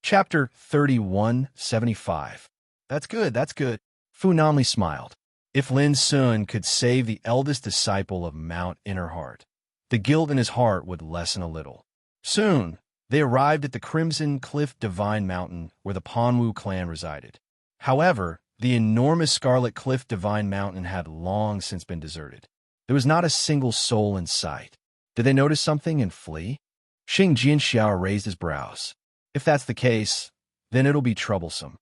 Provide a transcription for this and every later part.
Chapter 3175. That's good, that's good. Fu Namli smiled. If Lin Sun could save the eldest disciple of Mount Innerheart, the guilt in his heart would lessen a little. Soon, they arrived at the Crimson Cliff Divine Mountain where the Panwu clan resided. However, the enormous Scarlet Cliff Divine Mountain had long since been deserted. There was not a single soul in sight. Did they notice something and flee? Xing Jianxiao raised his brows. If that's the case, then it'll be troublesome.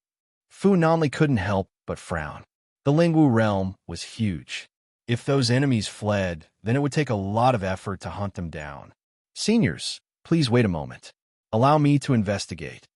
Fu Namli couldn't help but frown. The Lingwu realm was huge. If those enemies fled, then it would take a lot of effort to hunt them down. Seniors, please wait a moment. Allow me to investigate.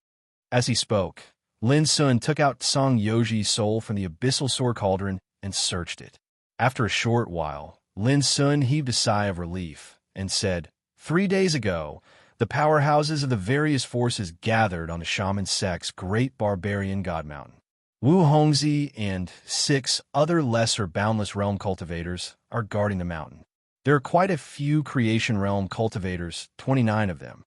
As he spoke, Lin Sun took out Song Yoji's soul from the abyssal sword cauldron and searched it. After a short while, Lin Sun heaved a sigh of relief and said, 3 days ago, the powerhouses of the various forces gathered on the shaman sect's great barbarian god mountain. Wu Hongzi and 6 other lesser boundless realm cultivators are guarding the mountain. There are quite a few creation realm cultivators, 29 of them.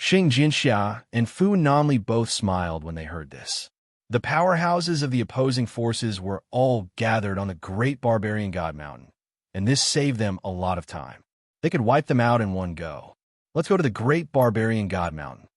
Xing Jinxia and Fu Namli both smiled when they heard this. The powerhouses of the opposing forces were all gathered on the great barbarian god mountain, and this saved them a lot of time. They could wipe them out in one go. Let's go to the great barbarian god mountain.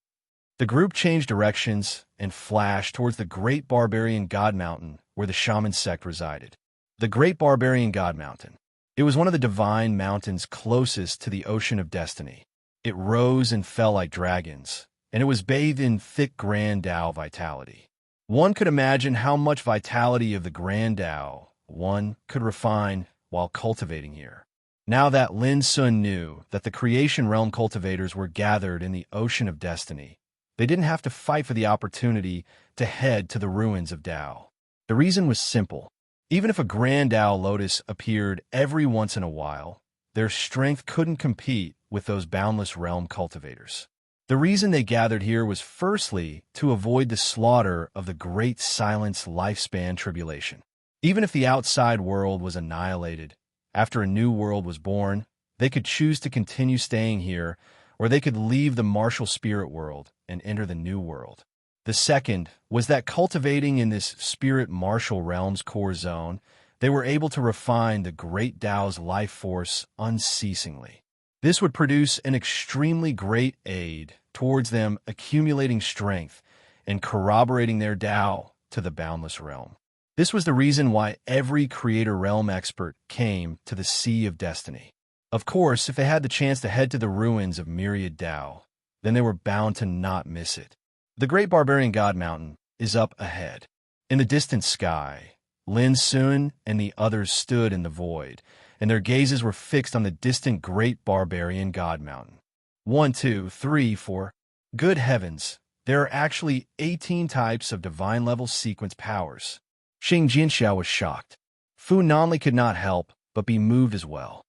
The group changed directions and flashed towards the great barbarian god mountain where the shaman sect resided. The great barbarian god mountain. It was one of the divine mountains closest to the ocean of destiny. It rose and fell like dragons, and it was bathed in thick Grand Tao vitality. One could imagine how much vitality of the Grand Tao one could refine while cultivating here. Now that Lin Sun knew that the creation realm cultivators were gathered in the ocean of destiny, they didn't have to fight for the opportunity to head to the ruins of Tao. The reason was simple. Even if a Grand Tao lotus appeared every once in a while, their strength couldn't compete with those boundless realm cultivators. The reason they gathered here was firstly to avoid the slaughter of the great silence lifespan tribulation. Even if the outside world was annihilated, after a new world was born, they could choose to continue staying here, or they could leave the martial spirit world and enter the new world. The second was that cultivating in this spirit martial realm's core zone, they were able to refine the great Tao's life force unceasingly. This would produce an extremely great aid towards them accumulating strength and corroborating their Tao to the boundless realm. This was the reason why every creator realm expert came to the Sea of Destiny. Of course, if they had the chance to head to the ruins of Myriad Tao, then they were bound to not miss it. The Great Barbarian God Mountain is up ahead. In the distant sky, Lin Sun and the others stood in the void, and their gazes were fixed on the distant Great Barbarian God Mountain. 1, 2, 3, 4. Good heavens, there are actually 18 types of divine-level sequence powers. Xing Jinxiao was shocked. Fu Namli could not help but be moved as well.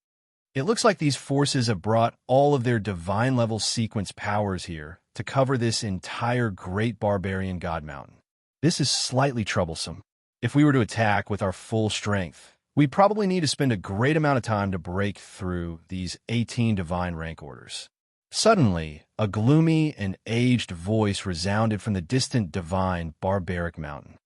It looks like these forces have brought all of their divine-level sequence powers here to cover this entire Great Barbarian God Mountain. This is slightly troublesome. If we were to attack with our full strength, we'd probably need to spend a great amount of time to break through these 18 divine rank orders. Suddenly, a gloomy and aged voice resounded from the distant divine barbaric mountain.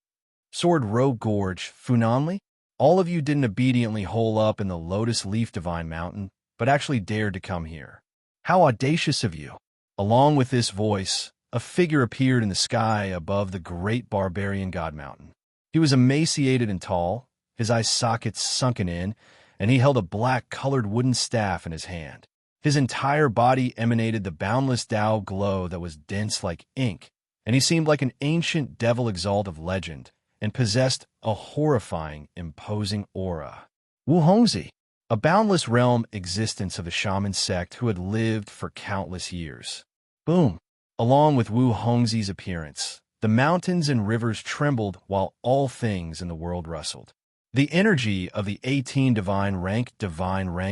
Sword Rogue Gorge, Fu Namli? All of you didn't obediently hole up in the Lotus Leaf Divine Mountain, but actually dared to come here. How audacious of you! Along with this voice, a figure appeared in the sky above the great barbarian God Mountain. He was emaciated and tall, his eye sockets sunken in, and he held a black-colored wooden staff in his hand. His entire body emanated the boundless Tao glow that was dense like ink, and he seemed like an ancient devil exalt of legend, and possessed a horrifying, imposing aura. Wu Hongzi, a boundless realm existence of the shaman sect who had lived for countless years. Boom! Along with Wu Hongzi's appearance, the mountains and rivers trembled while all things in the world rustled. The energy of the 18 divine rank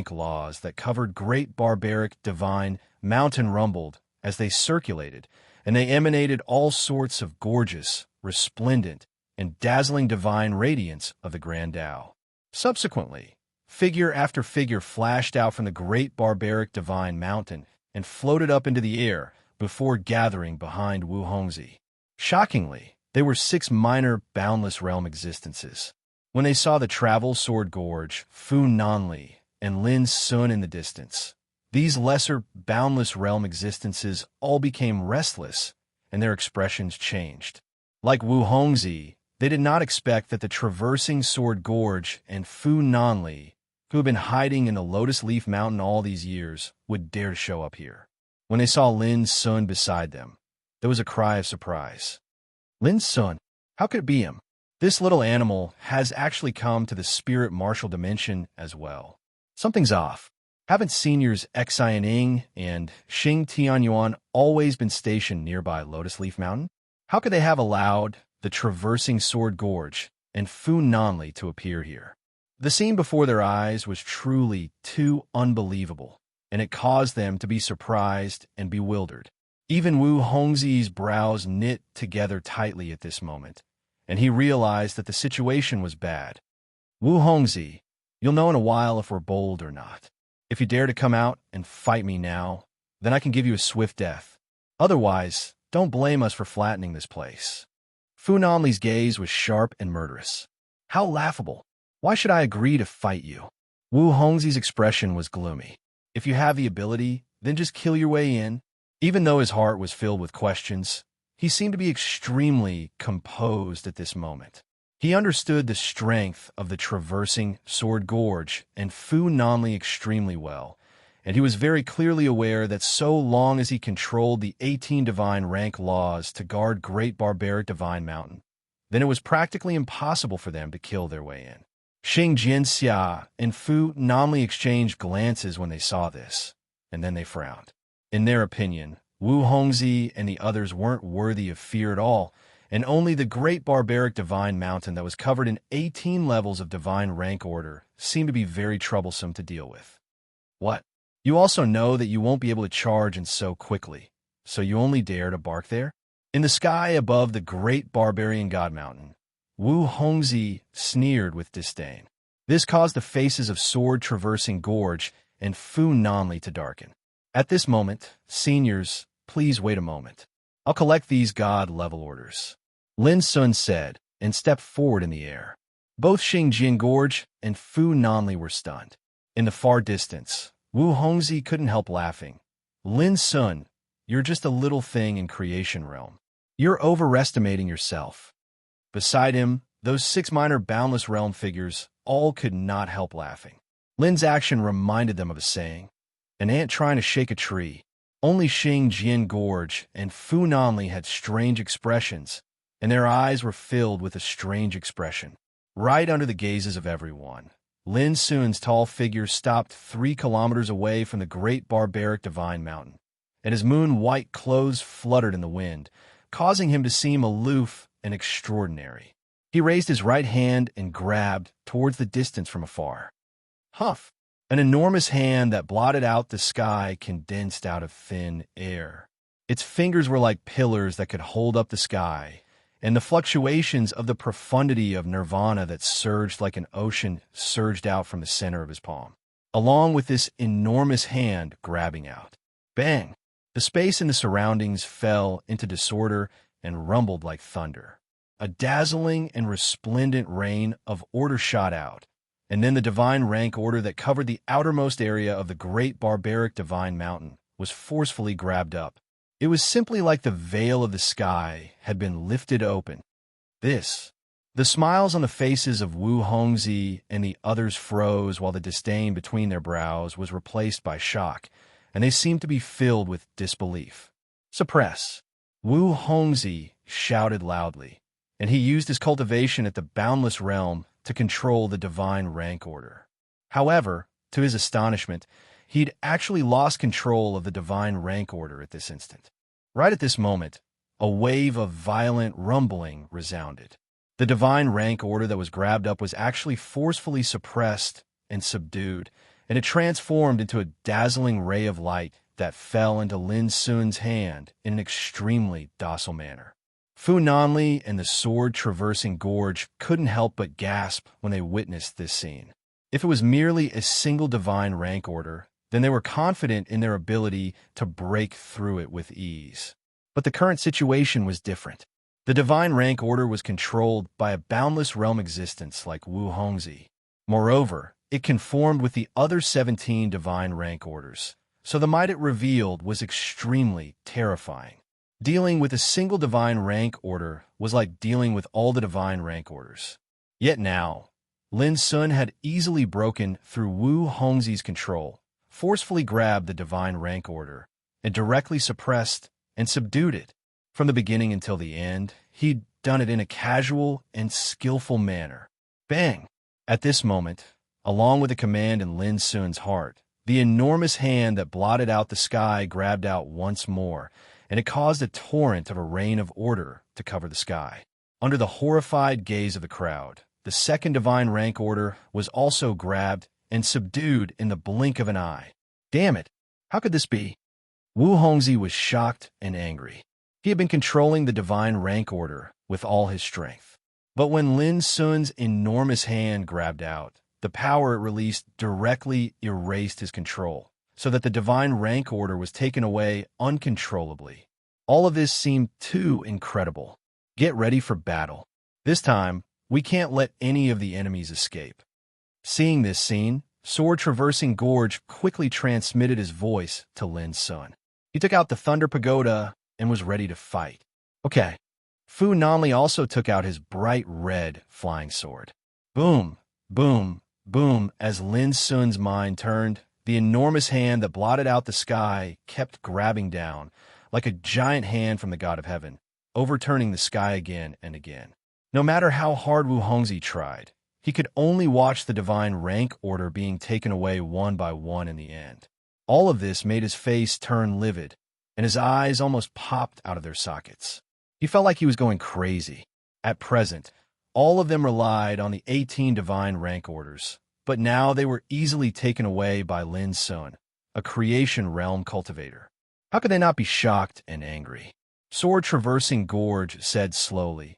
laws that covered great barbaric divine mountain rumbled as they circulated, and they emanated all sorts of gorgeous, resplendent, and dazzling divine radiance of the Grand Tao. Subsequently, figure after figure flashed out from the great barbaric divine mountain and floated up into the air before gathering behind Wu Hongzi. Shockingly, they were 6 minor boundless realm existences. When they saw the Travel Sword Gorge, Fu Nanli, and Lin Sun in the distance, these lesser boundless realm existences all became restless, and their expressions changed. Like Wu Hongzi, they did not expect that the Traversing Sword Gorge and Fu Nanli, who had been hiding in the Lotus Leaf Mountain all these years, would dare to show up here. When they saw Lin Sun beside them, there was a cry of surprise. Lin Sun? How could it be him? This little animal has actually come to the spirit martial dimension as well. Something's off. Haven't seniors Xianing and Xing Tianyuan always been stationed nearby Lotus Leaf Mountain? How could they have allowed the Traversing Sword Gorge and Fu Nanli to appear here? The scene before their eyes was truly too unbelievable, and it caused them to be surprised and bewildered. Even Wu Hongzi's brows knit together tightly at this moment, and he realized that the situation was bad. Wu Hongzi, you'll know in a while if we're bold or not. If you dare to come out and fight me now, then I can give you a swift death. Otherwise, don't blame us for flattening this place. Fu Nanli's gaze was sharp and murderous. How laughable. Why should I agree to fight you? Wu Hongzi's expression was gloomy. If you have the ability, then just kill your way in. Even though his heart was filled with questions, he seemed to be extremely composed at this moment. He understood the strength of the Traversing Sword Gorge and Fu Nanli extremely well, and he was very clearly aware that so long as he controlled the 18 divine rank laws to guard Great Barbaric Divine Mountain, then it was practically impossible for them to kill their way in. Xing Jianxia and Fu Nanli exchanged glances when they saw this, and then they frowned. In their opinion, Wu Hongzi and the others weren't worthy of fear at all, and only the Great Barbaric Divine Mountain that was covered in 18 levels of divine rank order seemed to be very troublesome to deal with. What? You also know that you won't be able to charge and so quickly, so you only dare to bark there? In the sky above the Great Barbarian God Mountain, Wu Hongzi sneered with disdain. This caused the faces of Sword Traversing Gorge and Fu Nanli to darken. At this moment, seniors, please wait a moment. I'll collect these God-level orders. Lin Sun said, and stepped forward in the air. Both Xingjin Gorge and Fu Nanli were stunned. In the far distance, Wu Hongzi couldn't help laughing. Lin Sun, you're just a little thing in creation realm. You're overestimating yourself. Beside him, those 6 minor boundless realm figures all could not help laughing. Lin's action reminded them of a saying, an ant trying to shake a tree. Only Xingjin Gorge and Fu Nanli had strange expressions, and their eyes were filled with a strange expression. Right under the gazes of everyone, Lin Sun's tall figure stopped 3 kilometers away from the Great Barbaric Divine Mountain, and his moon-white clothes fluttered in the wind, causing him to seem aloof and extraordinary. He raised his right hand and grabbed towards the distance from afar. Huff! An enormous hand that blotted out the sky condensed out of thin air. Its fingers were like pillars that could hold up the sky, and the fluctuations of the profundity of nirvana that surged like an ocean surged out from the center of his palm, along with this enormous hand grabbing out. Bang! The space and the surroundings fell into disorder and rumbled like thunder. A dazzling and resplendent rain of order shot out, and then the divine rank order that covered the outermost area of the Great Barbaric Divine Mountain was forcefully grabbed up. It was simply like the veil of the sky had been lifted open. The smiles on the faces of Wu Hongzi and the others froze while the disdain between their brows was replaced by shock, and they seemed to be filled with disbelief. Suppress! Wu Hongzi shouted loudly, and he used his cultivation at the boundless realm to control the divine rank order. However, to his astonishment, he'd actually lost control of the divine rank order at this instant. Right at this moment, a wave of violent rumbling resounded. The divine rank order that was grabbed up was actually forcefully suppressed and subdued, and it transformed into a dazzling ray of light that fell into Lin Sun's hand in an extremely docile manner. Fu Nanli and the Sword Traversing Gorge couldn't help but gasp when they witnessed this scene. If it was merely a single divine rank order, then they were confident in their ability to break through it with ease. But the current situation was different. The divine rank order was controlled by a boundless realm existence like Wu Hongzi. Moreover, it conformed with the other 17 divine rank orders, so the might it revealed was extremely terrifying. Dealing with a single divine rank order was like dealing with all the divine rank orders. Yet now, Lin Sun had easily broken through Wu Hongzi's control, forcefully grabbed the divine rank order, and directly suppressed and subdued it. From the beginning until the end, he'd done it in a casual and skillful manner. Bang! At this moment, along with a command in Lin Sun's heart, the enormous hand that blotted out the sky grabbed out once more, and it caused a torrent of a rain of order to cover the sky. Under the horrified gaze of the crowd, the second divine rank order was also grabbed and subdued in the blink of an eye. Damn it! How could this be? Wu Hongzi was shocked and angry. He had been controlling the divine rank order with all his strength. But when Lin Sun's enormous hand grabbed out, the power it released directly erased his control, so that the divine rank order was taken away uncontrollably. All of this seemed too incredible. Get ready for battle. This time, we can't let any of the enemies escape. Seeing this scene, Sword Traversing Gorge quickly transmitted his voice to Lin Sun. He took out the Thunder Pagoda and was ready to fight. Okay. Fu Nanli also took out his bright red flying sword. Boom, boom, boom. As Lin Sun's mind turned, the enormous hand that blotted out the sky kept grabbing down, like a giant hand from the god of heaven, overturning the sky again and again. No matter how hard Wu Hongzi tried, he could only watch the divine rank order being taken away one by one in the end. All of this made his face turn livid, and his eyes almost popped out of their sockets. He felt like he was going crazy. At present, all of them relied on the 18 divine rank orders, but now they were easily taken away by Lin Sun, a creation realm cultivator. How could they not be shocked and angry? Sword Traversing Gorge said slowly,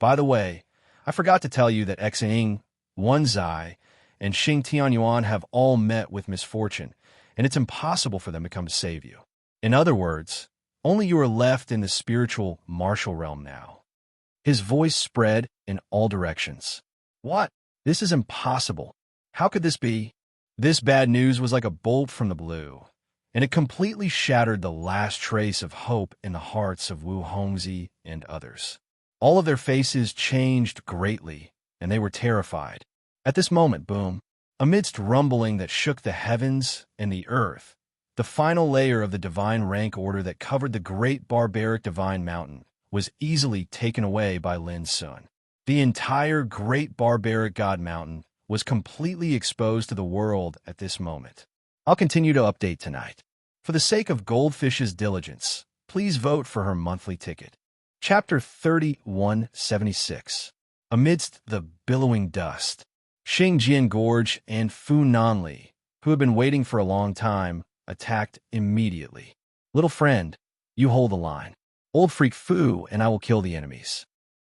"By the way, I forgot to tell you that Xing, Wen Zai, and Xing Tianyuan have all met with misfortune, and it's impossible for them to come to save you. In other words, only you are left in the spiritual martial realm now." His voice spread in all directions. What? This is impossible. How could this be? This bad news was like a bolt from the blue, and it completely shattered the last trace of hope in the hearts of Wu Hongzi and others. All of their faces changed greatly, and they were terrified. At this moment, boom, amidst rumbling that shook the heavens and the earth, the final layer of the divine rank order that covered the great barbaric divine mountain was easily taken away by Lin Sun. The entire great barbaric god mountain was completely exposed to the world at this moment. I'll continue to update tonight. For the sake of Goldfish's diligence, please vote for her monthly ticket. Chapter 3176. Amidst the billowing dust, Xingjian Gorge and Fu Nanli, who had been waiting for a long time, attacked immediately. Little friend, you hold the line. Old freak Fu and I will kill the enemies.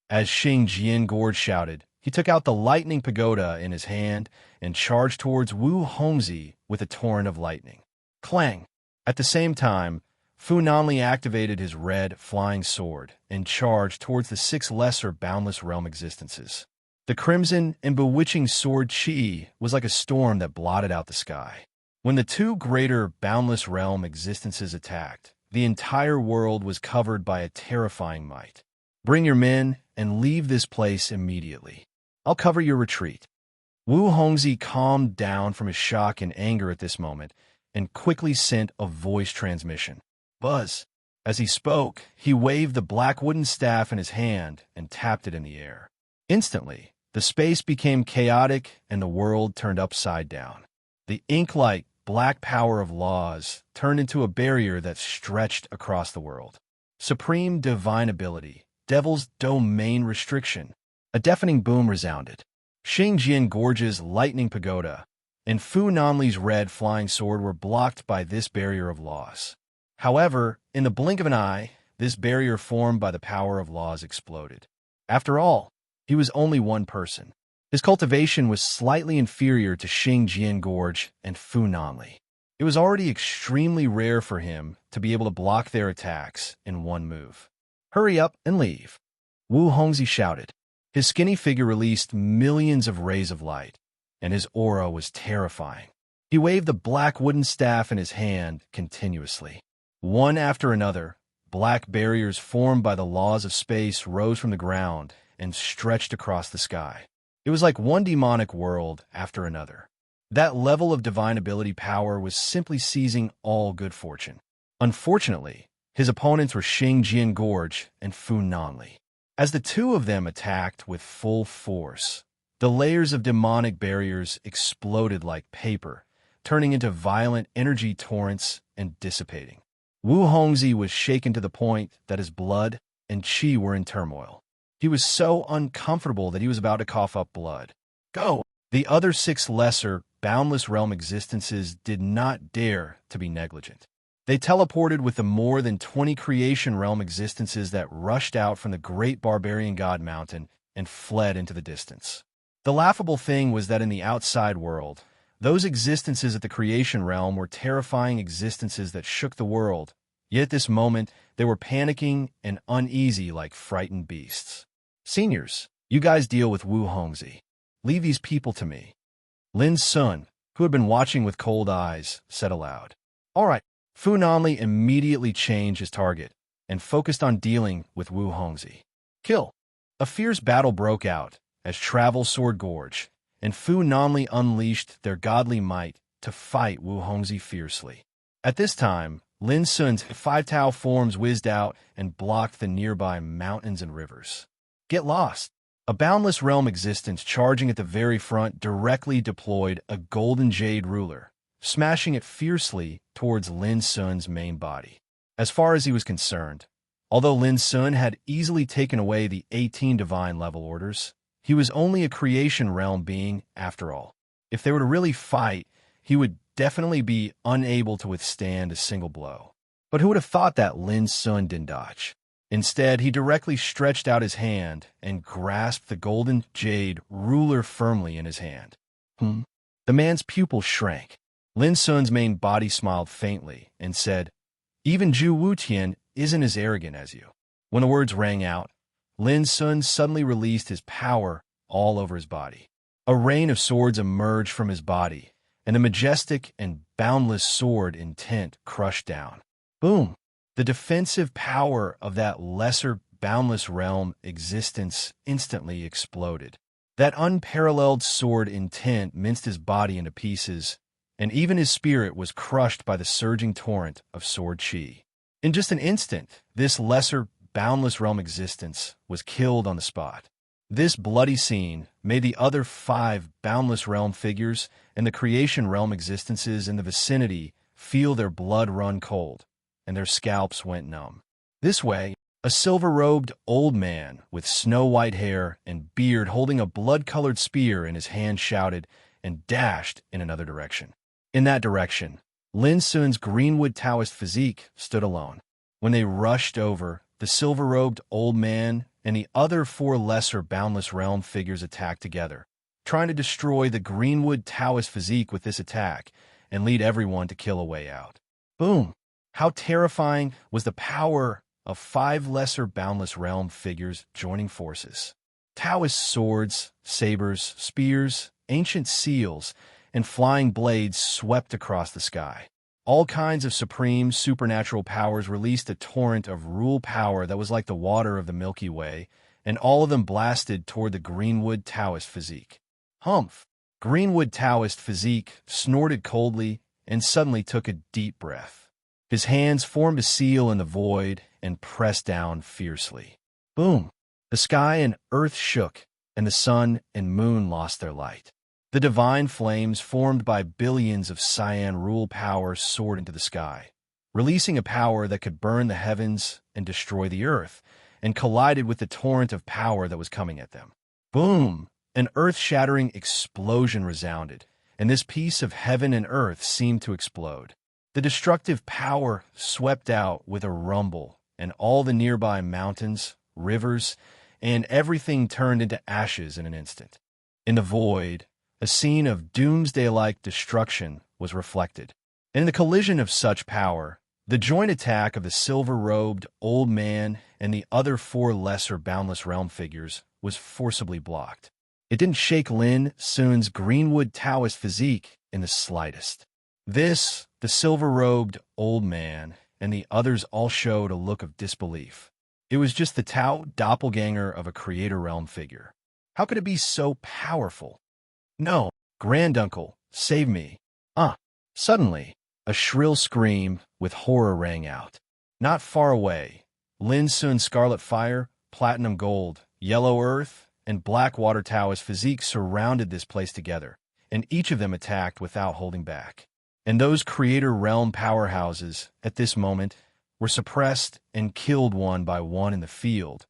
As Xingjian Gorge shouted, he took out the lightning pagoda in his hand and charged towards Wu Hongzi with a torrent of lightning. Clang! At the same time, Fu Nanli activated his red flying sword and charged towards the 6 lesser boundless realm existences. The crimson and bewitching sword Qi was like a storm that blotted out the sky. When the 2 greater boundless realm existences attacked, the entire world was covered by a terrifying might. Bring your men and leave this place immediately. I'll cover your retreat. Wu Hongzi calmed down from his shock and anger at this moment and quickly sent a voice transmission. Buzz. As he spoke, he waved the black wooden staff in his hand and tapped it in the air. Instantly, the space became chaotic and the world turned upside down. The ink-like black power of laws turned into a barrier that stretched across the world. Supreme divine ability, devil's domain restriction. A deafening boom resounded. Xingjian Gorge's lightning pagoda and Fu Nanli's red flying sword were blocked by this barrier of laws. However, in the blink of an eye, this barrier formed by the power of laws exploded. After all, he was only one person. His cultivation was slightly inferior to Xingjian Gorge and Fu Nanli. It was already extremely rare for him to be able to block their attacks in one move. Hurry up and leave. Wu Hongzi shouted. His skinny figure released millions of rays of light, and his aura was terrifying. He waved the black wooden staff in his hand continuously. One after another, black barriers formed by the laws of space rose from the ground and stretched across the sky. It was like one demonic world after another. That level of divine ability power was simply seizing all good fortune. Unfortunately, his opponents were Xing Jian Gorge and Fu Nanli. As the two of them attacked with full force, the layers of demonic barriers exploded like paper, turning into violent energy torrents and dissipating. Wu Hongzi was shaken to the point that his blood and qi were in turmoil. He was so uncomfortable that he was about to cough up blood. Go! The other 6 lesser, boundless realm existences did not dare to be negligent. They teleported with the more than 20 creation realm existences that rushed out from the great barbarian god mountain and fled into the distance. The laughable thing was that in the outside world, those existences at the creation realm were terrifying existences that shook the world, yet at this moment they were panicking and uneasy like frightened beasts. Seniors, you guys deal with Wu Hongzi. Leave these people to me. Lin Sun, who had been watching with cold eyes, said aloud. All right. Fu Nanli immediately changed his target and focused on dealing with Wu Hongzi. Kill. A fierce battle broke out as Travel Sword Gorge and Fu Nanli unleashed their godly might to fight Wu Hongzi fiercely. At this time, Lin Sun's 5 Tao forms whizzed out and blocked the nearby mountains and rivers. Get lost. A boundless realm existence charging at the very front directly deployed a golden jade ruler, smashing it fiercely towards Lin Sun's main body. As far as he was concerned, although Lin Sun had easily taken away the 18 divine level orders, he was only a creation realm being after all. If they were to really fight, he would definitely be unable to withstand a single blow. But who would have thought that Lin Sun didn't dodge? Instead, he directly stretched out his hand and grasped the golden jade ruler firmly in his hand. The man's pupil shrank. Lin Sun's main body smiled faintly and said, Even Zhu Wutian isn't as arrogant as you. When the words rang out, Lin Sun suddenly released his power all over his body. A rain of swords emerged from his body, and the majestic and boundless sword intent crushed down. Boom! The defensive power of that lesser boundless realm existence instantly exploded. That unparalleled sword intent minced his body into pieces, and even his spirit was crushed by the surging torrent of sword chi. In just an instant, this lesser, boundless realm existence was killed on the spot. This bloody scene made the other 5 boundless realm figures and the creation realm existences in the vicinity feel their blood run cold, and their scalps went numb. This way, a silver-robed old man with snow-white hair and beard holding a blood-colored spear in his hand shouted and dashed in another direction. In that direction, Lin Sun's greenwood Taoist physique stood alone. When they rushed over, the silver-robed old man and the other 4 lesser boundless realm figures attacked together, trying to destroy the greenwood Taoist physique with this attack and lead everyone to kill a way out. Boom! How terrifying was the power of 5 lesser boundless realm figures joining forces. Taoist swords, sabers, spears, ancient seals, and flying blades swept across the sky. All kinds of supreme supernatural powers released a torrent of rule power that was like the water of the Milky Way, and all of them blasted toward the Greenwood Taoist physique. Humph! Greenwood Taoist physique snorted coldly and suddenly took a deep breath. His hands formed a seal in the void and pressed down fiercely. Boom! The sky and earth shook, and the sun and moon lost their light. The divine flames formed by billions of cyan rule power soared into the sky, releasing a power that could burn the heavens and destroy the earth, and collided with the torrent of power that was coming at them. Boom! An earth-shattering explosion resounded, and this piece of heaven and earth seemed to explode. The destructive power swept out with a rumble, and all the nearby mountains, rivers, and everything turned into ashes in an instant. In the void, a scene of doomsday-like destruction was reflected. And in the collision of such power, the joint attack of the silver-robed old man and the other 4 lesser boundless realm figures was forcibly blocked. It didn't shake Lin Sun's greenwood Taoist physique in the slightest. This, the silver-robed old man, and the others all showed a look of disbelief. It was just the Tao doppelganger of a creator realm figure. How could it be so powerful? No, granduncle, save me. Suddenly, a shrill scream with horror rang out. Not far away, Lin Sun's scarlet fire, platinum gold, yellow earth, and black water Taoist physique surrounded this place together, and each of them attacked without holding back. And those creator realm powerhouses, at this moment, were suppressed and killed one by one in the field,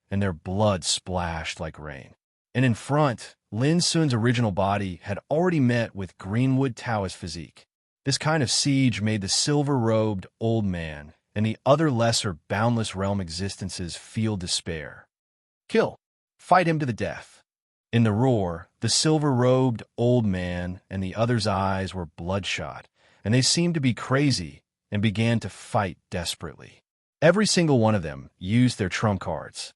and their blood splashed like rain. And in front, Lin Sun's original body had already met with greenwood Taoist physique. This kind of siege made the silver-robed old man and the other lesser boundless realm existences feel despair. Kill! Fight him to the death! In the roar, the silver-robed old man and the other's eyes were bloodshot, and they seemed to be crazy and began to fight desperately. Every single one of them used their trump cards.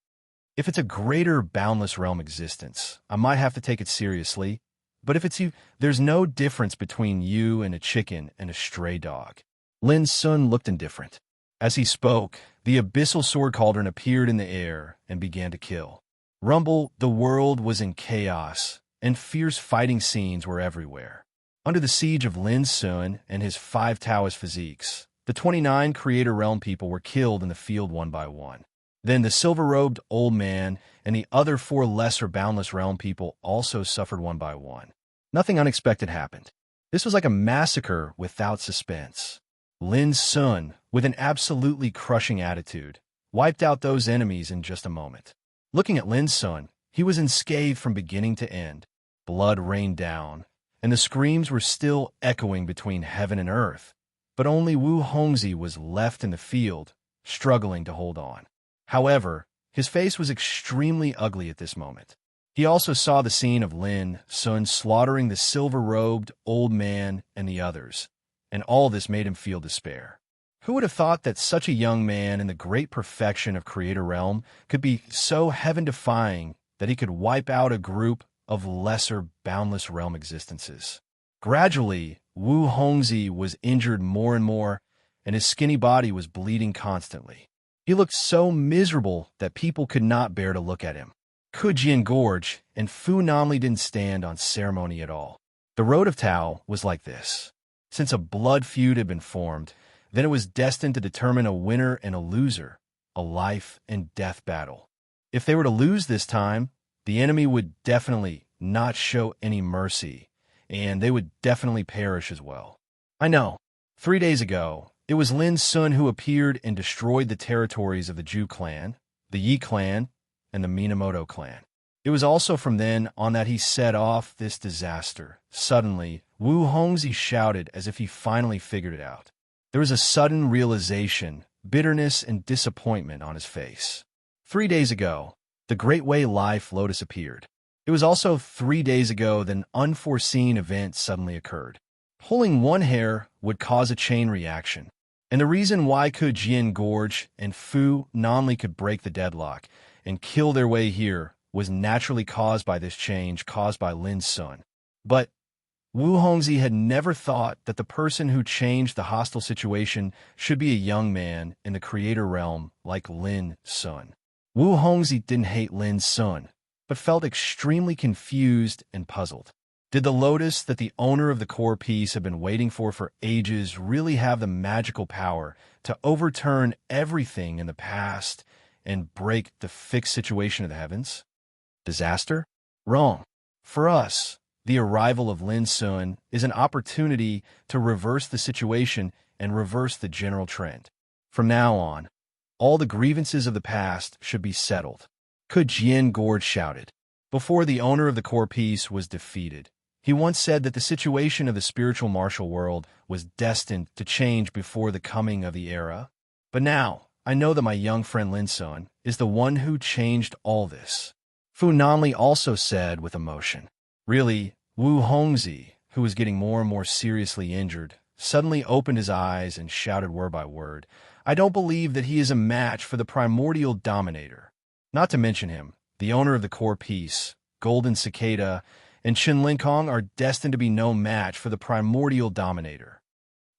If it's a greater boundless realm existence, I might have to take it seriously, but if it's you, there's no difference between you and a chicken and a stray dog. Lin Sun looked indifferent. As he spoke, the abyssal sword cauldron appeared in the air and began to kill. Rumble, the world was in chaos, and fierce fighting scenes were everywhere. Under the siege of Lin Sun and his 5 Taoist physiques, the 29 creator realm people were killed in the field one by one. Then the silver-robed old man and the other 4 lesser boundless realm people also suffered one by one. Nothing unexpected happened. This was like a massacre without suspense. Lin Sun, with an absolutely crushing attitude, wiped out those enemies in just a moment. Looking at Lin Sun, he was unscathed from beginning to end. Blood rained down, and the screams were still echoing between heaven and earth, but only Wu Hongzhi was left in the field, struggling to hold on. However, his face was extremely ugly at this moment. He also saw the scene of Lin Sun slaughtering the silver-robed old man and the others, and all this made him feel despair. Who would have thought that such a young man in the great perfection of Creator Realm could be so heaven-defying that he could wipe out a group of lesser boundless realm existences? Gradually, Wu Hongzhi was injured more and more, and his skinny body was bleeding constantly. He looked so miserable that people could not bear to look at him. Kujian Gorge and Fu Namli didn't stand on ceremony at all. The road of Tao was like this. Since a blood feud had been formed, then it was destined to determine a winner and a loser, a life and death battle. If they were to lose this time, the enemy would definitely not show any mercy, and they would definitely perish as well. I know. 3 days ago, it was Lin Sun who appeared and destroyed the territories of the Zhu clan, the Yi clan, and the Minamoto clan. It was also from then on that he set off this disaster. Suddenly, Wu Hongzhi shouted as if he finally figured it out. There was a sudden realization, bitterness, and disappointment on his face. 3 days ago, the Great Way Life Lotus appeared. It was also 3 days ago that an unforeseen event suddenly occurred. Pulling one hair would cause a chain reaction. And the reason why Kujian Gorge and Fu Nanli could break the deadlock and kill their way here was naturally caused by this change caused by Lin Sun. But Wu Hongzhi had never thought that the person who changed the hostile situation should be a young man in the creator realm like Lin Sun. Wu Hongzhi didn't hate Lin Sun, but felt extremely confused and puzzled. Did the lotus that the owner of the core piece had been waiting for ages really have the magical power to overturn everything in the past and break the fixed situation of the heavens? Disaster? Wrong. For us, the arrival of Lin Sun is an opportunity to reverse the situation and reverse the general trend. From now on, all the grievances of the past should be settled. Kujian Gorge shouted. Before the owner of the core piece was defeated, he once said that the situation of the spiritual martial world was destined to change before the coming of the era. But now, I know that my young friend Lin Sun is the one who changed all this. Fu Nanli also said with emotion. Really, Wu Hongzhi, who was getting more and more seriously injured, suddenly opened his eyes and shouted word by word, I don't believe that he is a match for the primordial dominator. Not to mention him, the owner of the core piece, Golden Cicada, and Chen Linkong are destined to be no match for the primordial dominator.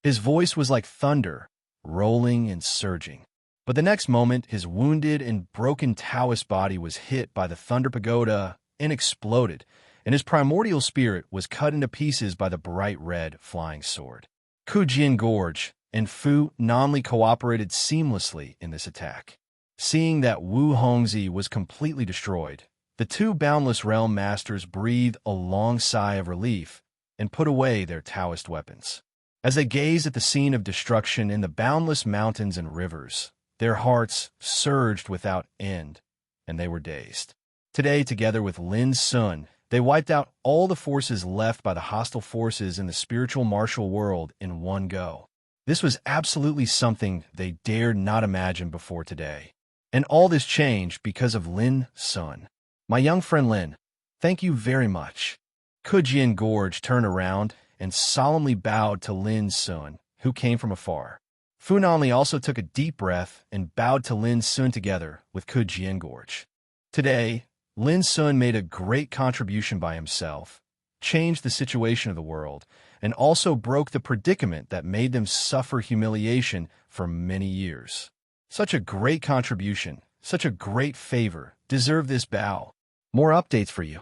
His voice was like thunder, rolling and surging. But the next moment, his wounded and broken Taoist body was hit by the Thunder Pagoda and exploded, and his primordial spirit was cut into pieces by the bright red flying sword. Kujian Gorge and Fu Nanli cooperated seamlessly in this attack. Seeing that Wu Hongzi was completely destroyed, the two Boundless Realm Masters breathed a long sigh of relief and put away their Taoist weapons. As they gazed at the scene of destruction in the boundless mountains and rivers, their hearts surged without end, and they were dazed. Today, together with Lin Sun, they wiped out all the forces left by the hostile forces in the spiritual martial world in one go. This was absolutely something they dared not imagine before today. And all this changed because of Lin Sun. My young friend Lin, thank you very much. Kujian Gorge turned around and solemnly bowed to Lin Sun, who came from afar. Fu Nanli also took a deep breath and bowed to Lin Sun together with Kujian Gorge. Today, Lin Sun made a great contribution by himself, changed the situation of the world, and also broke the predicament that made them suffer humiliation for many years. Such a great contribution, such a great favor, deserve this bow. More updates for you.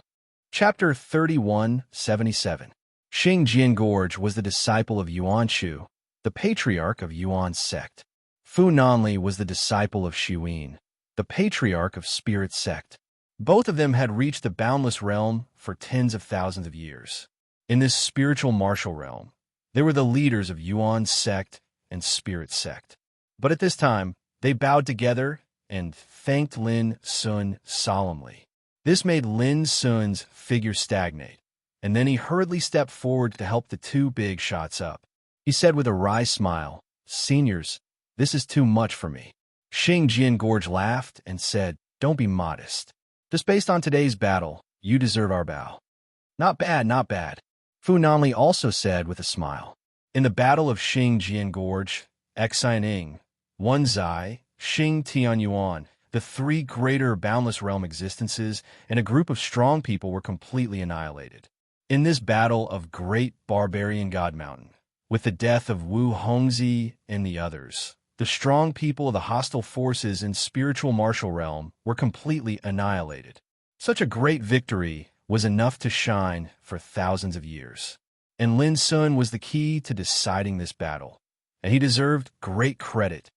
Chapter 3177. Xingjian Gorge was the disciple of Yuan Shu, the patriarch of Yuan's sect. Fu Nanli was the disciple of Xuyin, the patriarch of Spirit's sect. Both of them had reached the boundless realm for tens of thousands of years. In this spiritual martial realm, they were the leaders of Yuan's sect and Spirit's sect. But at this time, they bowed together and thanked Lin Sun solemnly. This made Lin Sun's figure stagnate, and then he hurriedly stepped forward to help the two big shots up. He said with a wry smile, "Seniors, this is too much for me." Xingjian Gorge laughed and said, "Don't be modest. Just based on today's battle, you deserve our bow." "Not bad, not bad," Fu Nanli also said with a smile. In the battle of Xingjian Gorge, Xining, Wen Zai, Xing Tianyuan, the three greater boundless realm existences and a group of strong people were completely annihilated. In this battle of Great Barbarian God Mountain, with the death of Wu Hongzi and the others, the strong people of the hostile forces in spiritual martial realm were completely annihilated. Such a great victory was enough to shine for thousands of years. And Lin Sun was the key to deciding this battle, and he deserved great credit.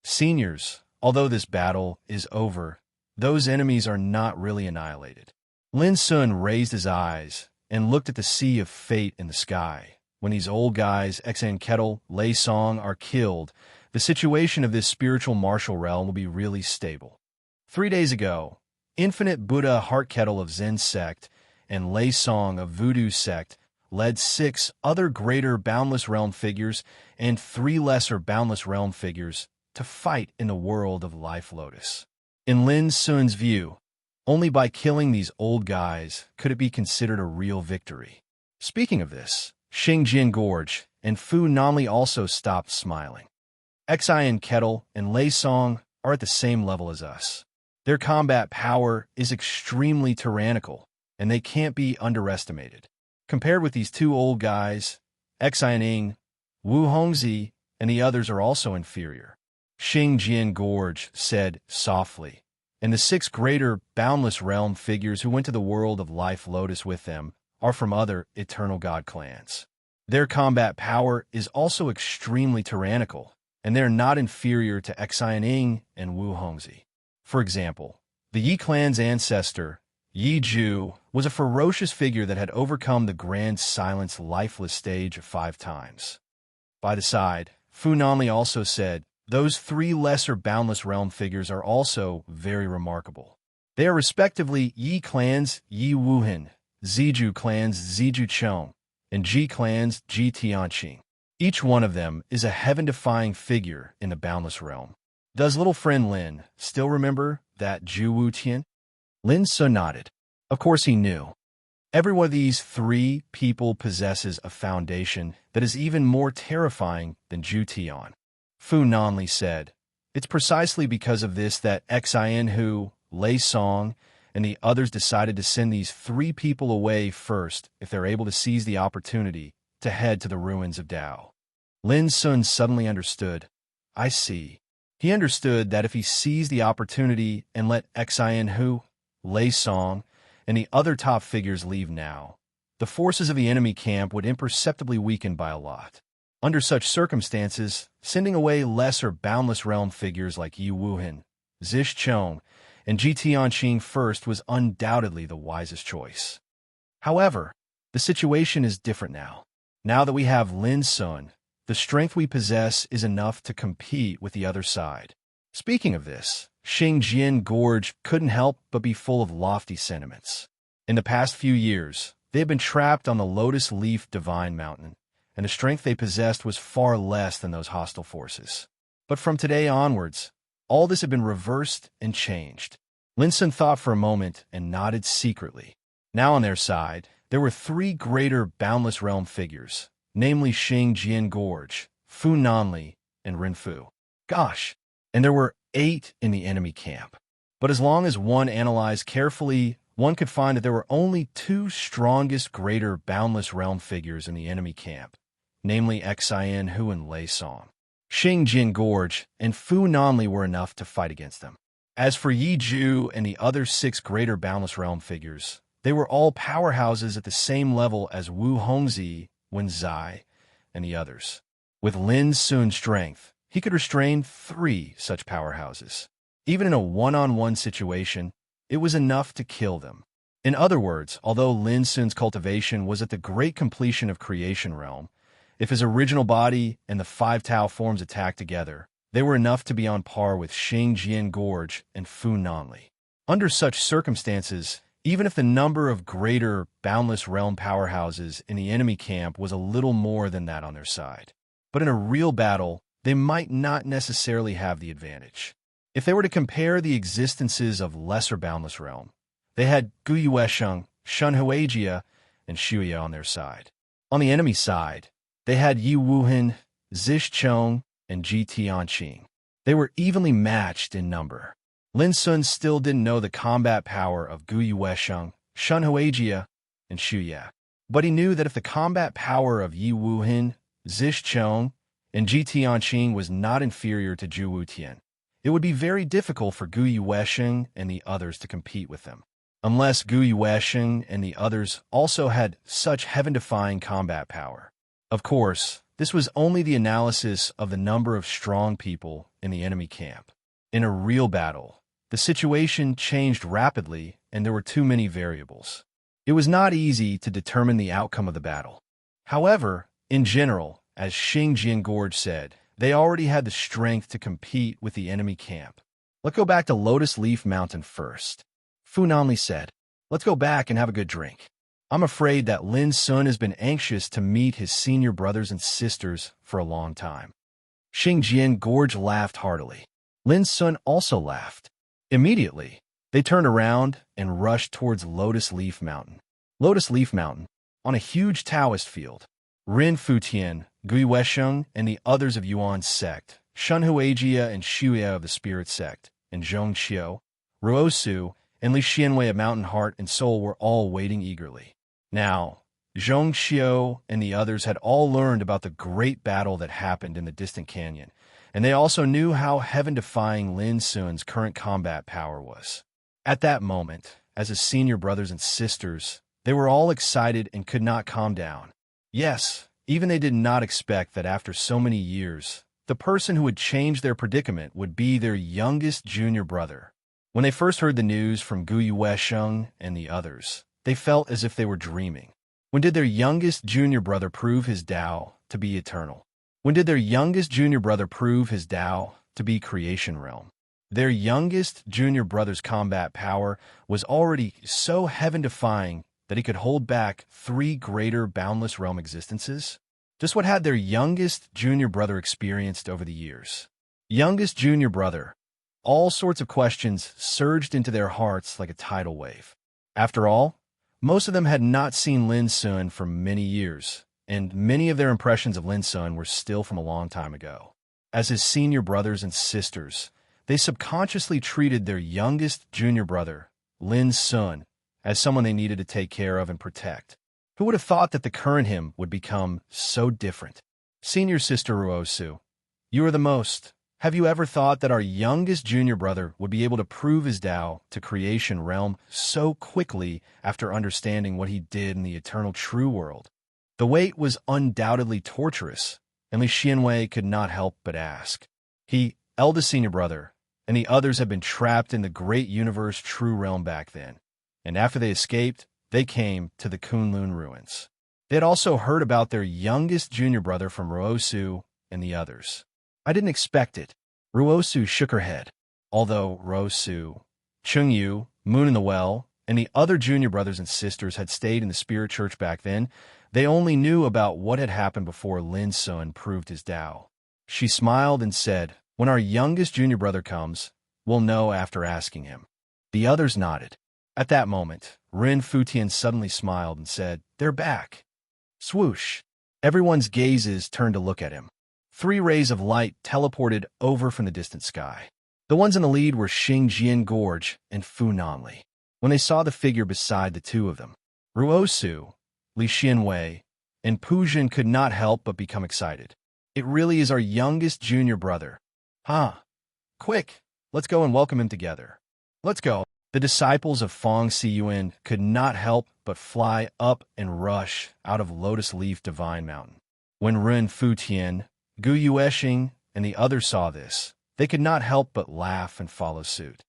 Seniors, although this battle is over, those enemies are not really annihilated. Lin Sun raised his eyes and looked at the sea of fate in the sky. When these old guys, Xan Kettle, Lei Song, are killed, the situation of this spiritual martial realm will be really stable. 3 days ago, Infinite Buddha Heart Kettle of Zen sect and Lei Song of Voodoo sect led 6 other greater boundless realm figures and 3 lesser boundless realm figures to fight in the world of Life Lotus. In Lin Sun's view, only by killing these old guys could it be considered a real victory. Speaking of this, Xingjian Gorge and Fu Nanli also stopped smiling. Xian Kettle and Lei Song are at the same level as us. Their combat power is extremely tyrannical, and they can't be underestimated. Compared with these 2 old guys, Xining, Wu Hongzi, and the others are also inferior. Xingjian Gorge said softly, and the 6 greater boundless realm figures who went to the world of Life Lotus with them are from other eternal god clans. Their combat power is also extremely tyrannical, and they are not inferior to Xining and Wu Hongzi. For example, the Yi clan's ancestor, Yi Ju, was a ferocious figure that had overcome the Grand Silence lifeless stage 5 times. By the side, Fu Nanli also said, those 3 lesser boundless realm figures are also very remarkable. They are respectively Yi clan's Yi Wuhan, Ziju clan's Ziju Chong, and Ji clan's Ji Tianqing. Each one of them is a heaven-defying figure in the boundless realm. Does little friend Lin still remember that Zhu Wu Tian? Lin Sun nodded. Of course he knew. Every one of these 3 people possesses a foundation that is even more terrifying than Zhu Tian. Fu Nanli said. It's precisely because of this that Xin Hu, Lei Song, and the others decided to send these 3 people away first if they're able to seize the opportunity to head to the ruins of Dao. Lin Sun suddenly understood. I see. He understood that if he seized the opportunity and let Xin Hu, Lei Song, and the other top figures leave now, the forces of the enemy camp would imperceptibly weaken by a lot. Under such circumstances, sending away lesser boundless realm figures like Yi Wuhan, Zish Chong, and Ji Tianqing first was undoubtedly the wisest choice. However, the situation is different now. Now that we have Lin Sun, the strength we possess is enough to compete with the other side. Speaking of this, Xingjian Gorge couldn't help but be full of lofty sentiments. In the past few years, they had been trapped on the Lotus Leaf Divine Mountain, and the strength they possessed was far less than those hostile forces. But from today onwards, all this had been reversed and changed. Lin Sun thought for a moment and nodded secretly. Now on their side, there were 3 greater boundless realm figures, namely Xingjian Gorge, Fu Nanli, and Renfu. Gosh, and there were 8 in the enemy camp. But as long as one analyzed carefully, one could find that there were only 2 strongest greater boundless realm figures in the enemy camp, namely Xin Hu and Lei Song. Xingjian Gorge and Fu Nanli were enough to fight against them. As for Yi Ju and the other 6 greater boundless realm figures, they were all powerhouses at the same level as Wu Hongzi, Wen Zai, and the others. With Lin Sun's strength, he could restrain 3 such powerhouses. Even in a one-on-one situation, it was enough to kill them. In other words, although Lin Sun's cultivation was at the great completion of creation realm, if his original body and the 5 Tao forms attacked together, they were enough to be on par with Xingjian Gorge and Fu Nanli. Under such circumstances, even if the number of greater boundless realm powerhouses in the enemy camp was a little more than that on their side, but in a real battle, they might not necessarily have the advantage. If they were to compare the existences of lesser boundless realm, they had Guyuesheng, Shunhuajia, and Shuya on their side. On the enemy side, they had Yi Wuhan, Zish Chong, and Ji Tianqing. They were evenly matched in number. Lin Sun still didn't know the combat power of Guyuesheng, Shunhuajia, and Shuya, but he knew that if the combat power of Yi Wuhan, Zish Chong, and Ji Tianqing was not inferior to Zhu Wutian, it would be very difficult for Guyuesheng and the others to compete with them, unless Guyuesheng and the others also had such heaven-defying combat power. Of course, this was only the analysis of the number of strong people in the enemy camp. In a real battle, the situation changed rapidly and there were too many variables. It was not easy to determine the outcome of the battle. However, in general, as Xingjian Gorge said, they already had the strength to compete with the enemy camp. Let's go back to Lotus Leaf Mountain first. Fu Nanli said, let's go back and have a good drink. I'm afraid that Lin Sun has been anxious to meet his senior brothers and sisters for a long time. Xingjian Gorge laughed heartily. Lin Sun also laughed. Immediately, they turned around and rushed towards Lotus Leaf Mountain. Lotus Leaf Mountain, on a huge Taoist field. Ren Futian, Guyuesheng, and the others of Yuan's sect, Shunhuajia and Shuya of the Spirit sect, and Zhongqiu, Ruosu, and Li Xianwei of Mountain Heart and Soul were all waiting eagerly. Now, Zhongqiu and the others had all learned about the great battle that happened in the distant canyon, and they also knew how heaven-defying Lin Sun's current combat power was. At that moment, as his senior brothers and sisters, they were all excited and could not calm down. Yes, even they did not expect that after so many years, the person who would change their predicament would be their youngest junior brother. When they first heard the news from Guyuesheng and the others, they felt as if they were dreaming. When did their youngest junior brother prove his Tao to be eternal? When did their youngest junior brother prove his Tao to be creation realm? Their youngest junior brother's combat power was already so heaven-defying that he could hold back 3 greater boundless realm existences? Just what had their youngest junior brother experienced over the years? Youngest junior brother. All sorts of questions surged into their hearts like a tidal wave. After all, most of them had not seen Lin Sun for many years, and many of their impressions of Lin Sun were still from a long time ago. As his senior brothers and sisters, they subconsciously treated their youngest junior brother, Lin Sun, as someone they needed to take care of and protect. Who would have thought that the current him would become so different? Senior sister Ruosu, you are the most. Have you ever thought that our youngest junior brother would be able to prove his Tao to creation realm so quickly after understanding what he did in the eternal true world? The wait was undoubtedly torturous, and Li Xianwei could not help but ask. He, eldest senior brother, and the others had been trapped in the great universe true realm back then, and after they escaped, they came to the Kunlun ruins. They had also heard about their youngest junior brother from Ruosu and the others. I didn't expect it. Ruosu shook her head. Although Ruosu, Chungyu, Moon in the Well, and the other junior brothers and sisters had stayed in the spirit church back then, they only knew about what had happened before Lin Sun proved his Tao. She smiled and said, when our youngest junior brother comes, we'll know after asking him. The others nodded. At that moment, Rin Futian suddenly smiled and said, they're back. Swoosh. Everyone's gazes turned to look at him. 3 rays of light teleported over from the distant sky. The ones in the lead were Xingjian Gorge and Fu Nanli. When they saw the figure beside the two of them, Ruosu, Li Xianwei, and Pujin could not help but become excited. It really is our youngest junior brother. Huh. Quick, let's go and welcome him together. Let's go. The disciples of Fong Siyuan could not help but fly up and rush out of Lotus Leaf Divine Mountain. When Ren Futian, Gu Yueshing, and the others saw this, they could not help but laugh and follow suit.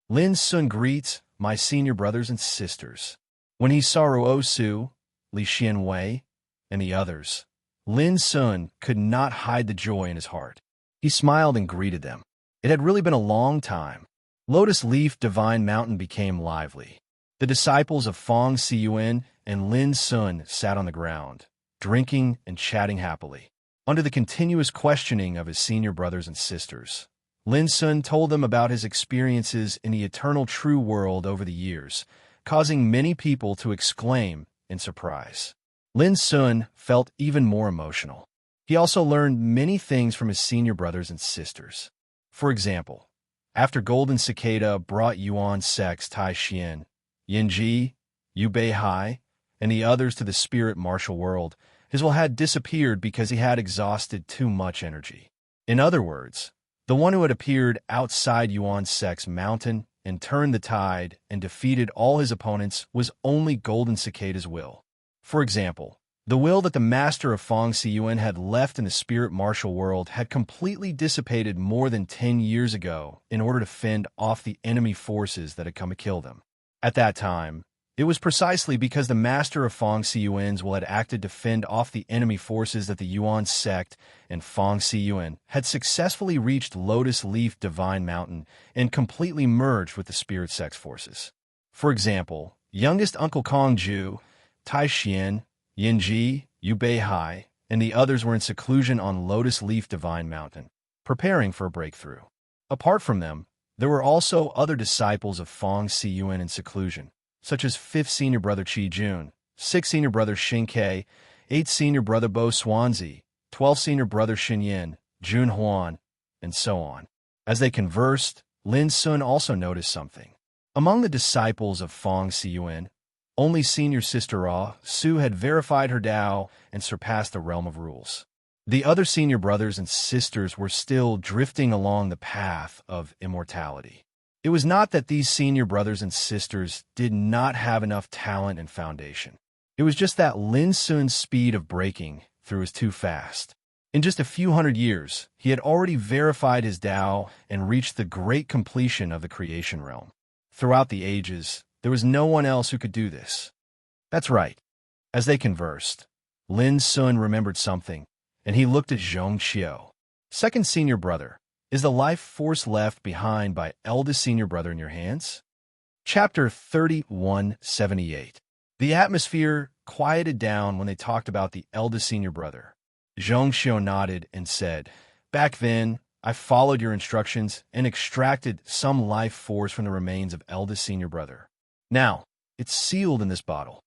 Lin Sun greets my senior brothers and sisters. When he saw Ruosu, Li Xianwei, and the others, Lin Sun could not hide the joy in his heart. He smiled and greeted them. It had really been a long time. Lotus Leaf Divine Mountain became lively. The disciples of Fong Siyuan and Lin Sun sat on the ground, drinking and chatting happily. Under the continuous questioning of his senior brothers and sisters, Lin Sun told them about his experiences in the eternal true world over the years, causing many people to exclaim in surprise. Lin Sun felt even more emotional. He also learned many things from his senior brothers and sisters. For example, after Golden Cicada brought Yuan Sex Tai Xian, Yinji, Yu Beihai, and the others to the spirit martial world, his will had disappeared because he had exhausted too much energy. In other words, the one who had appeared outside Yuan Sex mountain and turned the tide and defeated all his opponents was only Golden Cicada's will. For example, the will that the master of Fong Siyuan had left in the spirit martial world had completely dissipated more than 10 years ago in order to fend off the enemy forces that had come to kill them. At that time, it was precisely because the master of Fong Siyuan's will had acted to fend off the enemy forces that the Yuan sect and Fong Siyuan had successfully reached Lotus Leaf Divine Mountain and completely merged with the spirit sex forces. For example, youngest Uncle Kongju, Tai Xian, Yinji, Yu Beihai, and the others were in seclusion on Lotus Leaf Divine Mountain, preparing for a breakthrough. Apart from them, there were also other disciples of Fong Siyuan in seclusion, such as 5th Senior Brother Qi Jun, 6th Senior Brother Xin Ke, 8th Senior Brother Bo Swansea, 12th Senior Brother Xin Yin, Jun Huan, and so on. As they conversed, Lin Sun also noticed something. Among the disciples of Fong Siyuan, only senior sister Su had verified her Tao and surpassed the realm of rules. The other senior brothers and sisters were still drifting along the path of immortality. It was not that these senior brothers and sisters did not have enough talent and foundation. It was just that Lin Sun's speed of breaking through was too fast. In just a few hundred years, he had already verified his Tao and reached the great completion of the creation realm. Throughout the ages, there was no one else who could do this. That's right. As they conversed, Lin Sun remembered something, and he looked at Zhong Xiao. Second senior brother, is the life force left behind by eldest senior brother in your hands? Chapter 3178. The atmosphere quieted down when they talked about the eldest senior brother. Zhong Xiao nodded and said, back then, I followed your instructions and extracted some life force from the remains of eldest senior brother. Now, it's sealed in this bottle.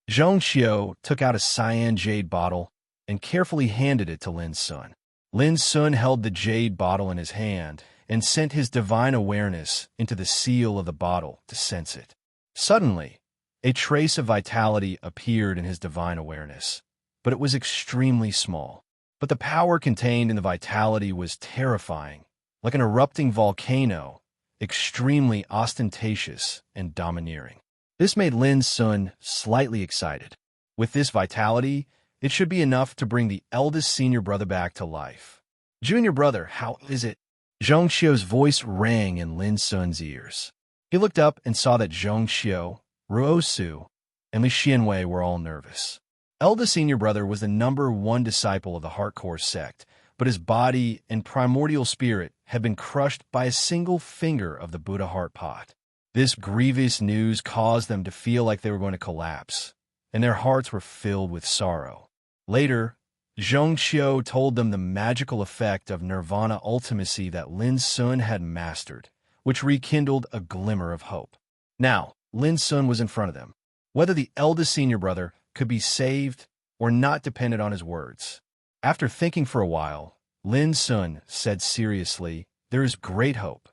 Zhong Xiao took out a cyan jade bottle and carefully handed it to Lin Sun. Lin Sun held the jade bottle in his hand and sent his divine awareness into the seal of the bottle to sense it. Suddenly, a trace of vitality appeared in his divine awareness, but it was extremely small. But the power contained in the vitality was terrifying, like an erupting volcano, extremely ostentatious and domineering. This made Lin Sun slightly excited. With this vitality, it should be enough to bring the eldest senior brother back to life. Junior brother, how is it? Zhong Xiu's voice rang in Lin Sun's ears. He looked up and saw that Zhong Xiu, Ruo Su, and Li Xianwei were all nervous. Eldest senior brother was the #1 disciple of the Hardcore sect, but his body and primordial spirit had been crushed by a single finger of the Buddha heart pot. This grievous news caused them to feel like they were going to collapse, and their hearts were filled with sorrow. Later, Zhong Xiu told them the magical effect of nirvana ultimacy that Lin Sun had mastered, which rekindled a glimmer of hope. Now, Lin Sun was in front of them. Whether the eldest senior brother could be saved or not depended on his words. After thinking for a while, Lin Sun said seriously, "There is great hope."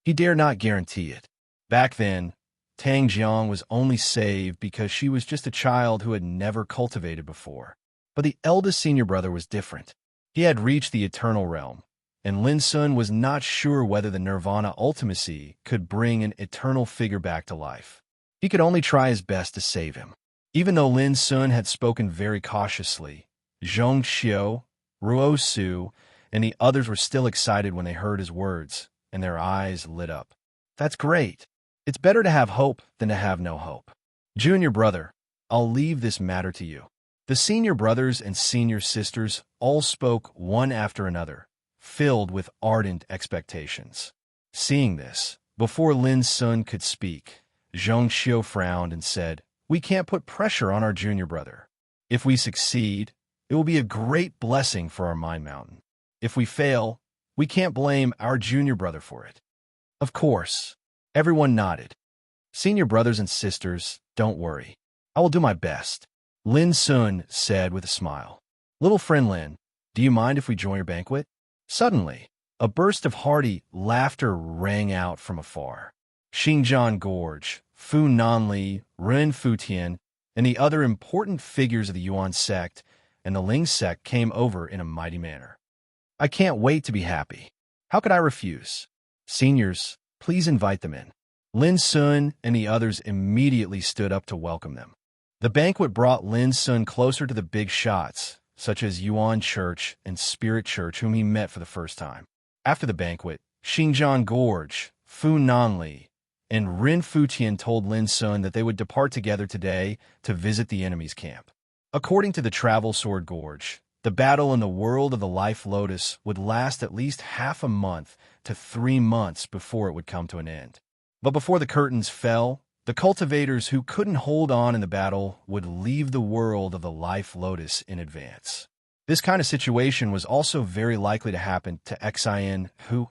He dare not guarantee it. Back then, Tang Jiang was only saved because she was just a child who had never cultivated before. But the eldest senior brother was different. He had reached the eternal realm, and Lin Sun was not sure whether the nirvana ultimacy could bring an eternal figure back to life. He could only try his best to save him. Even though Lin Sun had spoken very cautiously, Zhong Xiu, Ruo Su, and the others were still excited when they heard his words, and their eyes lit up. "That's great. It's better to have hope than to have no hope. Junior brother, I'll leave this matter to you." The senior brothers and senior sisters all spoke one after another, filled with ardent expectations. Seeing this, before Lin Sun could speak, Zhong Xiu frowned and said, "We can't put pressure on our junior brother. If we succeed, it will be a great blessing for our mind mountain. If we fail, we can't blame our junior brother for it." Of course, everyone nodded. "Senior brothers and sisters, don't worry. I will do my best," Lin Sun said with a smile. "Little friend Lin, do you mind if we join your banquet?" Suddenly, a burst of hearty laughter rang out from afar. Xinjiang Gorge, Fu Nanli, Ren Futian, and the other important figures of the Yuan sect and the Ling sect came over in a mighty manner. "I can't wait to be happy. How could I refuse? Seniors, please invite them in." Lin Sun and the others immediately stood up to welcome them. The banquet brought Lin Sun closer to the big shots, such as Yuan Church and Spirit Church, whom he met for the first time. After the banquet, Xinjiang Gorge, Fu Nanli, and Ren Futian told Lin Sun that they would depart together today to visit the enemy's camp. According to the Travel Sword Gorge, the battle in the world of the Life Lotus would last at least half a month to 3 months before it would come to an end. But before the curtains fell, the cultivators who couldn't hold on in the battle would leave the world of the Life Lotus in advance. This kind of situation was also very likely to happen to Xin Hu,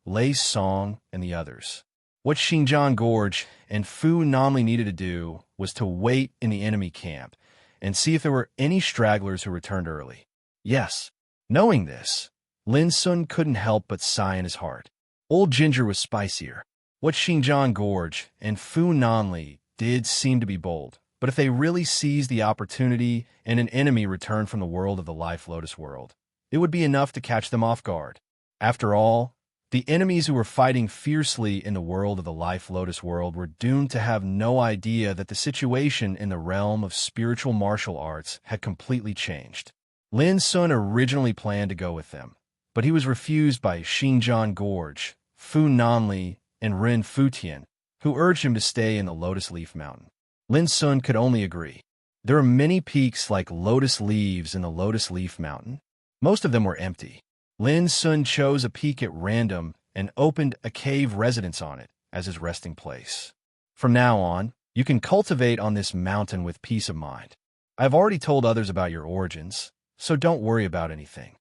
Lei Song, and the others. What Xinjiang Gorge and Fu Namli needed to do was to wait in the enemy camp and see if there were any stragglers who returned early. Yes, knowing this, Lin Sun couldn't help but sigh in his heart. Old Ginger was spicier. What Xinjiang Gorge and Fu Nanli did seem to be bold, but if they really seized the opportunity and an enemy returned from the world of the Life Lotus world, it would be enough to catch them off guard. After all, the enemies who were fighting fiercely in the world of the Life Lotus world were doomed to have no idea that the situation in the realm of spiritual martial arts had completely changed. Lin Sun originally planned to go with them, but he was refused by Xinjiang Gorge, Fu Nanli, and Ren Futian, who urged him to stay in the Lotus Leaf Mountain. Lin Sun could only agree. There are many peaks like Lotus Leaves in the Lotus Leaf Mountain. Most of them were empty. Lin Sun chose a peak at random and opened a cave residence on it as his resting place. From now on, you can cultivate on this mountain with peace of mind. I've already told others about your origins, so don't worry about anything.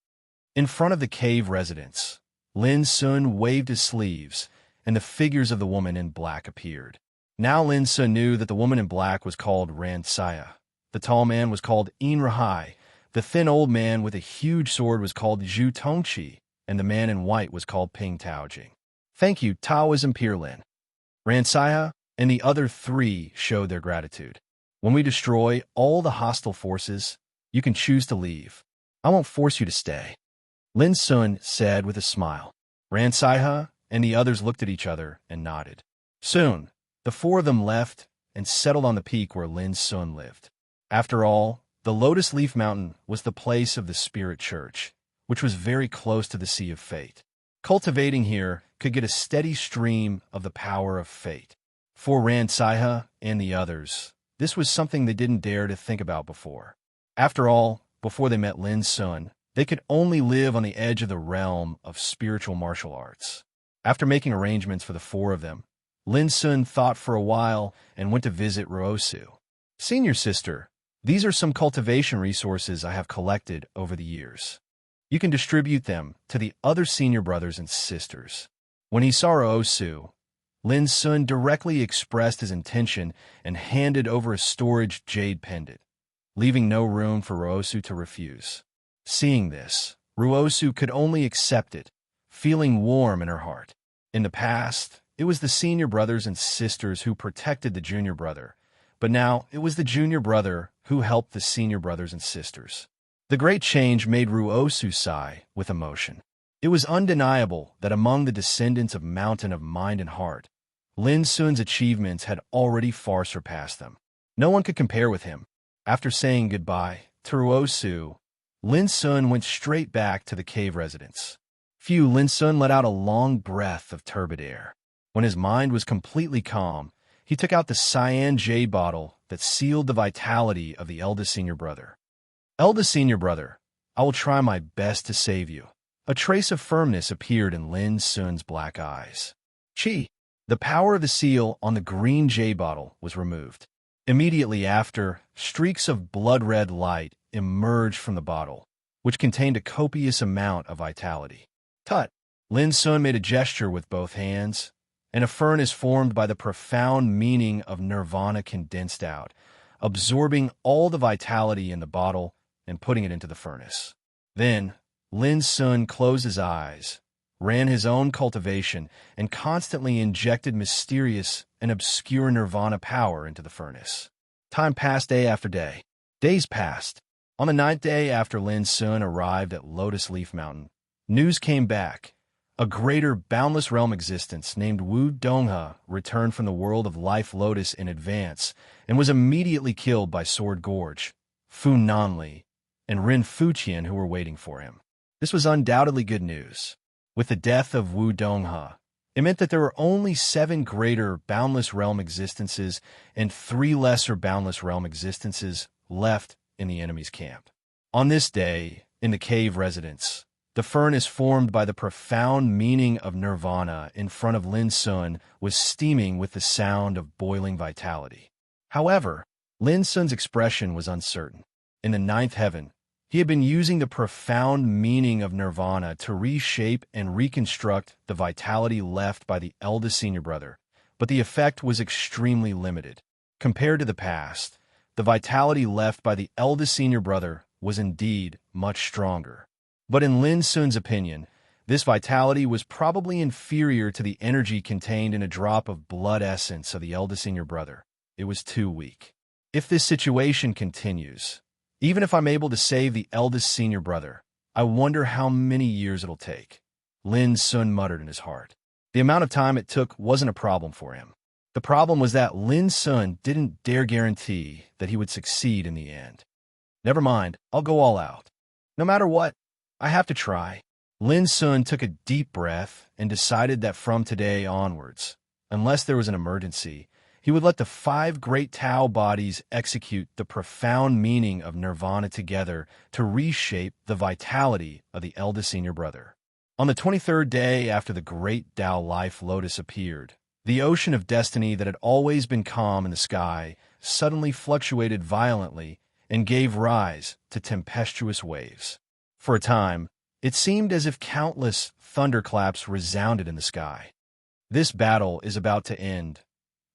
In front of the cave residence, Lin Sun waved his sleeves, and the figures of the woman in black appeared. Now Lin Sun knew that the woman in black was called Ran Saya. The tall man was called In Rahai, The thin old man with a huge sword was called Zhu Tongqi, and the man in white was called Ping Taojing. Thank you, Taoism Pierlin. Ransaiha and the other three showed their gratitude. When we destroy all the hostile forces, you can choose to leave. I won't force you to stay. Lin Sun said with a smile. Ransaiha and the others looked at each other and nodded. Soon, the four of them left and settled on the peak where Lin Sun lived. After all, the Lotus Leaf Mountain was the place of the Spirit Church, which was very close to the Sea of Fate. Cultivating here could get a steady stream of the power of fate. For Ransaiha and the others, this was something they didn't dare to think about before. After all, before they met Lin Sun, they could only live on the edge of the realm of spiritual martial arts. After making arrangements for the four of them, Lin Sun thought for a while and went to visit Ruosu. Senior sister, these are some cultivation resources I have collected over the years. You can distribute them to the other senior brothers and sisters. When he saw Ruosu, Lin Sun directly expressed his intention and handed over a storage jade pendant, leaving no room for Ruosu to refuse. Seeing this, Ruosu could only accept it, feeling warm in her heart. In the past, it was the senior brothers and sisters who protected the junior brother, but now it was the junior brother who helped the senior brothers and sisters. The great change made Ruosu sigh with emotion. It was undeniable that among the descendants of Mountain of Mind and Heart, Lin Sun's achievements had already far surpassed them. No one could compare with him. After saying goodbye to Ruosu, Lin Sun went straight back to the cave residence. Lin Sun let out a long breath of turbid air. When his mind was completely calm, he took out the cyan jade bottle that sealed the vitality of the eldest senior brother. Eldest senior brother, I will try my best to save you. A trace of firmness appeared in Lin Sun's black eyes. Chi. The power of the seal on the green jade bottle was removed. Immediately after, streaks of blood-red light emerged from the bottle, which contained a copious amount of vitality. Tut! Lin Sun made a gesture with both hands, and a furnace formed by the profound meaning of nirvana condensed out, absorbing all the vitality in the bottle and putting it into the furnace. Then, Lin Sun closed his eyes, ran his own cultivation, and constantly injected mysterious and obscure nirvana power into the furnace. Time passed day after day. Days passed. On the 9th day after Lin Sun arrived at Lotus Leaf Mountain, news came back. A greater, boundless realm existence named Wu Donghe returned from the world of Life Lotus in advance and was immediately killed by Sword Gorge, Fu Nanli, and Ren Fuqian who were waiting for him. This was undoubtedly good news. With the death of Wu Donghe, it meant that there were only 7 greater boundless realm existences and 3 lesser boundless realm existences left in the enemy's camp. On this day, in the cave residence, the furnace formed by the profound meaning of nirvana in front of Lin Sun was steaming with the sound of boiling vitality. However, Lin Sun's expression was uncertain. In the 9th heaven, he had been using the profound meaning of nirvana to reshape and reconstruct the vitality left by the eldest senior brother, but the effect was extremely limited. Compared to the past, the vitality left by the eldest senior brother was indeed much stronger. But in Lin Sun's opinion, this vitality was probably inferior to the energy contained in a drop of blood essence of the eldest senior brother. It was too weak. If this situation continues, even if I'm able to save the eldest senior brother, I wonder how many years it'll take. Lin Sun muttered in his heart. The amount of time it took wasn't a problem for him. The problem was that Lin Sun didn't dare guarantee that he would succeed in the end. Never mind, I'll go all out. No matter what, I have to try. Lin Sun took a deep breath and decided that from today onwards, unless there was an emergency, he would let the 5 great Tao bodies execute the profound meaning of nirvana together to reshape the vitality of the eldest senior brother. On the 23rd day after the great Tao Life Lotus appeared, the ocean of destiny that had always been calm in the sky suddenly fluctuated violently and gave rise to tempestuous waves. For a time, it seemed as if countless thunderclaps resounded in the sky. This battle is about to end.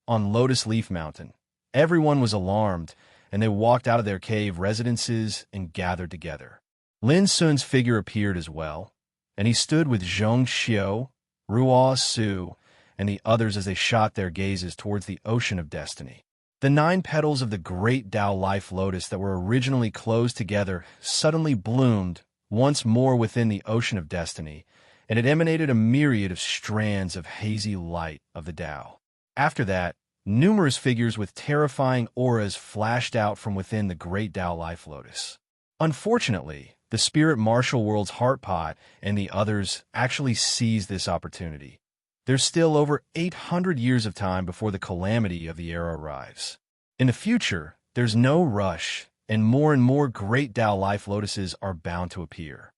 On Lotus Leaf Mountain, everyone was alarmed, and they walked out of their cave residences and gathered together. Lin Sun's figure appeared as well, and he stood with Zhong Xiu, Ruo Su, and the others as they shot their gazes towards the ocean of destiny. The 9 petals of the great Tao life lotus that were originally closed together suddenly bloomed once more within the ocean of destiny, and it emanated a myriad of strands of hazy light of the Tao. After that, numerous figures with terrifying auras flashed out from within the great Tao life lotus. Unfortunately, the spirit martial world's heart pot and the others actually seized this opportunity. There's still over 800 years of time before the calamity of the era arrives. In the future, there's no rush, and more great Tao life lotuses are bound to appear.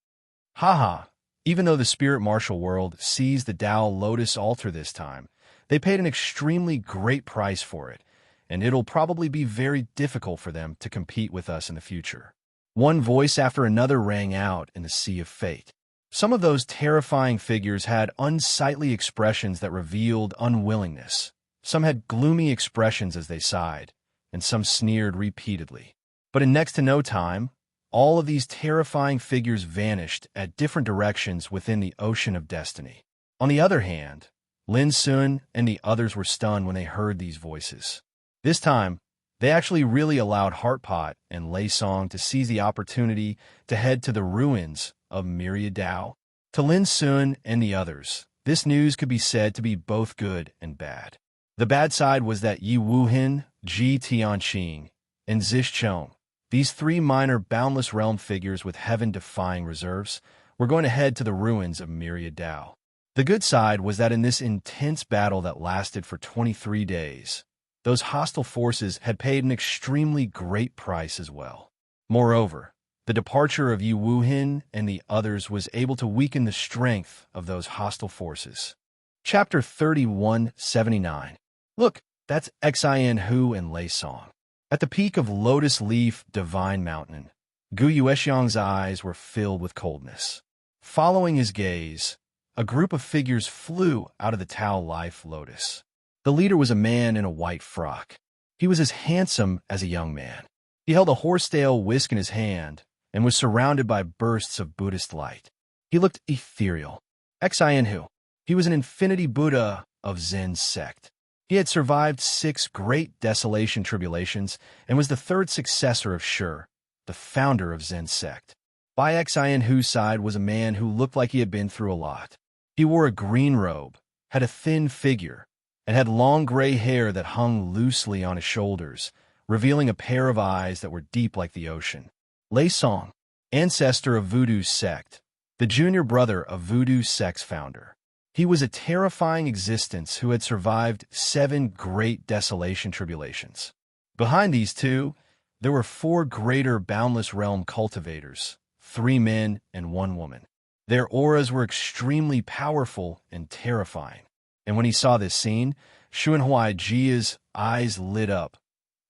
Haha, even though the spirit martial world seized the Tao lotus altar this time, they paid an extremely great price for it, and it'll probably be very difficult for them to compete with us in the future. One voice after another rang out in the sea of fate. Some of those terrifying figures had unsightly expressions that revealed unwillingness. Some had gloomy expressions as they sighed, and some sneered repeatedly. But in next to no time, all of these terrifying figures vanished at different directions within the ocean of destiny. On the other hand, Lin Sun and the others were stunned when they heard these voices. This time, they actually really allowed Heartpot and Lei Song to seize the opportunity to head to the ruins of Myriad Dao. To Lin Sun and the others, this news could be said to be both good and bad. The bad side was that Yi Wuhin, Ji Tianqing, and Zish Chong, these 3 minor boundless realm figures with heaven-defying reserves, were going to head to the ruins of Myriad Dao. The good side was that in this intense battle that lasted for 23 days, those hostile forces had paid an extremely great price as well. Moreover, the departure of Yi Wuhin and the others was able to weaken the strength of those hostile forces. Chapter 3179. Look, that's Xin Hu and Lei Song. At the peak of Lotus Leaf Divine Mountain, Gu Yuexiang's eyes were filled with coldness. Following his gaze, a group of figures flew out of the Tao Life Lotus. The leader was a man in a white frock. He was as handsome as a young man. He held a horsetail whisk in his hand and was surrounded by bursts of Buddhist light. He looked ethereal. Xin Hu. He was an infinity Buddha of Zen's sect. He had survived 6 great desolation tribulations and was the 3rd successor of Shi, the founder of Zen's sect. By Xin Hu's side was a man who looked like he had been through a lot. He wore a green robe, had a thin figure, and had long gray hair that hung loosely on his shoulders, revealing a pair of eyes that were deep like the ocean. Lei Song, ancestor of Voodoo's sect, the junior brother of Voodoo's sect's founder. He was a terrifying existence who had survived 7 great desolation tribulations. Behind these 2, there were 4 greater boundless realm cultivators, 3 men and 1 woman. Their auras were extremely powerful and terrifying. And when he saw this scene, Xuanhuai Jia's eyes lit up.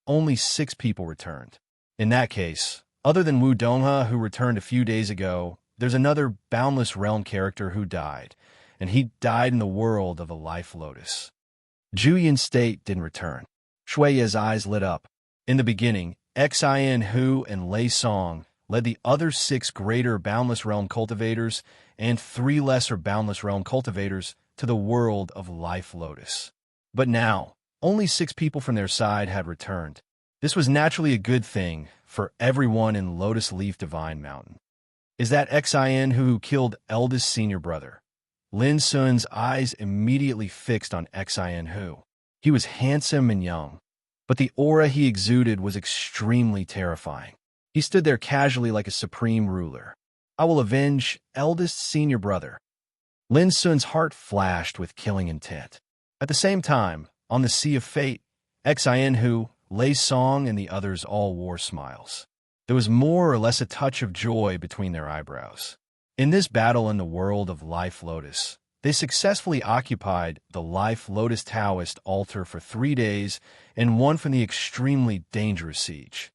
Only 6 people returned. In that case, other than Wu Donghe, who returned a few days ago, there's another boundless realm character who died, and he died in the world of the Life Lotus. Zhu Yin's state didn't return. Shui's eyes lit up. In the beginning, Xin Hu and Lei Song led the other 6 greater boundless realm cultivators and 3 lesser boundless realm cultivators to the world of Life Lotus. But now, only 6 people from their side had returned. This was naturally a good thing for everyone in Lotus Leaf Divine Mountain. Is that Xin Hu who killed eldest senior brother? Lin Sun's eyes immediately fixed on Xin Hu. He was handsome and young, but the aura he exuded was extremely terrifying. He stood there casually like a supreme ruler. I will avenge eldest senior brother. Lin Sun's heart flashed with killing intent. At the same time, on the sea of fate, Xin Hu, Lei Song, and the others all wore smiles. There was more or less a touch of joy between their eyebrows. In this battle in the world of Life Lotus, they successfully occupied the Life Lotus Taoist altar for 3 days and won from the extremely dangerous siege.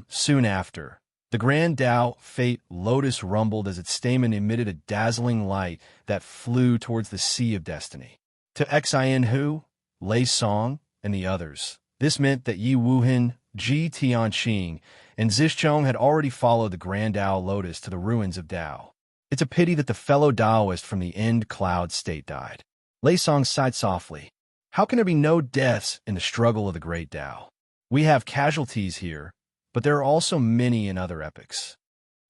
Soon after, the Grand Tao Fate Lotus rumbled as its stamen emitted a dazzling light that flew towards the Sea of Destiny. To Xin Hu, Lei Song, and the others, this meant that Yi Wuhin, Ji Tianqing and Zhichong had already followed the Grand Tao Lotus to the ruins of Tao. It's a pity that the fellow Taoist from the End Cloud State died. Lei Song sighed softly. How can there be no deaths in the struggle of the great Tao? We have casualties here, but there are also many in other epics.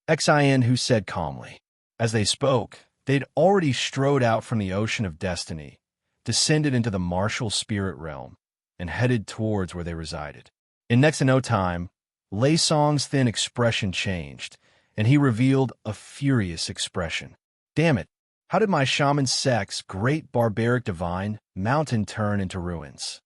Xin Hu said calmly. As they spoke, they'd already strode out from the ocean of destiny, descended into the martial spirit realm, and headed towards where they resided. In next to no time, Lei Song's thin expression changed, and he revealed a furious expression. Damn it, how did my shaman sect's great barbaric divine mountain turn into ruins?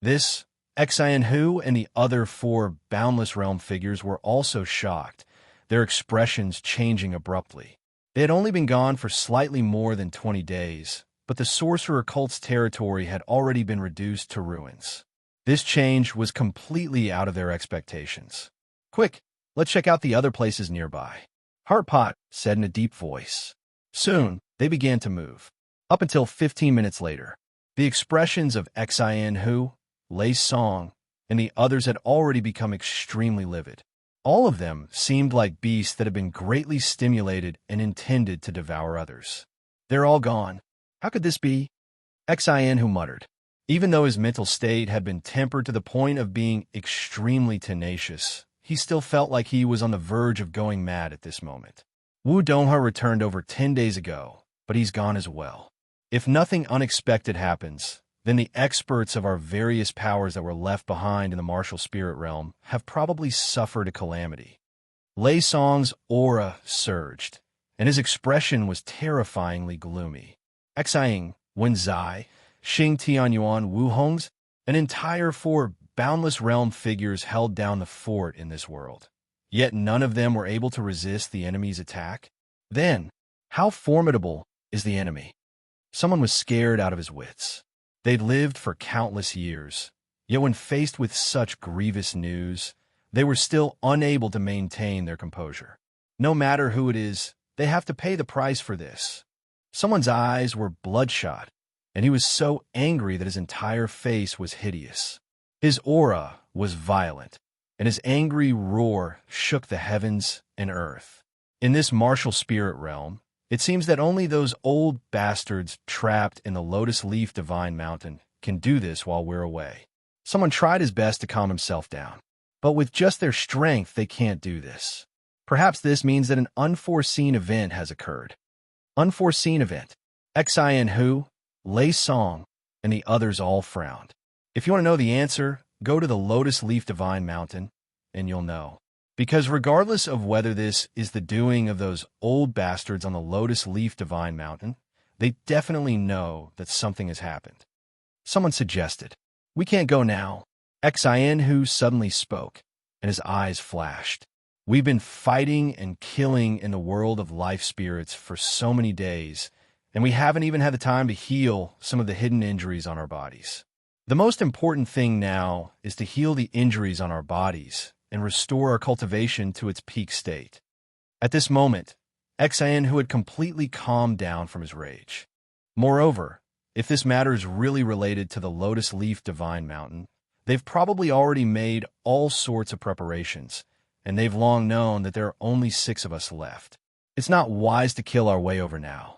This, Xin Hu and the other 4 boundless realm figures were also shocked, their expressions changing abruptly. They had only been gone for slightly more than 20 days, but the sorcerer cult's territory had already been reduced to ruins. This change was completely out of their expectations. Quick, let's check out the other places nearby, Heartpot said in a deep voice. Soon, they began to move. Up until 15 minutes later, the expressions of Xin Hu, Lei Song, and the others had already become extremely livid. All of them seemed like beasts that had been greatly stimulated and intended to devour others. They're all gone. How could this be? Xin Hu muttered. Even though his mental state had been tempered to the point of being extremely tenacious, he still felt like he was on the verge of going mad at this moment. Wu Donghe returned over 10 days ago, but he's gone as well. If nothing unexpected happens, then the experts of our various powers that were left behind in the martial spirit realm have probably suffered a calamity. Lei Song's aura surged, and his expression was terrifyingly gloomy. Xing, Wenzai, Xing Tianyuan Wu Hongs, an entire 4 boundless realm figures held down the fort in this world. Yet none of them were able to resist the enemy's attack. Then, how formidable is the enemy? Someone was scared out of his wits. They'd lived for countless years, yet when faced with such grievous news, they were still unable to maintain their composure. No matter who it is, they have to pay the price for this. Someone's eyes were bloodshot, and he was so angry that his entire face was hideous. His aura was violent, and his angry roar shook the heavens and earth. In this martial spirit realm, it seems that only those old bastards trapped in the Lotus Leaf Divine Mountain can do this while we're away. Someone tried his best to calm himself down, but with just their strength they can't do this. Perhaps this means that an unforeseen event has occurred. Unforeseen event. Xin Hu, Lei Song, and the others all frowned. If you want to know the answer, go to the Lotus Leaf Divine Mountain, and you'll know. Because regardless of whether this is the doing of those old bastards on the Lotus Leaf Divine Mountain, they definitely know that something has happened. Someone suggested, "We can't go now." Xin Hu suddenly spoke, and his eyes flashed. We've been fighting and killing in the world of life spirits for so many days, and we haven't even had the time to heal some of the hidden injuries on our bodies. The most important thing now is to heal the injuries on our bodies and restore our cultivation to its peak state. At this moment, Xin Hu had completely calmed down from his rage. Moreover, if this matter is really related to the Lotus Leaf Divine Mountain, they've probably already made all sorts of preparations, and they've long known that there are only 6 of us left. It's not wise to kill our way over now.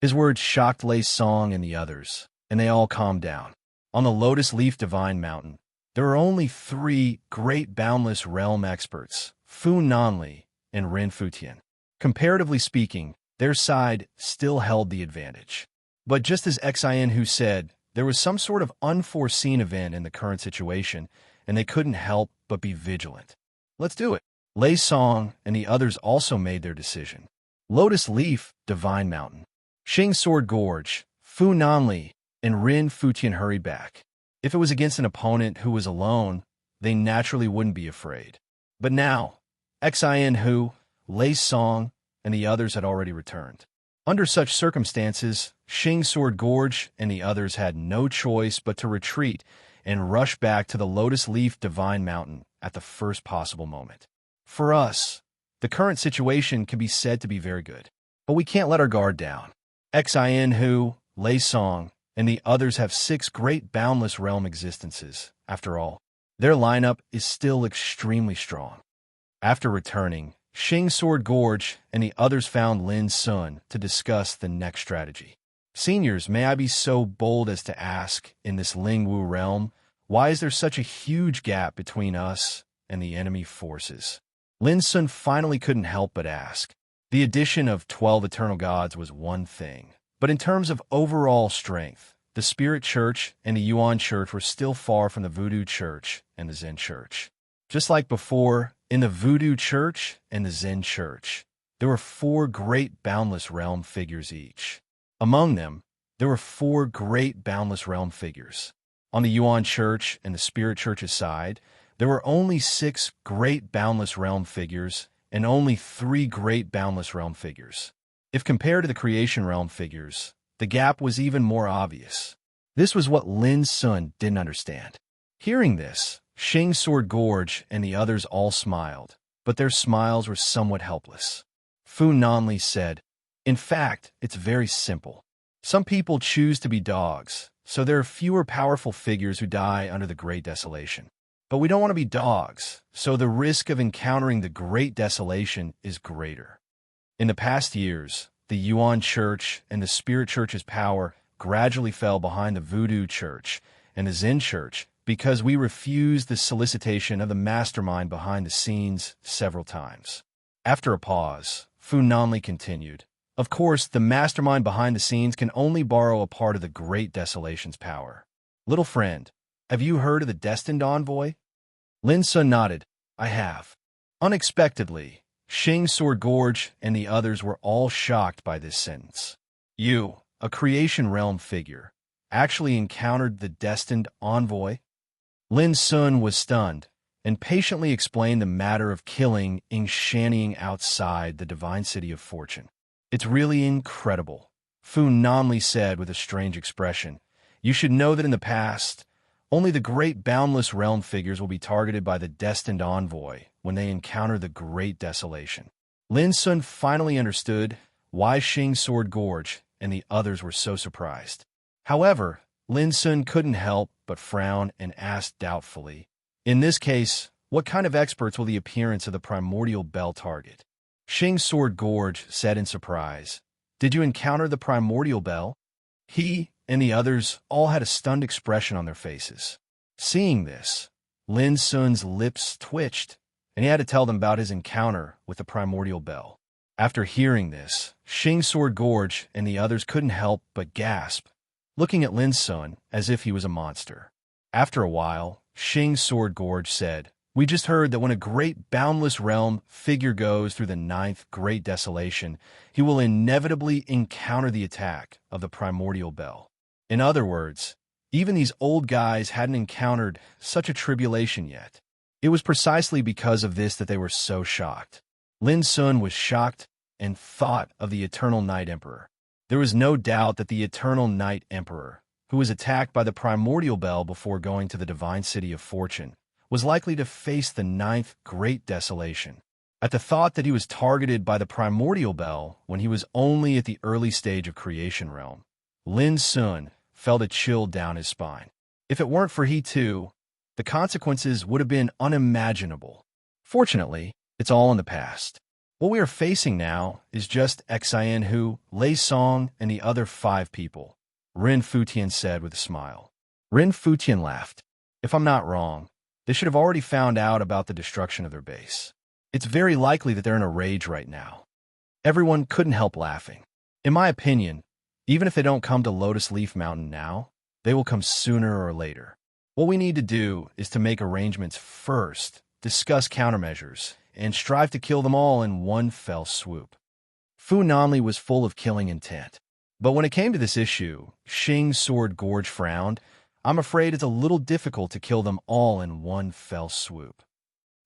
His words shocked Lei Song and the others, and they all calmed down. On the Lotus Leaf Divine Mountain, there are only 3 great boundless realm experts, Fu Nanli and Ren Futian. Comparatively speaking, their side still held the advantage. But just as Xin Hu said, there was some sort of unforeseen event in the current situation, and they couldn't help but be vigilant. Let's do it. Lei Song and the others also made their decision. Lotus Leaf Divine Mountain. Xing Sword Gorge, Fu Nanli, and Ren Futian hurried back. If it was against an opponent who was alone, they naturally wouldn't be afraid. But now, Xin Hu, Lei Song, and the others had already returned. Under such circumstances, Xing Sword Gorge and the others had no choice but to retreat and rush back to the Lotus Leaf Divine Mountain at the first possible moment. For us, the current situation can be said to be very good, but we can't let our guard down. Xin Hu, Lei Song, and the others have 6 great boundless realm existences, after all. Their lineup is still extremely strong. After returning, Xing Sword Gorge and the others found Lin Sun to discuss the next strategy. Seniors, may I be so bold as to ask, in this Lingwu realm, why is there such a huge gap between us and the enemy forces? Lin Sun finally couldn't help but ask. The addition of 12 eternal gods was one thing, but in terms of overall strength, the Spirit Church and the Yuan Church were still far from the Voodoo Church and the Zen Church. Just like before, in the Voodoo Church and the Zen Church, there were 4 great boundless realm figures each. Among them, there were 4 great boundless realm figures. On the Yuan Church and the Spirit Church's side, there were only 6 great boundless realm figures and only 3 great boundless realm figures. If compared to the creation realm figures, the gap was even more obvious. This was what Lin Sun didn't understand. Hearing this, Xing Sword Gorge and the others all smiled, but their smiles were somewhat helpless. Fu Nanli said, "In fact, it's very simple. Some people choose to be dogs, so there are fewer powerful figures who die under the Great Desolation. But we don't want to be dogs, so the risk of encountering the Great Desolation is greater." In the past years, the Yuan Church and the Spirit Church's power gradually fell behind the Voodoo Church and the Zen Church because we refused the solicitation of the mastermind behind the scenes several times. After a pause, Fu Nanli continued, "Of course, the mastermind behind the scenes can only borrow a part of the Great Desolation's power. Little friend, have you heard of the Destined Envoy?" Lin Sun nodded. "I have." Unexpectedly, Xing Sword Gorge and the others were all shocked by this sentence. "You, a creation realm figure, actually encountered the Destined Envoy?" Lin Sun was stunned and patiently explained the matter of killing Shantying outside the divine city of fortune. "It's really incredible," Fu Nanli said with a strange expression. "You should know that in the past, only the great boundless realm figures will be targeted by the Destined Envoy when they encounter the Great Desolation." Lin Sun finally understood why Xing Sword Gorge and the others were so surprised. However, Lin Sun couldn't help but frown and asked doubtfully, "In this case, what kind of experts will the appearance of the primordial bell target?" Xing Sword Gorge said in surprise, "Did you encounter the primordial bell?" He and the others all had a stunned expression on their faces. Seeing this, Lin Sun's lips twitched, and he had to tell them about his encounter with the primordial bell. After hearing this, Xing Sword Gorge and the others couldn't help but gasp, looking at Lin Sun as if he was a monster. After a while, Xing Sword Gorge said, "We just heard that when a great boundless realm figure goes through the 9th Great Desolation, he will inevitably encounter the attack of the primordial bell. In other words, even these old guys hadn't encountered such a tribulation yet. It was precisely because of this that they were so shocked." Lin Sun was shocked and thought of the Eternal Night Emperor. There was no doubt that the Eternal Night Emperor, who was attacked by the primordial bell before going to the divine city of fortune, was likely to face the 9th Great Desolation. At the thought that he was targeted by the primordial bell when he was only at the early stage of creation realm, Lin Sun felt a chill down his spine. If it weren't for he too, the consequences would have been unimaginable. Fortunately, it's all in the past. What we are facing now is just Xian Hu, Lei Song, and the other 5 people, Ren Futian said with a smile. Ren Futian laughed. "If I'm not wrong, they should have already found out about the destruction of their base. It's very likely that they're in a rage right now." Everyone couldn't help laughing. "In my opinion, even if they don't come to Lotus Leaf Mountain now, they will come sooner or later. What we need to do is to make arrangements first, discuss countermeasures, and strive to kill them all in one fell swoop." Fu Nanli was full of killing intent. But when it came to this issue, Xing Sword Gorge frowned. "I'm afraid it's a little difficult to kill them all in one fell swoop."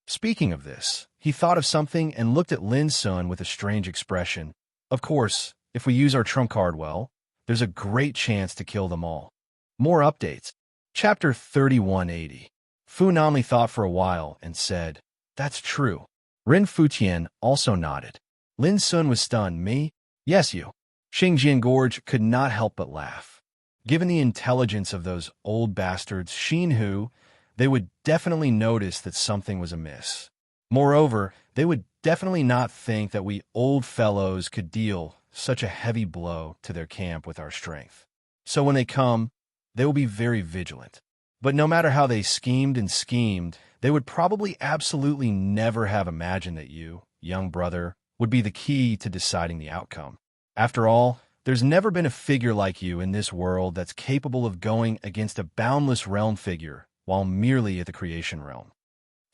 Speaking of this, he thought of something and looked at Lin Sun with a strange expression. "Of course, if we use our trump card well, there's a great chance to kill them all." More updates. Chapter 3180. Fu Nanli thought for a while and said, "That's true." Ren Futian also nodded. Lin Sun was stunned. "Me? Yes, you." Xing Gorge could not help but laugh. Given the intelligence of those old bastards, Xin Hu, they would definitely notice that something was amiss. Moreover, they would definitely not think that we old fellows could deal such a heavy blow to their camp with our strength. So when they come, they will be very vigilant. But no matter how they schemed and schemed, they would probably absolutely never have imagined that you, young brother, would be the key to deciding the outcome. After all, there's never been a figure like you in this world that's capable of going against a boundless realm figure while merely at the creation realm.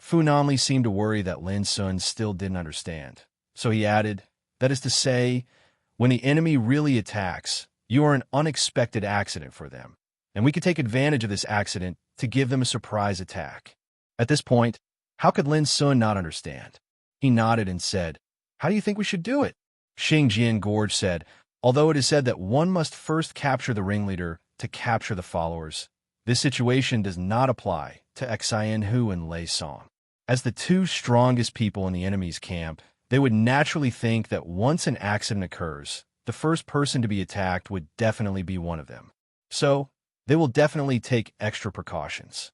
Fu Nanli seemed to worry that Lin Sun still didn't understand. So he added, that is to say, when the enemy really attacks, you are an unexpected accident for them, and we could take advantage of this accident to give them a surprise attack. At this point, how could Lin Sun not understand? He nodded and said, how do you think we should do it? Xing Jian Gorge said, although it is said that one must first capture the ringleader to capture the followers, this situation does not apply to Xian Hu and Lei Song. As the two strongest people in the enemy's camp, they would naturally think that once an accident occurs, the first person to be attacked would definitely be one of them. So, they will definitely take extra precautions.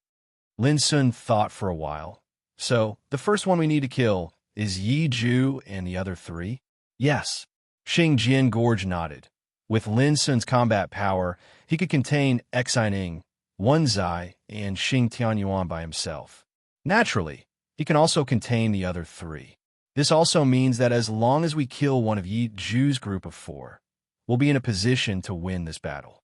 Lin Sun thought for a while. So, the first one we need to kill is Yi Zhu and the other three? Yes. Xing Jian Gorge nodded. With Lin Sun's combat power, he could contain Xining, Wen Zai, and Xing Tianyuan by himself. Naturally, he can also contain the other three. This also means that as long as we kill one of Yi Zhu's group of four, we'll be in a position to win this battle.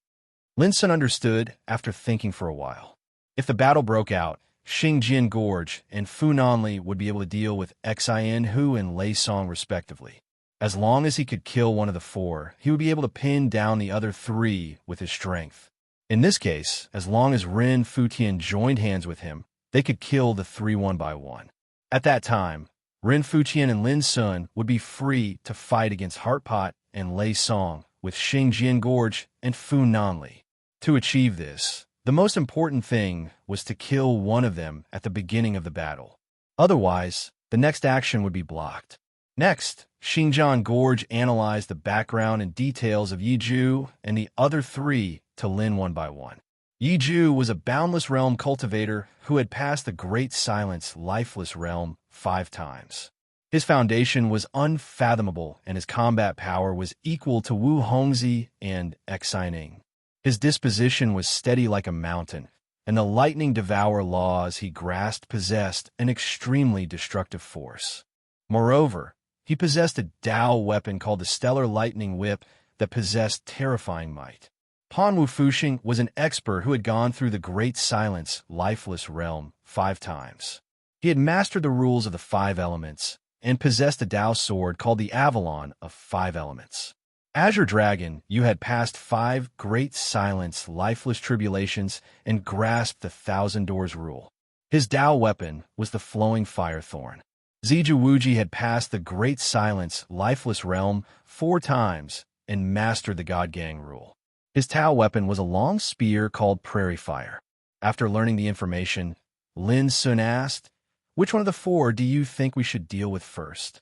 Lin Sun understood after thinking for a while. If the battle broke out, Xing Jian Gorge and Fu Nanli would be able to deal with Xian Hu and Lei Song respectively. As long as he could kill one of the four, he would be able to pin down the other three with his strength. In this case, as long as Ren Futian joined hands with him, they could kill the three one by one. At that time, Ren Futian and Lin Sun would be free to fight against Heartpot and Lei Song with Xing Jian Gorge and Fu Nanli. To achieve this, the most important thing was to kill one of them at the beginning of the battle. Otherwise, the next action would be blocked. Next, Xingjian Gorge analyzed the background and details of Yi Zhu and the other three to Lin one by one. Yi Zhu was a boundless realm cultivator who had passed the Great Silence lifeless realm 5 times. His foundation was unfathomable and his combat power was equal to Wu Hongzi and Xining. His disposition was steady like a mountain, and the lightning devour laws he grasped possessed an extremely destructive force. Moreover, he possessed a Dao weapon called the Stellar Lightning Whip that possessed terrifying might. Pan Wu Fuxing was an expert who had gone through the Great Silence lifeless realm 5 times. He had mastered the rules of the 5 elements and possessed a Dao sword called the Avalon of 5 elements. Azure Dragon, you had passed 5 Great Silence lifeless tribulations and grasped the Thousand Doors rule. His Dao weapon was the Flowing Firethorn. Ziju Wuji had passed the Great Silence lifeless realm 4 times and mastered the God Gang rule. His Tao weapon was a long spear called Prairie Fire. After learning the information, Lin Sun asked, which one of the 4 do you think we should deal with first?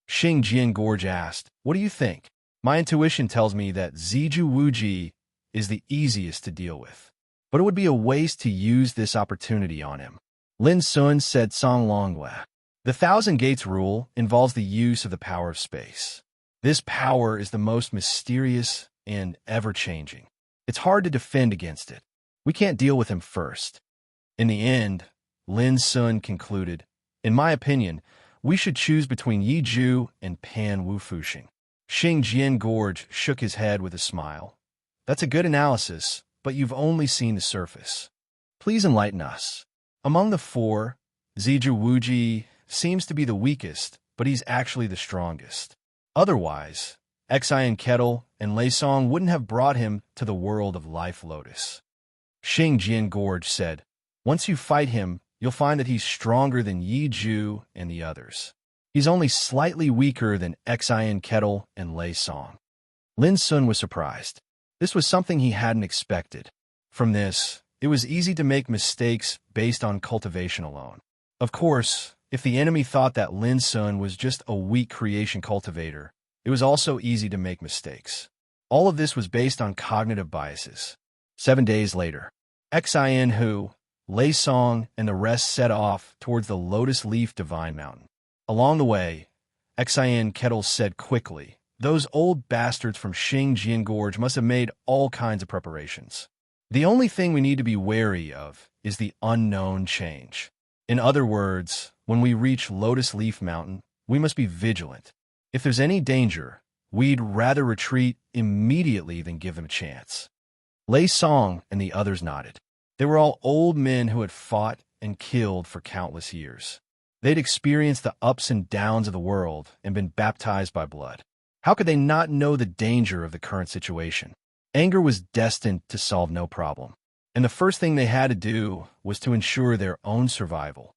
Xing Jian Gorge asked, what do you think? My intuition tells me that Ziju Wuji is the easiest to deal with, but it would be a waste to use this opportunity on him. Lin Sun said Song Longhua. The Thousand Gates rule involves the use of the power of space. This power is the most mysterious and ever-changing. It's hard to defend against it. We can't deal with him first. In the end, Lin Sun concluded, in my opinion, we should choose between Yi Zhu and Pan Wu Fuxing. Xing Jian Gorge shook his head with a smile. That's a good analysis, but you've only seen the surface. Please enlighten us. Among the 4, Ziju Wuji seems to be the weakest, but he's actually the strongest. Otherwise, Xian Kettle and Lei Song wouldn't have brought him to the world of Life Lotus. Xing Jian Gorge said, once you fight him, you'll find that he's stronger than Yi Zhu and the others. He's only slightly weaker than Xian Kettle and Lei Song. Lin Sun was surprised. This was something he hadn't expected. From this, it was easy to make mistakes based on cultivation alone. Of course, if the enemy thought that Lin Sun was just a weak creation cultivator, it was also easy to make mistakes. All of this was based on cognitive biases. 7 days later, Xian Hu, Lei Song and the rest set off towards the Lotus Leaf Divine Mountain. Along the way, Xian Kettle said quickly, "Those old bastards from Xingjian Gorge must have made all kinds of preparations. The only thing we need to be wary of is the unknown change. In other words, when we reach Lotus Leaf Mountain, we must be vigilant. If there's any danger, we'd rather retreat immediately than give them a chance." Lei Song and the others nodded. They were all old men who had fought and killed for countless years. They'd experienced the ups and downs of the world and been baptized by blood. How could they not know the danger of the current situation? Anger was destined to solve no problem, and the first thing they had to do was to ensure their own survival.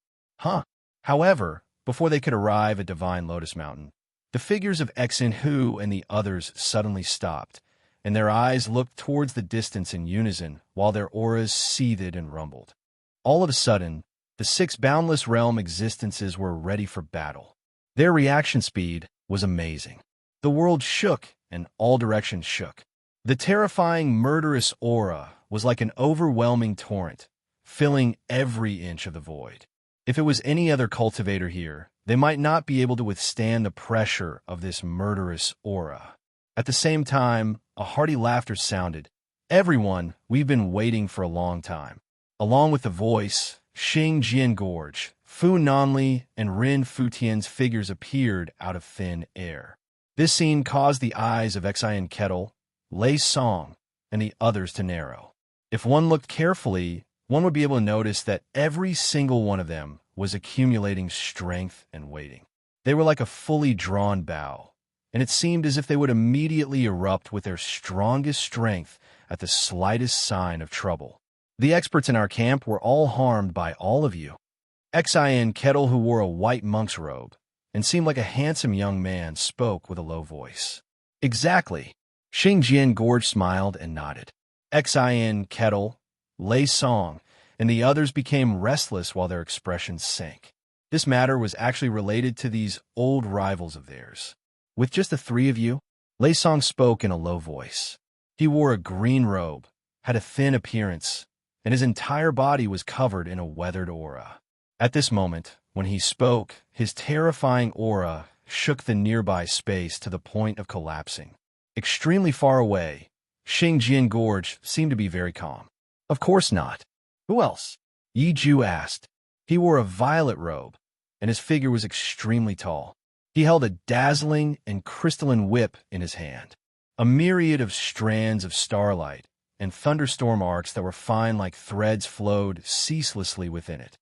However, before they could arrive at Divine Lotus Mountain, the figures of Xin Hu and the others suddenly stopped, and their eyes looked towards the distance in unison while their auras seethed and rumbled. All of a sudden, the 6 boundless realm existences were ready for battle. Their reaction speed was amazing. The world shook, and all directions shook. The terrifying, murderous aura was like an overwhelming torrent, filling every inch of the void. If it was any other cultivator here, they might not be able to withstand the pressure of this murderous aura. At the same time, a hearty laughter sounded. "Everyone, we've been waiting for a long time." Along with the voice, Xingjian Gorge, Fu Nanli, and Rin Futian's figures appeared out of thin air. This scene caused the eyes of Xian Kettle, Lei Song, and the others to narrow. If one looked carefully, one would be able to notice that every single one of them was accumulating strength and waiting. They were like a fully drawn bow, and it seemed as if they would immediately erupt with their strongest strength at the slightest sign of trouble. The experts in our camp were all harmed by all of you. Xian Kettle, who wore a white monk's robe and seemed like a handsome young man, spoke with a low voice. "Exactly." Xingjian Gorge smiled and nodded. Xian Kettle, Lei Song, and the others became restless while their expressions sank. This matter was actually related to these old rivals of theirs. "With just the 3 of you?" Lei Song spoke in a low voice. He wore a green robe, had a thin appearance, and his entire body was covered in a weathered aura. At this moment, when he spoke, his terrifying aura shook the nearby space to the point of collapsing. Extremely far away, Xingjian Gorge seemed to be very calm. "Of course not. Who else?" Yi Ju asked. He wore a violet robe, and his figure was extremely tall. He held a dazzling and crystalline whip in his hand. A myriad of strands of starlight and thunderstorm arcs that were fine like threads flowed ceaselessly within it.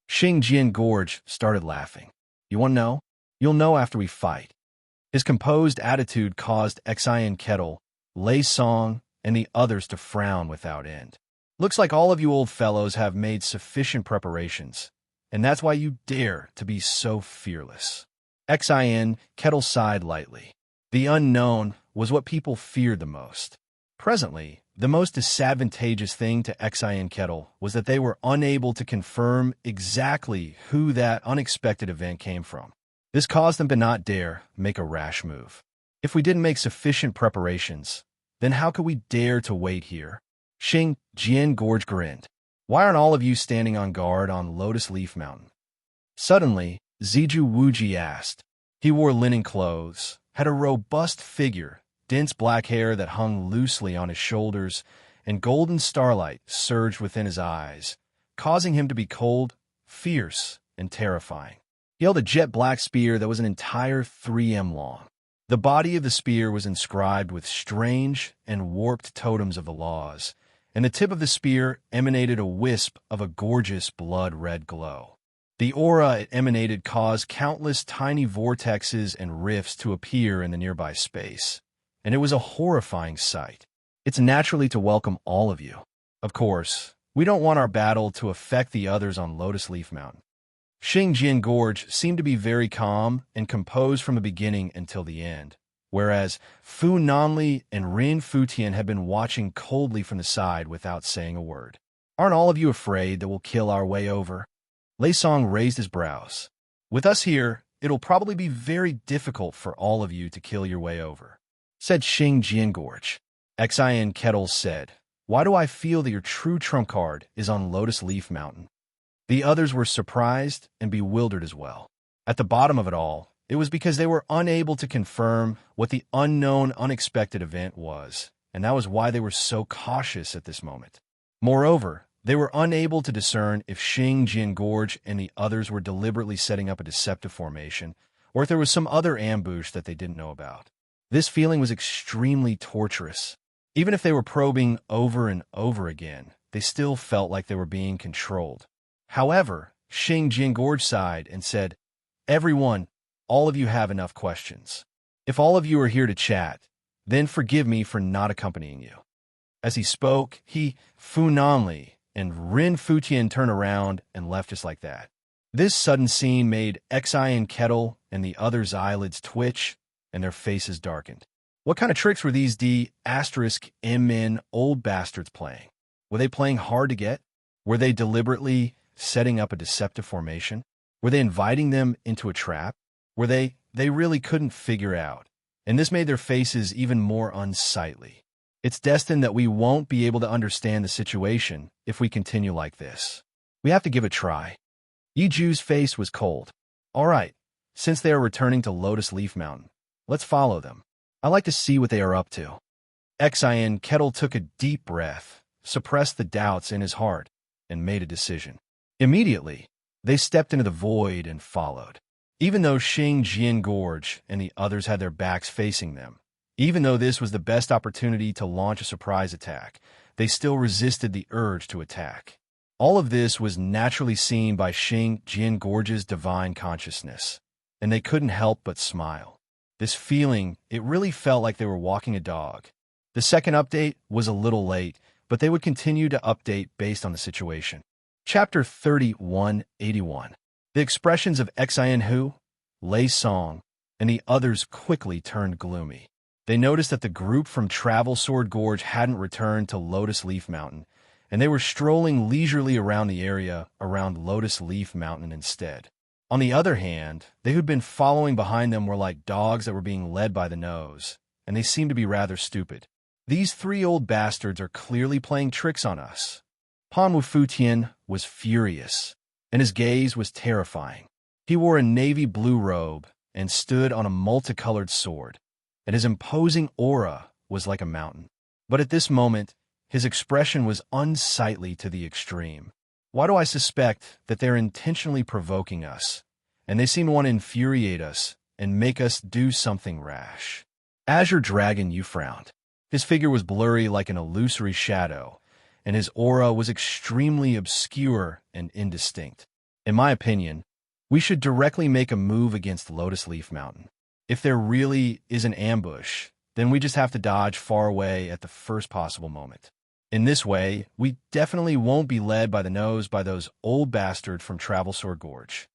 Xingjian Gorge started laughing. "You want to know? You'll know after we fight." His composed attitude caused Xian Kettle, Lei Song, and the others to frown without end. "Looks like all of you old fellows have made sufficient preparations, and that's why you dare to be so fearless." Xian Kettle sighed lightly. The unknown was what people feared the most. Presently, the most disadvantageous thing to Xian Kettle was that they were unable to confirm exactly who that unexpected event came from. This caused them to not dare make a rash move. "If we didn't make sufficient preparations, then how could we dare to wait here?" Xingjian Gorge grinned. "Why aren't all of you standing on guard on Lotus Leaf Mountain?" Suddenly, Ziju Wuji asked. He wore linen clothes, had a robust figure, dense black hair that hung loosely on his shoulders, and golden starlight surged within his eyes, causing him to be cold, fierce, and terrifying. He held a jet-black spear that was an entire 3 m long. The body of the spear was inscribed with strange and warped totems of the laws, and the tip of the spear emanated a wisp of a gorgeous blood-red glow. The aura it emanated caused countless tiny vortexes and rifts to appear in the nearby space, and it was a horrifying sight. It's naturally to welcome all of you. Of course, we don't want our battle to affect the others on Lotus Leaf Mountain. Xingjian Gorge seemed to be very calm and composed from the beginning until the end, whereas Fu Nanli and Rin Futian had been watching coldly from the side without saying a word. "Aren't all of you afraid that we'll kill our way over?" Lei Song raised his brows. "With us here, it'll probably be very difficult for all of you to kill your way over," said Xingjian Gorge. Xian Kettle said, Why do I feel that your true trump card is on Lotus Leaf Mountain? The others were surprised and bewildered as well. At the bottom of it all, it was because they were unable to confirm what the unknown, unexpected event was, and that was why they were so cautious at this moment. Moreover, they were unable to discern if Xing, Jin Gorge, and the others were deliberately setting up a deceptive formation, or if there was some other ambush that they didn't know about. This feeling was extremely torturous. Even if they were probing over and over again, they still felt like they were being controlled. However, Xing Jin Gorge sighed and said, "Everyone, all of you have enough questions. If all of you are here to chat, then forgive me for not accompanying you." As he spoke, Fu Nanli, and Rin Futian turned around and left just like that. This sudden scene made Xian Kettle and the others' eyelids twitch and their faces darkened. What kind of tricks were these D*MN old bastards playing? Were they playing hard to get? Were they deliberately setting up a deceptive formation? Were they inviting them into a trap? Were they really couldn't figure out, and this made their faces even more unsightly. It's destined that we won't be able to understand the situation if we continue like this. We have to give it a try. Yi Ju's face was cold. All right, since they are returning to Lotus Leaf Mountain, let's follow them. I like to see what they are up to. Xian Kettle took a deep breath, suppressed the doubts in his heart, and made a decision. Immediately, they stepped into the void and followed. Even though Xing Jin Gorge and the others had their backs facing them, even though this was the best opportunity to launch a surprise attack, they still resisted the urge to attack. All of this was naturally seen by Xing Jin Gorge's divine consciousness, and they couldn't help but smile. This feeling, it really felt like they were walking a dog. The second update was a little late, but they would continue to update based on the situation. Chapter 3181. The expressions of Xian Hu, Lei Song, and the others quickly turned gloomy. They noticed that the group from Travel Sword Gorge hadn't returned to Lotus Leaf Mountain, and they were strolling leisurely around the area around Lotus Leaf Mountain instead. On the other hand, they who'd been following behind them were like dogs that were being led by the nose, and they seemed to be rather stupid. These three old bastards are clearly playing tricks on us. Pan Wu Futian was furious, and his gaze was terrifying. He wore a navy blue robe and stood on a multicolored sword, and his imposing aura was like a mountain. But at this moment, his expression was unsightly to the extreme. Why do I suspect that they're intentionally provoking us, and they seem to want to infuriate us and make us do something rash? Azure Dragon, you frowned. His figure was blurry like an illusory shadow, and his aura was extremely obscure and indistinct. In my opinion, we should directly make a move against Lotus Leaf Mountain. If there really is an ambush, then we just have to dodge far away at the first possible moment. In this way, we definitely won't be led by the nose by those old bastards from Travel Sword Gorge.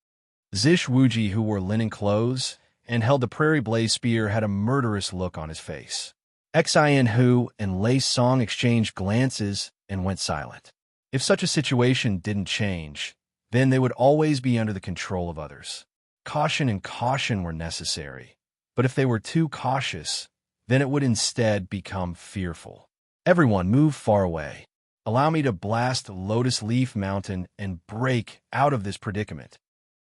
Zish Wuji, who wore linen clothes and held the Prairie Blaze Spear, had a murderous look on his face. Xian Hu and Lei Song exchanged glances and went silent. If such a situation didn't change, then they would always be under the control of others. Caution and caution were necessary, but if they were too cautious, then it would instead become fearful. Everyone move far away. Allow me to blast Lotus Leaf Mountain and break out of this predicament.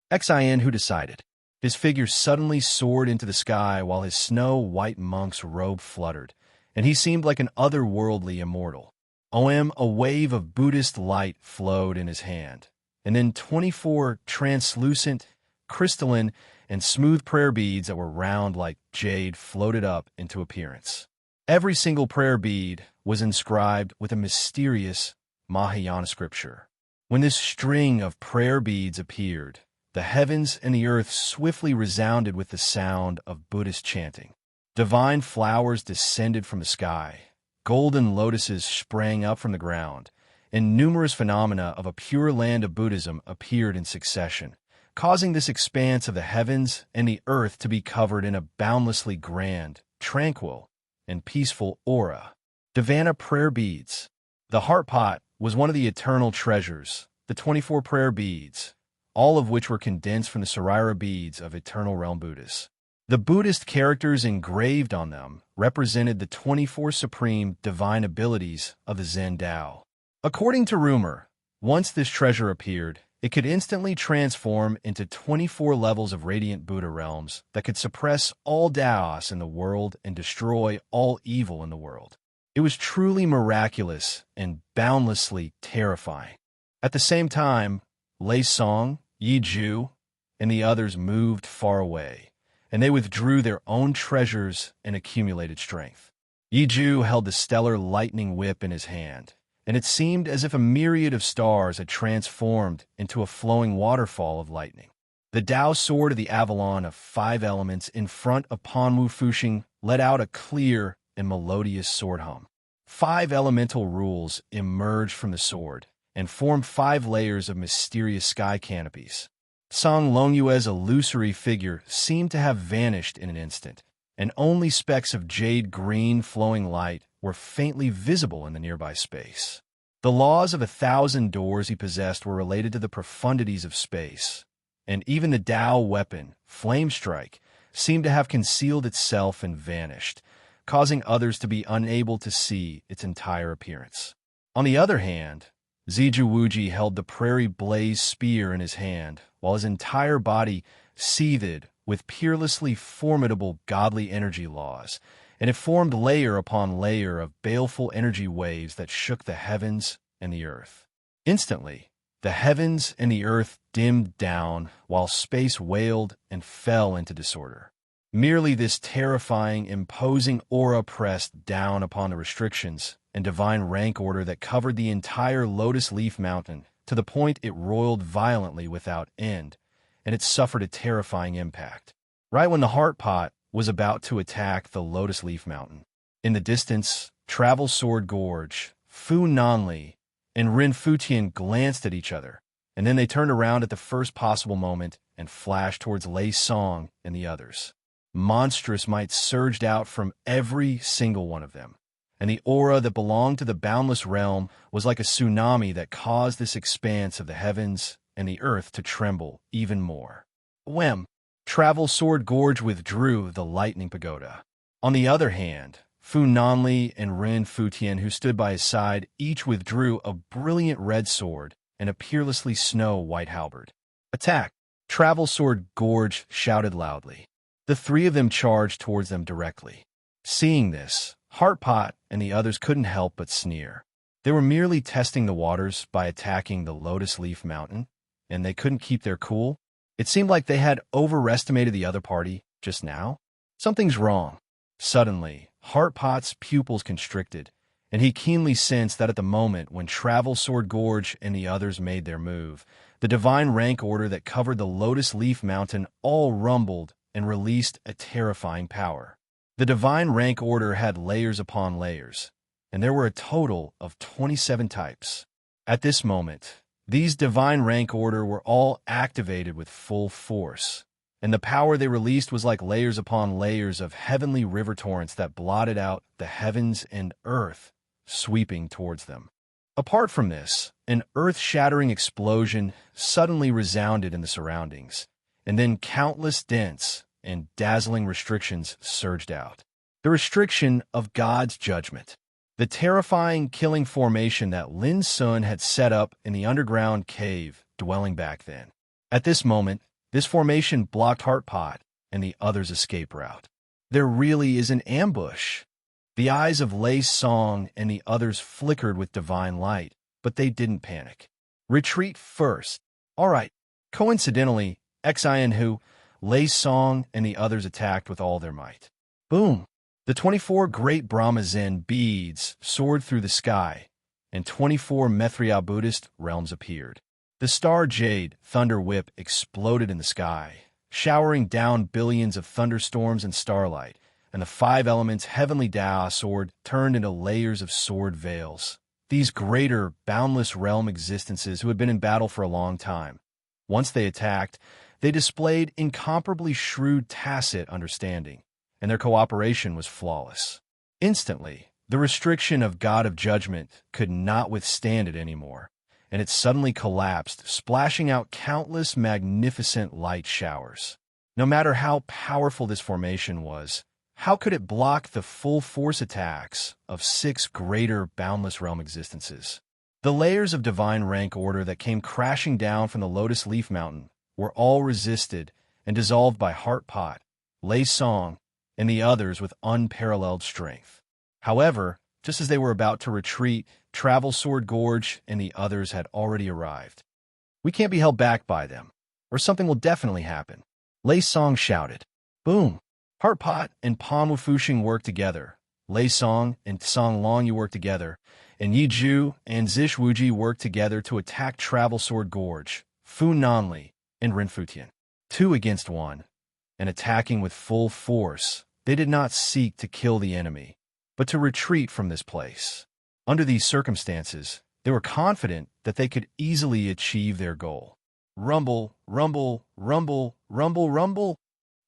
Xian Hu decided. His figure suddenly soared into the sky while his snow-white monk's robe fluttered, and he seemed like an otherworldly immortal. A wave of Buddhist light flowed in his hand, and then 24 translucent, crystalline, and smooth prayer beads that were round like jade floated up into appearance. Every single prayer bead was inscribed with a mysterious Mahayana scripture. When this string of prayer beads appeared, the heavens and the earth swiftly resounded with the sound of Buddhist chanting. Divine flowers descended from the sky, golden lotuses sprang up from the ground, and numerous phenomena of a pure land of Buddhism appeared in succession, causing this expanse of the heavens and the earth to be covered in a boundlessly grand, tranquil, and peaceful aura. Divana prayer beads. The heart pot was one of the eternal treasures, the 24 prayer beads, all of which were condensed from the Sarira beads of Eternal Realm Buddhas. The Buddhist characters engraved on them represented the 24 supreme divine abilities of the Zen Tao. According to rumor, once this treasure appeared, it could instantly transform into 24 levels of radiant Buddha realms that could suppress all Taos in the world and destroy all evil in the world. It was truly miraculous and boundlessly terrifying. At the same time, Lei Song, Yi Ju, and the others moved far away, and they withdrew their own treasures and accumulated strength. Yi Ju held the stellar lightning whip in his hand, and it seemed as if a myriad of stars had transformed into a flowing waterfall of lightning. The Tao sword of the Avalon of 5 elements in front of Panwu Fuxing let out a clear and melodious sword hum. 5 elemental rules emerged from the sword and formed 5 layers of mysterious sky canopies. Song Longyue's illusory figure seemed to have vanished in an instant, and only specks of jade-green flowing light were faintly visible in the nearby space. The laws of 1,000 doors he possessed were related to the profundities of space, and even the Tao weapon, Flame Strike, seemed to have concealed itself and vanished, causing others to be unable to see its entire appearance. On the other hand, Ziju Wuji held the Prairie Blaze spear in his hand, while his entire body seethed with peerlessly formidable godly energy laws, and it formed layer upon layer of baleful energy waves that shook the heavens and the earth. Instantly, the heavens and the earth dimmed down, while space wailed and fell into disorder. Merely this terrifying, imposing aura pressed down upon the restrictions and divine rank order that covered the entire Lotus Leaf Mountain to the point it roiled violently without end, and it suffered a terrifying impact. Right when the Heart Pot was about to attack the Lotus Leaf Mountain. In the distance, Travel Sword Gorge, Fu Nanli, and Rin Futian glanced at each other, and then they turned around at the first possible moment and flashed towards Lei Song and the others. Monstrous might surged out from every single one of them, and the aura that belonged to the boundless realm was like a tsunami that caused this expanse of the heavens and the earth to tremble even more. Whem! Travel Sword Gorge withdrew the lightning pagoda. On the other hand, Fu Nanli and Rin Futian, who stood by his side, each withdrew a brilliant red sword and a peerlessly snow-white halberd. Attack! Travel Sword Gorge shouted loudly. The 3 of them charged towards them directly. Seeing this, Heartpot and the others couldn't help but sneer. They were merely testing the waters by attacking the Lotus Leaf Mountain, and they couldn't keep their cool. It seemed like they had overestimated the other party just now. Something's wrong. Suddenly, Heartpot's pupils constricted, and he keenly sensed that at the moment when Travel Sword Gorge and the others made their move, the divine rank order that covered the Lotus Leaf Mountain all rumbled and released a terrifying power. The divine rank order had layers upon layers, and there were a total of 27 types. At this moment, these divine rank order were all activated with full force, and the power they released was like layers upon layers of heavenly river torrents that blotted out the heavens and earth, sweeping towards them. Apart from this, an earth-shattering explosion suddenly resounded in the surroundings, and then countless dense and dazzling restrictions surged out. The restriction of God's judgment. The terrifying killing formation that Lin Sun had set up in the underground cave dwelling back then. At this moment, this formation blocked Heartpot and the others' escape route. There really is an ambush. The eyes of Lei Song and the others flickered with divine light, but they didn't panic. Retreat first. All right. Coincidentally, Xianhu, Lei Song, and the others attacked with all their might. Boom! The 24 great Brahma Zen beads soared through the sky, and 24 Methria Buddhist realms appeared. The star jade thunder whip exploded in the sky, showering down billions of thunderstorms and starlight, and the 5 elements heavenly Tao sword turned into layers of sword veils. These greater, boundless realm existences who had been in battle for a long time. Once they attacked, they displayed incomparably shrewd tacit understanding, and their cooperation was flawless. Instantly, the restriction of God of Judgment could not withstand it anymore, and it suddenly collapsed, splashing out countless magnificent light showers. No matter how powerful this formation was, how could it block the full force attacks of 6 greater boundless realm existences? The layers of divine rank order that came crashing down from the Lotus Leaf Mountain were all resisted and dissolved by Heart Pot, Lei Song, and the others with unparalleled strength. However, just as they were about to retreat, Travel Sword Gorge and the others had already arrived. We can't be held back by them, or something will definitely happen. Lei Song shouted. Boom! Heart Pot and Pan Wufuxing worked together. Lei Song and Song Longyu worked together, and Yi Ju and Zish Wuji worked together to attack Travel Sword Gorge, Fu Nanli, and Ren Futian. 2 against 1, and attacking with full force, they did not seek to kill the enemy, but to retreat from this place. Under these circumstances, they were confident that they could easily achieve their goal. Rumble, rumble, rumble, rumble, rumble.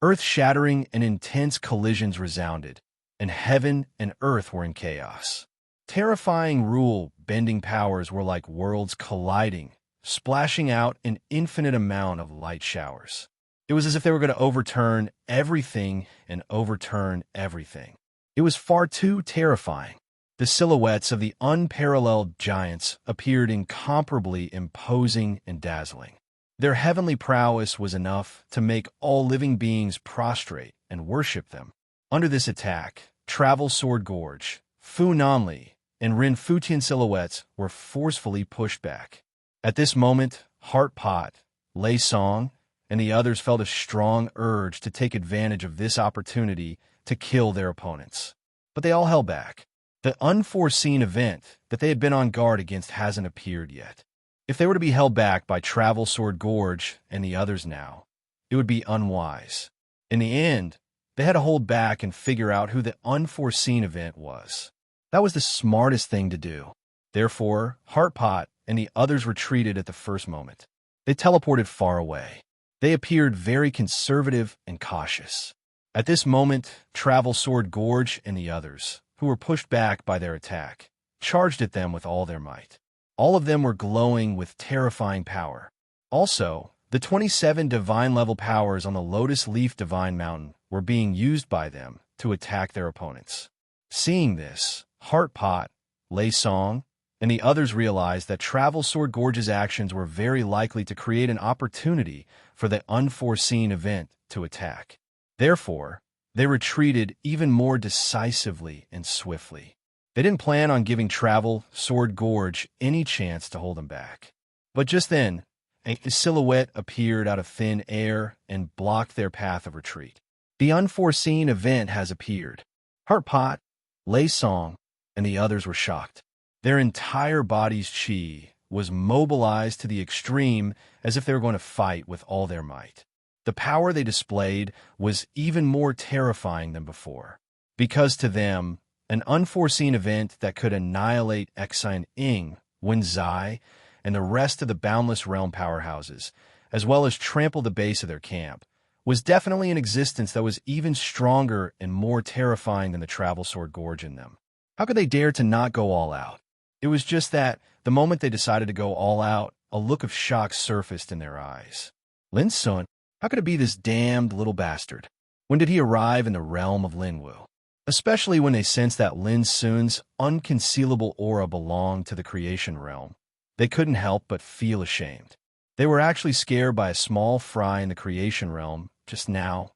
Earth-shattering and intense collisions resounded, and heaven and earth were in chaos. Terrifying rule-bending powers were like worlds colliding, splashing out an infinite amount of light showers. It was as if they were going to overturn everything and overturn everything. It was far too terrifying. The silhouettes of the unparalleled giants appeared incomparably imposing and dazzling. Their heavenly prowess was enough to make all living beings prostrate and worship them. Under this attack, Travel Sword Gorge, Fu Nanli, and Ren Futian silhouettes were forcefully pushed back. At this moment, Heart Pot, Lei Song, and the others felt a strong urge to take advantage of this opportunity to kill their opponents. But they all held back. The unforeseen event that they had been on guard against hasn't appeared yet. If they were to be held back by Travel Sword Gorge and the others now, it would be unwise. In the end, they had to hold back and figure out who the unforeseen event was. That was the smartest thing to do. Therefore, Heart Pot and the others retreated at the first moment. They teleported far away. They appeared very conservative and cautious. At this moment, Travel Sword Gorge and the others, who were pushed back by their attack, charged at them with all their might. All of them were glowing with terrifying power. Also, the 27 divine-level powers on the Lotus Leaf Divine Mountain were being used by them to attack their opponents. Seeing this, Heart Pot, Lei Song, and the others realized that Travel Sword Gorge's actions were very likely to create an opportunity for the unforeseen event to attack. Therefore, they retreated even more decisively and swiftly. They didn't plan on giving Travel Sword Gorge any chance to hold them back. But just then, a silhouette appeared out of thin air and blocked their path of retreat. The unforeseen event has appeared. Heart Pot, Lei Song, and the others were shocked. Their entire body's chi was mobilized to the extreme as if they were going to fight with all their might. The power they displayed was even more terrifying than before, because to them, an unforeseen event that could annihilate Exine Ing, Wen Zai, and the rest of the Boundless Realm powerhouses, as well as trample the base of their camp, was definitely an existence that was even stronger and more terrifying than the Travel Sword Gorge in them. How could they dare to not go all out? It was just that, the moment they decided to go all out, a look of shock surfaced in their eyes. Lin Sun, how could it be this damned little bastard? When did he arrive in the realm of Linwu? Especially when they sensed that Lin Sun's unconcealable aura belonged to the creation realm. They couldn't help but feel ashamed. They were actually scared by a small fry in the creation realm just now.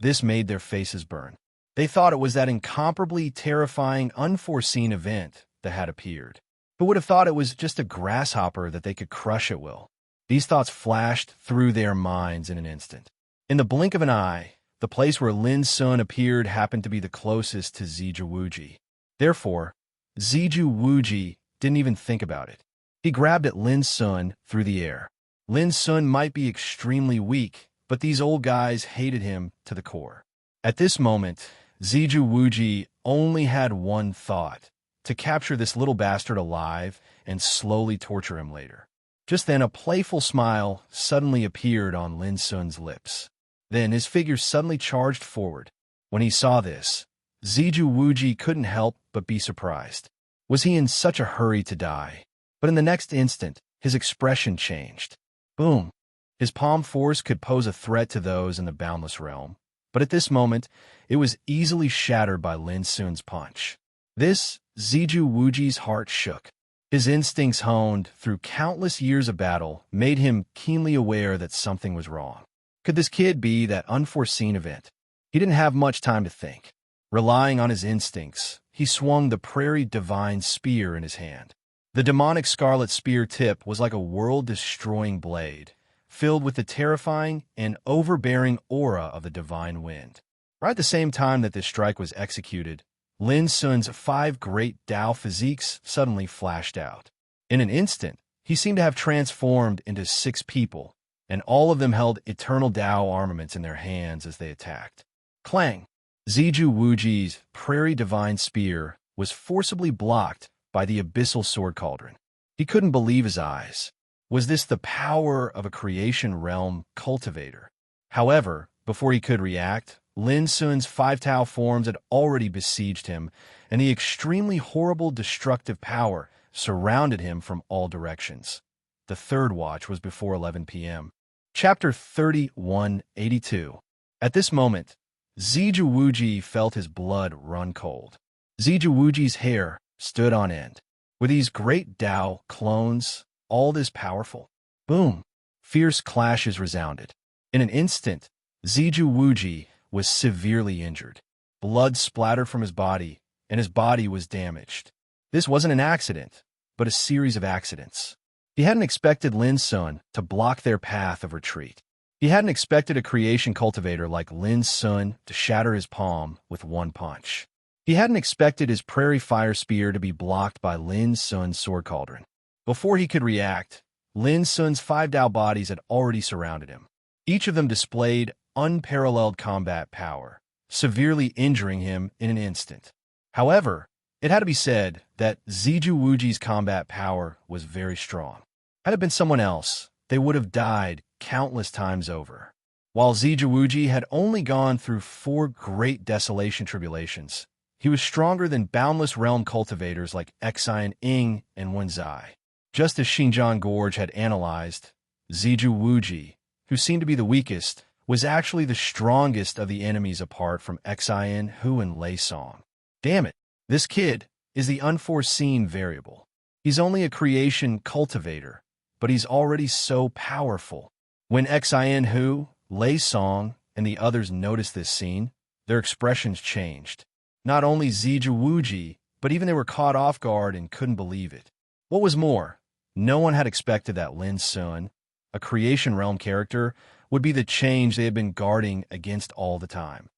This made their faces burn. They thought it was that incomparably terrifying, unforeseen event that had appeared. Who would have thought it was just a grasshopper that they could crush at will? These thoughts flashed through their minds in an instant. In the blink of an eye, the place where Lin Sun appeared happened to be the closest to Ziju Wuji. Therefore, Ziju Wuji didn't even think about it. He grabbed at Lin Sun through the air. Lin Sun might be extremely weak, but these old guys hated him to the core. At this moment, Ziju Wuji only had one thought: to capture this little bastard alive and slowly torture him later. Just then, a playful smile suddenly appeared on Lin Sun's lips. Then his figure suddenly charged forward. When he saw this, Ziju Wuji couldn't help but be surprised. Was he in such a hurry to die? But in the next instant, his expression changed. Boom! His palm force could pose a threat to those in the boundless realm, but at this moment, it was easily shattered by Lin Sun's punch. This, Ziju Wuji's heart shook. His instincts honed through countless years of battle made him keenly aware that something was wrong. Could this kid be that unforeseen event? He didn't have much time to think. Relying on his instincts, he swung the Prairie Divine Spear in his hand. The demonic scarlet spear tip was like a world-destroying blade, filled with the terrifying and overbearing aura of the divine wind. Right at the same time that this strike was executed, Lin Sun's 5 great Dao physiques suddenly flashed out. In an instant, he seemed to have transformed into 6 people, and all of them held eternal Dao armaments in their hands as they attacked. Clang! Ziju Wuji's Prairie Divine Spear was forcibly blocked by the abyssal sword cauldron. He couldn't believe his eyes. Was this the power of a creation realm cultivator? However, before he could react, Lin Sun's 5 Tao forms had already besieged him, and the extremely horrible destructive power surrounded him from all directions. The third watch was before 11 p.m. Chapter 3182. At this moment, Ziju Wuji felt his blood run cold. Ziju Wuji's hair stood on end. Were these great Dao clones all this powerful? Boom! Fierce clashes resounded. In an instant, Ziju Wuji was severely injured. Blood splattered from his body, and his body was damaged. This wasn't an accident, but a series of accidents. He hadn't expected Lin Sun to block their path of retreat. He hadn't expected a creation cultivator like Lin Sun to shatter his palm with one punch. He hadn't expected his Prairie Fire Spear to be blocked by Lin Sun's sword cauldron. Before he could react, Lin Sun's 5 Dao bodies had already surrounded him. Each of them displayed unparalleled combat power, severely injuring him in an instant. However, it had to be said that Ziju Wuji's combat power was very strong. Had it been someone else, they would have died countless times over. While Ziju Wuji had only gone through 4 great desolation tribulations, he was stronger than boundless realm cultivators like Xian Ing and Wenzai. Just as Xinjiang Gorge had analyzed, Ziju Wuji, who seemed to be the weakest, was actually the strongest of the enemies apart from Xian Hu and Lei Song. Damn it, this kid is the unforeseen variable. He's only a creation cultivator, but he's already so powerful. When Xian Hu, Lei Song, and the others noticed this scene, their expressions changed. Not only Ziju Wuji, but even they were caught off guard and couldn't believe it. What was more, no one had expected that Lin Sun, a creation realm character, would be the change they had been guarding against all the time.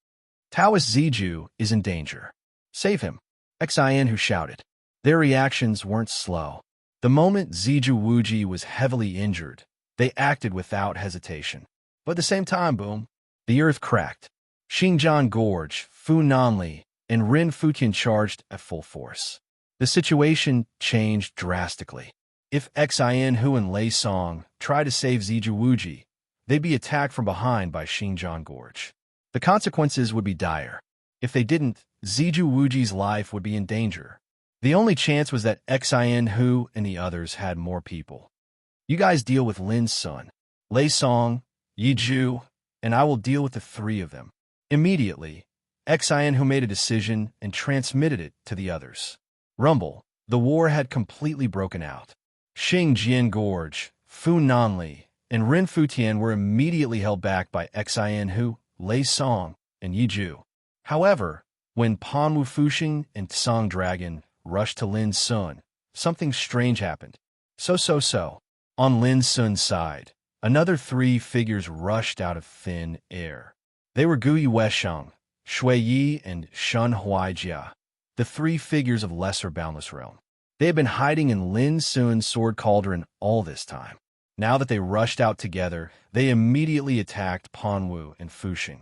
Taoist Ziju is in danger. Save him, Xian Hu shouted. Their reactions weren't slow. The moment Ziju Wuji was heavily injured, they acted without hesitation. But at the same time, boom, the earth cracked. Xinjiang Gorge, Fu Nanli, and Rin Futian charged at full force. The situation changed drastically. If Xian Hu and Lei Song tried to save Ziju Wuji, they'd be attacked from behind by Xinjiang Gorge. The consequences would be dire. If they didn't, Ziju Wuji's life would be in danger. The only chance was that Xian Hu and the others had more people. You guys deal with Lin Sun, Lei Song, Yi Ju, and I will deal with the 3 of them. Immediately, Xian Hu made a decision and transmitted it to the others. Rumble, the war had completely broken out. Xinjiang Gorge, Fu Nanli, and Rin Futian were immediately held back by Xian Hu, Lei Song, and Yi Ju. However, when Panwu Fuxing and Song Dragon rushed to Lin Sun, something strange happened. So. On Lin Sun's side, another 3 figures rushed out of thin air. They were Guyi Weisheng, Shui Yi, and Shun Huaijia, the 3 figures of Lesser Boundless Realm. They had been hiding in Lin Sun's sword cauldron all this time. Now that they rushed out together, they immediately attacked Panwu and Fuxing.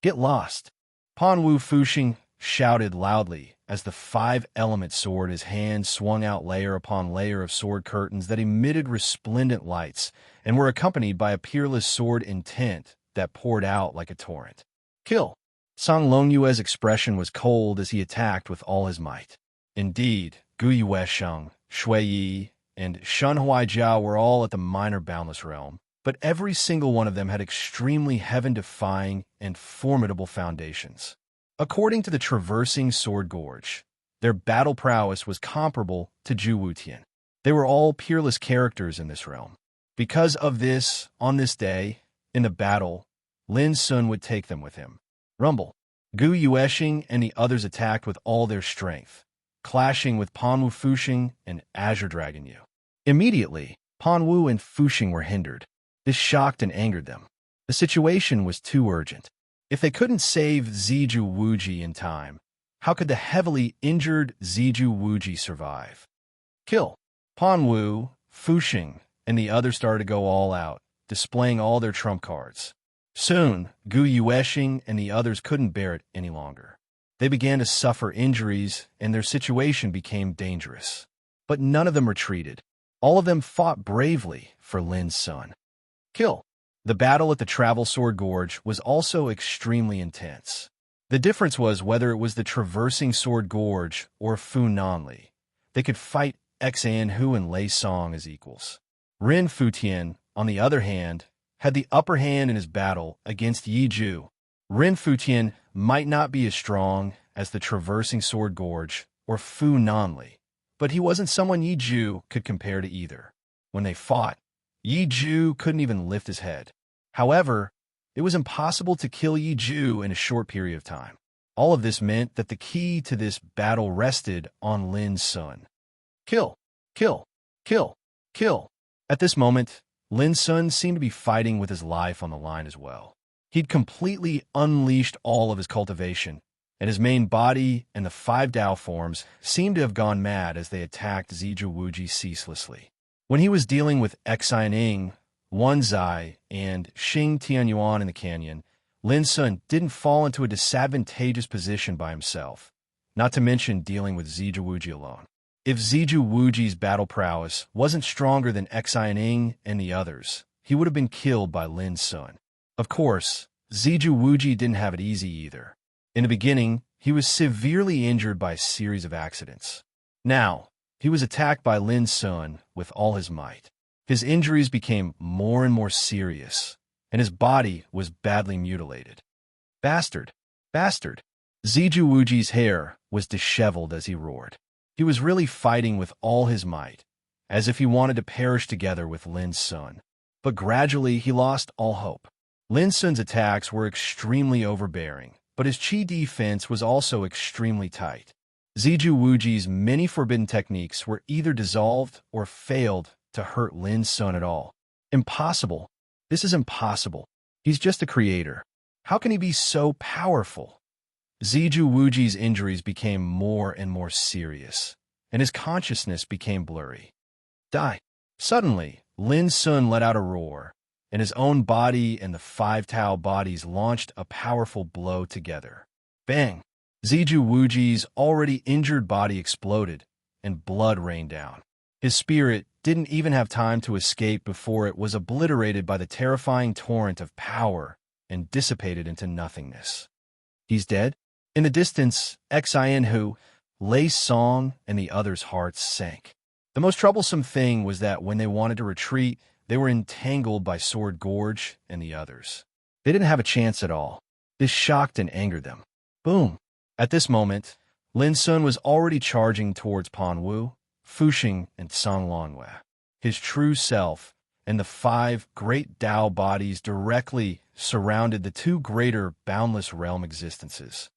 Get lost! Panwu Fuxing shouted loudly as the 5-element sword in his hand swung out layer upon layer of sword curtains that emitted resplendent lights and were accompanied by a peerless sword intent that poured out like a torrent. Kill! Song Longyue's expression was cold as he attacked with all his might. Indeed, Guyi Weisheng, Shui Yi, and Shun Huaijia were all at the minor boundless realm, but every single one of them had extremely heaven-defying and formidable foundations. According to the traversing Sword Gorge, their battle prowess was comparable to Zhu Wutian. They were all peerless characters in this realm. Because of this, on this day, in the battle, Lin Sun would take them with him. Rumble. Gu Yueshing and the others attacked with all their strength, clashing with Panwu Fuxing and Azure Dragon Yu. Immediately, Panwu and Fuxing were hindered. This shocked and angered them. The situation was too urgent. If they couldn't save Ziju Wuji in time, how could the heavily injured Ziju Wuji survive? Kill. Panwu, Fuxing, and the others started to go all out, displaying all their trump cards. Soon, Gu Yueshing and the others couldn't bear it any longer. They began to suffer injuries, and their situation became dangerous. But none of them retreated. All of them fought bravely for Lin Sun. Kill. The battle at the Travel Sword Gorge was also extremely intense. The difference was whether it was the Traversing Sword Gorge or Fu Nanli. They could fight Xan Hu and Lei Song as equals. Rin Futian, on the other hand, had the upper hand in his battle against Yi Zhu. Rin Futian might not be as strong as the Traversing Sword Gorge or Fu Nanli, but he wasn't someone Yi Zhu could compare to either. When they fought, Yi Zhu couldn't even lift his head. However, it was impossible to kill Yi Zhu in a short period of time. All of this meant that the key to this battle rested on Lin Sun. Kill, kill, kill, kill. At this moment, Lin Sun seemed to be fighting with his life on the line as well. He'd completely unleashed all of his cultivation, and his main body and the 5 Dao forms seemed to have gone mad as they attacked Ziju Wuji ceaselessly. When he was dealing with Xining, Wan Zai, and Xing Tianyuan in the canyon, Lin Sun didn't fall into a disadvantageous position by himself, not to mention dealing with Ziju Wuji alone. If Ziju Wuji's battle prowess wasn't stronger than Xining and the others, he would have been killed by Lin Sun. Of course, Ziju Wuji didn't have it easy either. In the beginning, he was severely injured by a series of accidents. Now, he was attacked by Lin Sun with all his might. His injuries became more and more serious, and his body was badly mutilated. Bastard! Bastard! Ziju Wuji's hair was disheveled as he roared. He was really fighting with all his might, as if he wanted to perish together with Lin Sun. But gradually he lost all hope. Lin Sun's attacks were extremely overbearing, but his chi defense was also extremely tight. Ziju Wuji's many forbidden techniques were either dissolved or failed to hurt Lin Sun at all. Impossible. This is impossible. He's just a creator. How can he be so powerful? Ziju Wuji's injuries became more and more serious, and his consciousness became blurry. Die. Suddenly, Lin Sun let out a roar, and his own body and the 5 Tao bodies launched a powerful blow together. Bang! Ziju Wuji's already injured body exploded, and blood rained down. His spirit didn't even have time to escape before it was obliterated by the terrifying torrent of power and dissipated into nothingness. He's dead? In the distance, Xian Hu, Lei Song, and the others' hearts sank. The most troublesome thing was that when they wanted to retreat, they were entangled by Sword Gorge and the others. They didn't have a chance at all. This shocked and angered them. Boom! At this moment, Lin Sun was already charging towards Panwu, Fuxing, and Song Longhua. His true self and the 5 great Dao bodies directly surrounded the 2 greater boundless realm existences.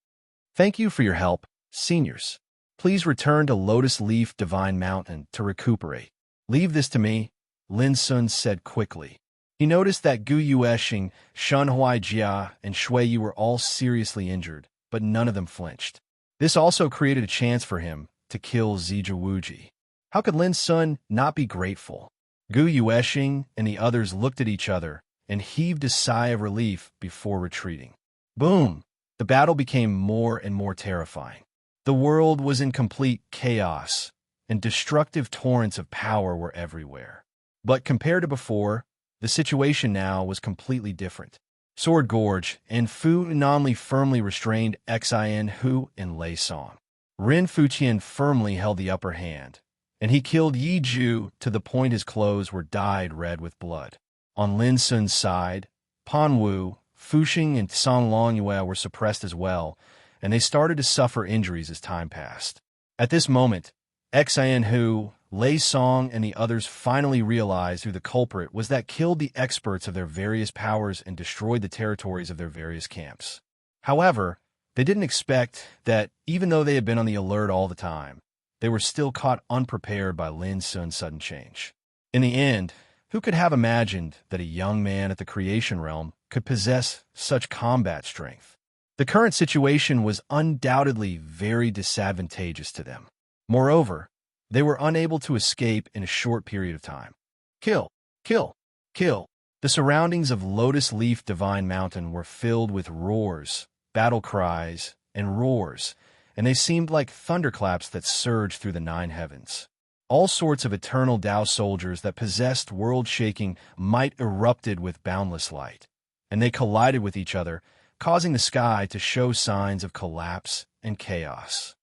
Thank you for your help, seniors. Please return to Lotus Leaf Divine Mountain to recuperate. Leave this to me, Lin Sun said quickly. He noticed that Gu Yueshing, Shen Huaijia, and Shui Yi were all seriously injured, but none of them flinched. This also created a chance for him to kill Ziju Wuji. How could Lin Sun not be grateful? Gu Yueshing and the others looked at each other and heaved a sigh of relief before retreating. Boom! The battle became more and more terrifying. The world was in complete chaos, and destructive torrents of power were everywhere. But compared to before, the situation now was completely different. Sword Gorge and Fu Nanli firmly restrained Xian Hu and Lei Song. Rin Fuqian firmly held the upper hand, and he killed Yi Zhu to the point his clothes were dyed red with blood. On Lin Sun's side, Pan Wu, Fuxing, and Song Longyue were suppressed as well, and they started to suffer injuries as time passed. At this moment, Xian Hu, Lei Song, and the others finally realized who the culprit was that killed the experts of their various powers and destroyed the territories of their various camps. However, they didn't expect that, even though they had been on the alert all the time, they were still caught unprepared by Lin Sun's sudden change. In the end, who could have imagined that a young man at the creation realm could possess such combat strength? The current situation was undoubtedly very disadvantageous to them. Moreover, they were unable to escape in a short period of time. Kill, kill, kill. The surroundings of Lotus Leaf Divine Mountain were filled with roars, battle cries, and roars, and they seemed like thunderclaps that surged through the nine heavens. All sorts of eternal Tao soldiers that possessed world-shaking might erupted with boundless light, and they collided with each other, causing the sky to show signs of collapse and chaos.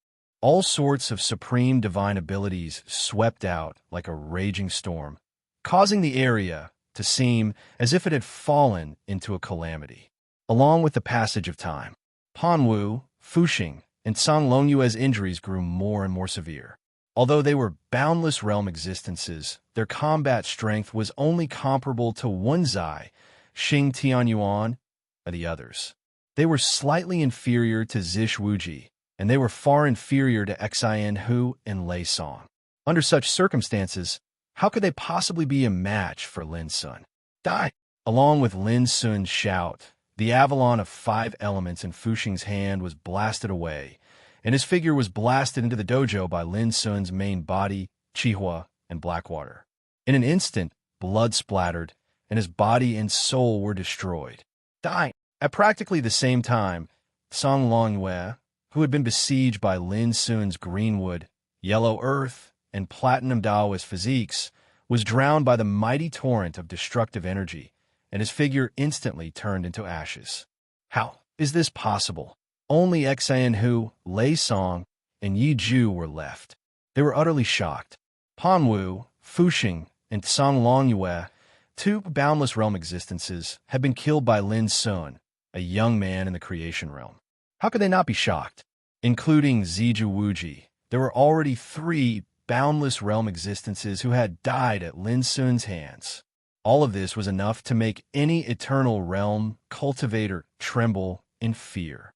All sorts of supreme divine abilities swept out like a raging storm, causing the area to seem as if it had fallen into a calamity. Along with the passage of time, Pan Wu, Fuxing, and Song Longyue's injuries grew more and more severe. Although they were boundless realm existences, their combat strength was only comparable to Wenzai, Xing Tianyuan, and the others. They were slightly inferior to Zish Wuji, and they were far inferior to Xian Hu and Lei Song. Under such circumstances, how could they possibly be a match for Lin Sun? Die! Along with Lin Sun's shout, the avalon of 5 elements in Fuxing's hand was blasted away, and his figure was blasted into the dojo by Lin Sun's main body, Qihua, and Blackwater. In an instant, blood splattered, and his body and soul were destroyed. Die! At practically the same time, Song Longyue, who had been besieged by Lin Sun's greenwood, yellow earth, and platinum Taoist physiques, was drowned by the mighty torrent of destructive energy, and his figure instantly turned into ashes. How is this possible? Only Xian Hu, Lei Song, and Yi Ju were left. They were utterly shocked. Pan Wu, Fuxing, and Song Longyue, 2 boundless realm existences, had been killed by Lin Sun, a young man in the creation realm. How could they not be shocked? Including Ziju Wuji, there were already 3 boundless realm existences who had died at Lin Sun's hands. All of this was enough to make any eternal realm cultivator tremble in fear.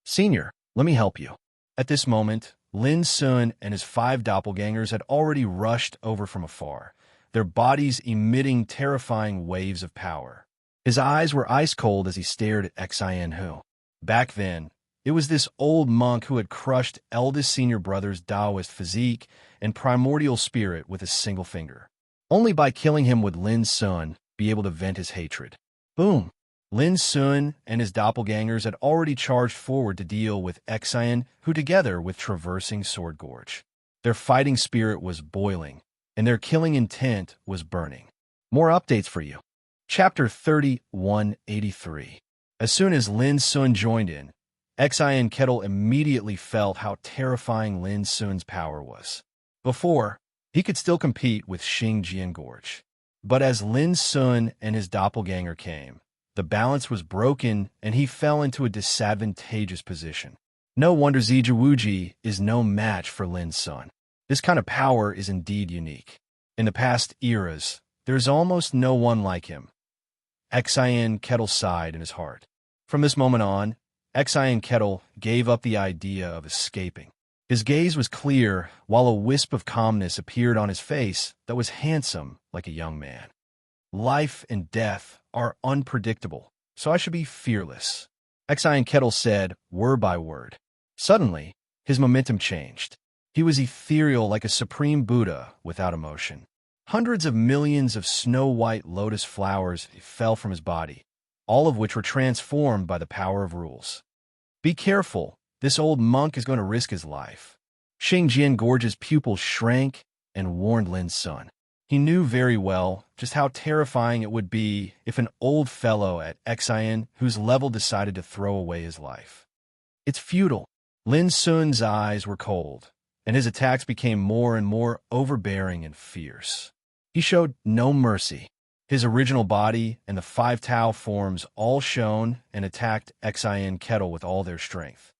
Senior, let me help you. At this moment, Lin Sun and his 5 doppelgangers had already rushed over from afar, their bodies emitting terrifying waves of power. His eyes were ice cold as he stared at Xian Hu. Back then, it was this old monk who had crushed eldest senior brother's Taoist physique and primordial spirit with a single finger. Only by killing him would Lin Sun be able to vent his hatred. Boom! Lin Sun and his doppelgangers had already charged forward to deal with Xian Hu together with traversing Sword Gorge. Their fighting spirit was boiling, and their killing intent was burning. More updates for you. Chapter 3183. As soon as Lin Sun joined in, Xian Kettle immediately felt how terrifying Lin Sun's power was. Before, he could still compete with Xing Jian Gorge. But as Lin Sun and his doppelganger came, the balance was broken and he fell into a disadvantageous position. No wonder Ziju Wuji is no match for Lin Sun. This kind of power is indeed unique. In the past eras, there is almost no one like him. Xian Kettle sighed in his heart. From this moment on, Xian Kettle gave up the idea of escaping. His gaze was clear, while a wisp of calmness appeared on his face that was handsome like a young man. Life and death are unpredictable, so I should be fearless, Xian Kettle said, word by word. Suddenly, his momentum changed. He was ethereal like a supreme Buddha without emotion. Hundreds of millions of snow-white lotus flowers fell from his body, all of which were transformed by the power of rules. Be careful, this old monk is going to risk his life. Xing Jian Gorge's pupils shrank and warned Lin Sun. He knew very well just how terrifying it would be if an old fellow at Xian Hu's level decided to throw away his life. It's futile. Lin Sun's eyes were cold, and his attacks became more and more overbearing and fierce. He showed no mercy. His original body and the 5 Tao forms all shone and attacked Xian Kettle with all their strength.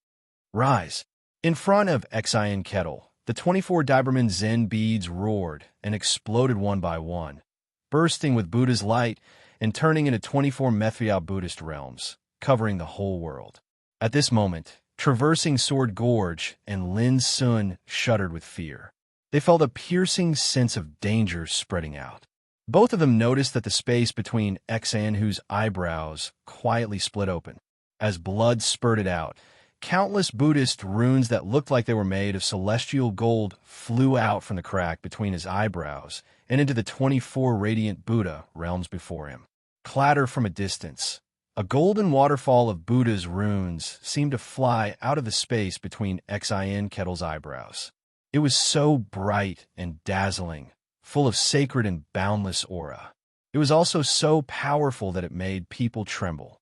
Rise! In front of Xian Kettle, the 24 Doberman Zen beads roared and exploded one by one, bursting with Buddha's light and turning into 24 Methriao Buddhist realms, covering the whole world. At this moment, traversing Sword Gorge and Lin Sun shuddered with fear. They felt a piercing sense of danger spreading out. Both of them noticed that the space between Xianhu's eyebrows quietly split open. As blood spurted out, countless Buddhist runes that looked like they were made of celestial gold flew out from the crack between his eyebrows and into the 24 radiant Buddha realms before him. Clatter from a distance. A golden waterfall of Buddha's runes seemed to fly out of the space between Xian Kettle's eyebrows. It was so bright and dazzling, full of sacred and boundless aura. It was also so powerful that it made people tremble.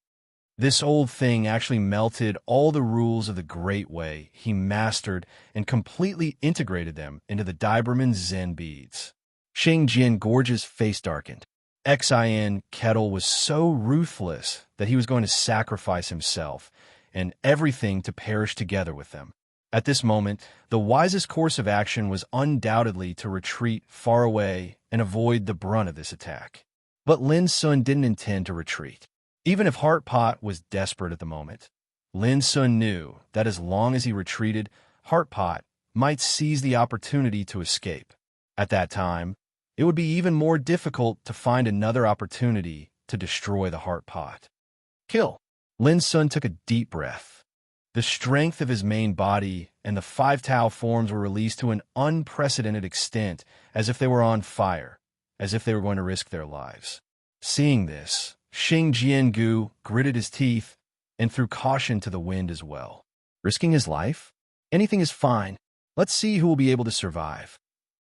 This old thing actually melted all the rules of the Great Way he mastered and completely integrated them into the Doberman Zen beads. Xingjian Gorge's face darkened. Xian Kettle was so ruthless that he was going to sacrifice himself and everything to perish together with them. At this moment, the wisest course of action was undoubtedly to retreat far away and avoid the brunt of this attack. But Lin Sun didn't intend to retreat. Even if Heart Pot was desperate at the moment, Lin Sun knew that as long as he retreated, Heart Pot might seize the opportunity to escape. At that time, it would be even more difficult to find another opportunity to destroy the Heart Pot. Kill! Lin Sun took a deep breath. The strength of his main body and the 5 Tao forms were released to an unprecedented extent, as if they were on fire, as if they were going to risk their lives. Seeing this, Xing Jiangu gritted his teeth and threw caution to the wind as well. Risking his life? Anything is fine. Let's see who will be able to survive.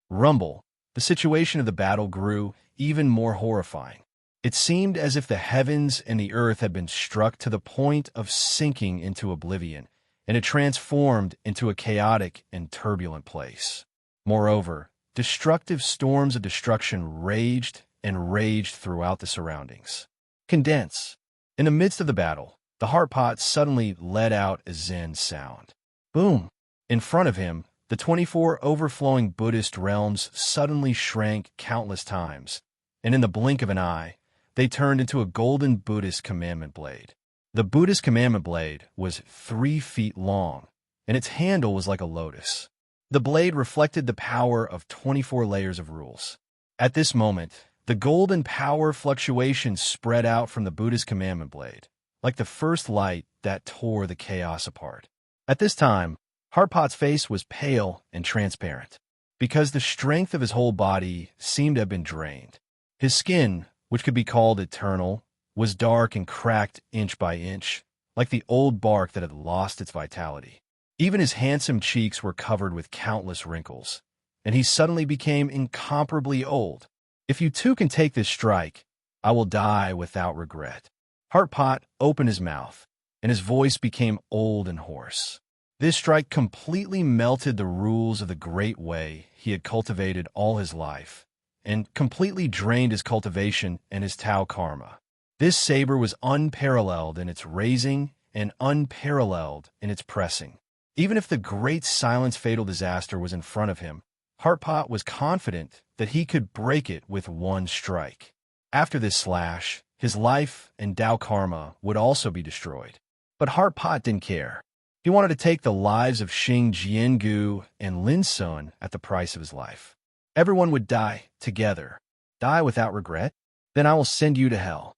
Rumble. The situation of the battle grew even more horrifying. It seemed as if the heavens and the earth had been struck to the point of sinking into oblivion, and it transformed into a chaotic and turbulent place. Moreover, destructive storms of destruction raged and raged throughout the surroundings. Condense. In the midst of the battle, the Heart Pot suddenly let out a Zen sound. Boom! In front of him, the 24 overflowing Buddhist realms suddenly shrank countless times, and in the blink of an eye, they turned into a golden Buddhist commandment blade. The Buddhist commandment blade was 3 feet long, and its handle was like a lotus. The blade reflected the power of 24 layers of rules. At this moment, the golden power fluctuation spread out from the Buddhist commandment blade, like the first light that tore the chaos apart. At this time, Heart Pot's face was pale and transparent, because the strength of his whole body seemed to have been drained. His skin, which could be called eternal, was dark and cracked inch by inch, like the old bark that had lost its vitality. Even his handsome cheeks were covered with countless wrinkles, and he suddenly became incomparably old. If you too can take this strike, I will die without regret. Heart Pot opened his mouth, and his voice became old and hoarse. This strike completely melted the rules of the Great Way he had cultivated all his life, and completely drained his cultivation and his Tao karma. This saber was unparalleled in its raising and unparalleled in its pressing. Even if the great silence fatal disaster was in front of him, Heart Pot was confident that he could break it with one strike. After this slash, his life and Tao karma would also be destroyed. But Heart Pot didn't care. He wanted to take the lives of Xing Jiangu and Lin Sun at the price of his life. Everyone would die together. Die without regret? Then I will send you to hell.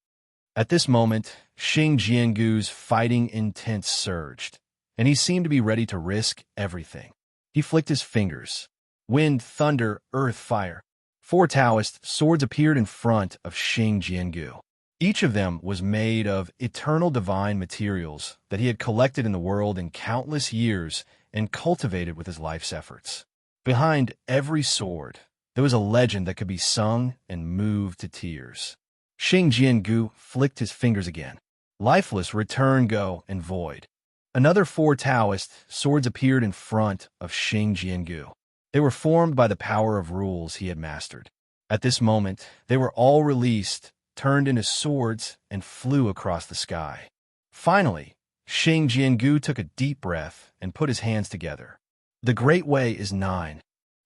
At this moment, Xing Jiangu's fighting intent surged, and he seemed to be ready to risk everything. He flicked his fingers. Wind, thunder, earth, fire. 4 Taoist swords appeared in front of Xing Jiangu. Each of them was made of eternal divine materials that he had collected in the world in countless years and cultivated with his life's efforts. Behind every sword, there was a legend that could be sung and moved to tears. Xing Jiangu flicked his fingers again. Lifeless, return, go, and void. Another 4 Taoist swords appeared in front of Xing Jiangu. They were formed by the power of rules he had mastered. At this moment, they were all released, turned into swords, and flew across the sky. Finally, Xing Jiangu took a deep breath and put his hands together. The Great Way is 9.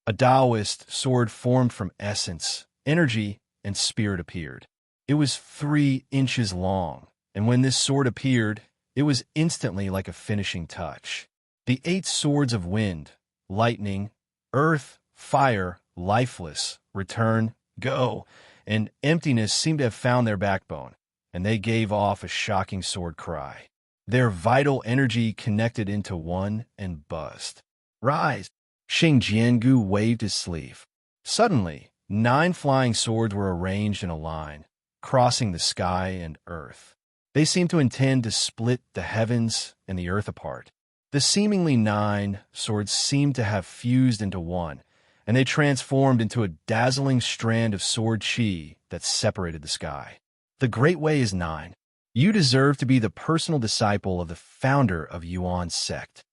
A Taoist sword formed from essence, energy, and spirit appeared. It was 3 inches long, and when this sword appeared, it was instantly like a finishing touch. The 8 swords of wind, lightning, earth, fire, lifeless, return, go, and emptiness seemed to have found their backbone, and they gave off a shocking sword cry. Their vital energy connected into one and buzzed. Rise! Xing Jiangu waved his sleeve. Suddenly, 9 flying swords were arranged in a line, crossing the sky and earth. They seemed to intend to split the heavens and the earth apart. The seemingly 9 swords seemed to have fused into one, and they transformed into a dazzling strand of sword chi that separated the sky. The Great Way is 9. You deserve to be the personal disciple of the founder of Yuan's sect.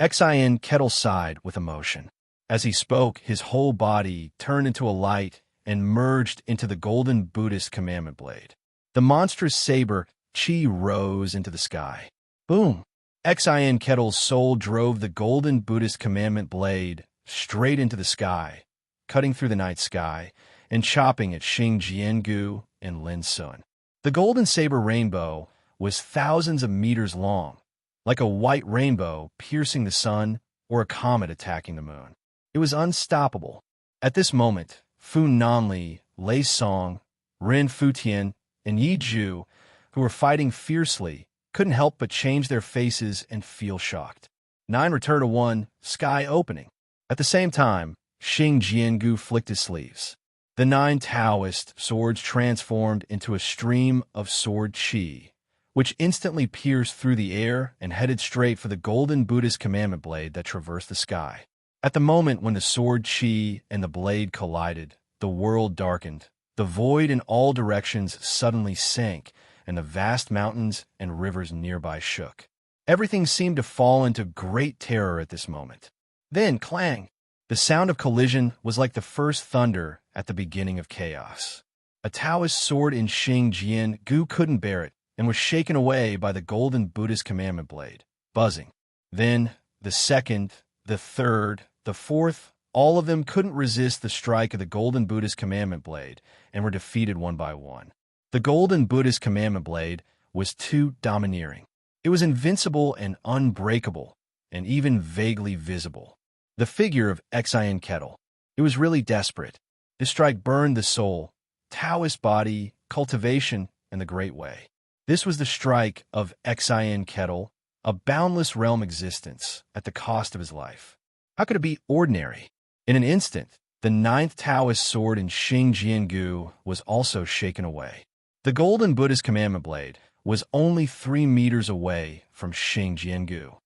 Xin Kettle sighed with emotion. As he spoke, his whole body turned into a light and merged into the golden Buddhist commandment blade. The monstrous saber chi rose into the sky. Boom! Xin Kettle's soul drove the golden Buddhist commandment blade straight into the sky, cutting through the night sky and chopping at Xing Jiangu and Lin Sun. The golden saber rainbow was thousands of meters long, like a white rainbow piercing the sun or a comet attacking the moon. It was unstoppable. At this moment, Fu Nanli, Lei Song, Ren Futian, and Yi Zhu, who were fighting fiercely, couldn't help but change their faces and feel shocked. 9 returned to 1, sky opening. At the same time, Xing Jiangu flicked his sleeves. The 9 Taoist swords transformed into a stream of sword chi, which instantly pierced through the air and headed straight for the golden Buddhist commandment blade that traversed the sky. At the moment when the sword chi and the blade collided, the world darkened. The void in all directions suddenly sank, and the vast mountains and rivers nearby shook. Everything seemed to fall into great terror at this moment. Then, clang! The sound of collision was like the first thunder at the beginning of chaos. A Taoist sword in Xing Jiangu couldn't bear it and was shaken away by the golden Buddhist commandment blade, buzzing. Then, the second, the third, the fourth, all of them couldn't resist the strike of the golden Buddhist commandment blade and were defeated one by one. The golden Buddhist commandment blade was too domineering. It was invincible and unbreakable, and even vaguely visible. The figure of Xin Kettle. It was really desperate. This strike burned the soul, Taoist body, cultivation, and the Great Way. This was the strike of Xin Kettle, a boundless realm existence at the cost of his life. How could it be ordinary? In an instant, the 9th Taoist sword in Xing Jiangu was also shaken away. The golden Buddhist commandment blade was only 3 meters away from Xing Jiangu.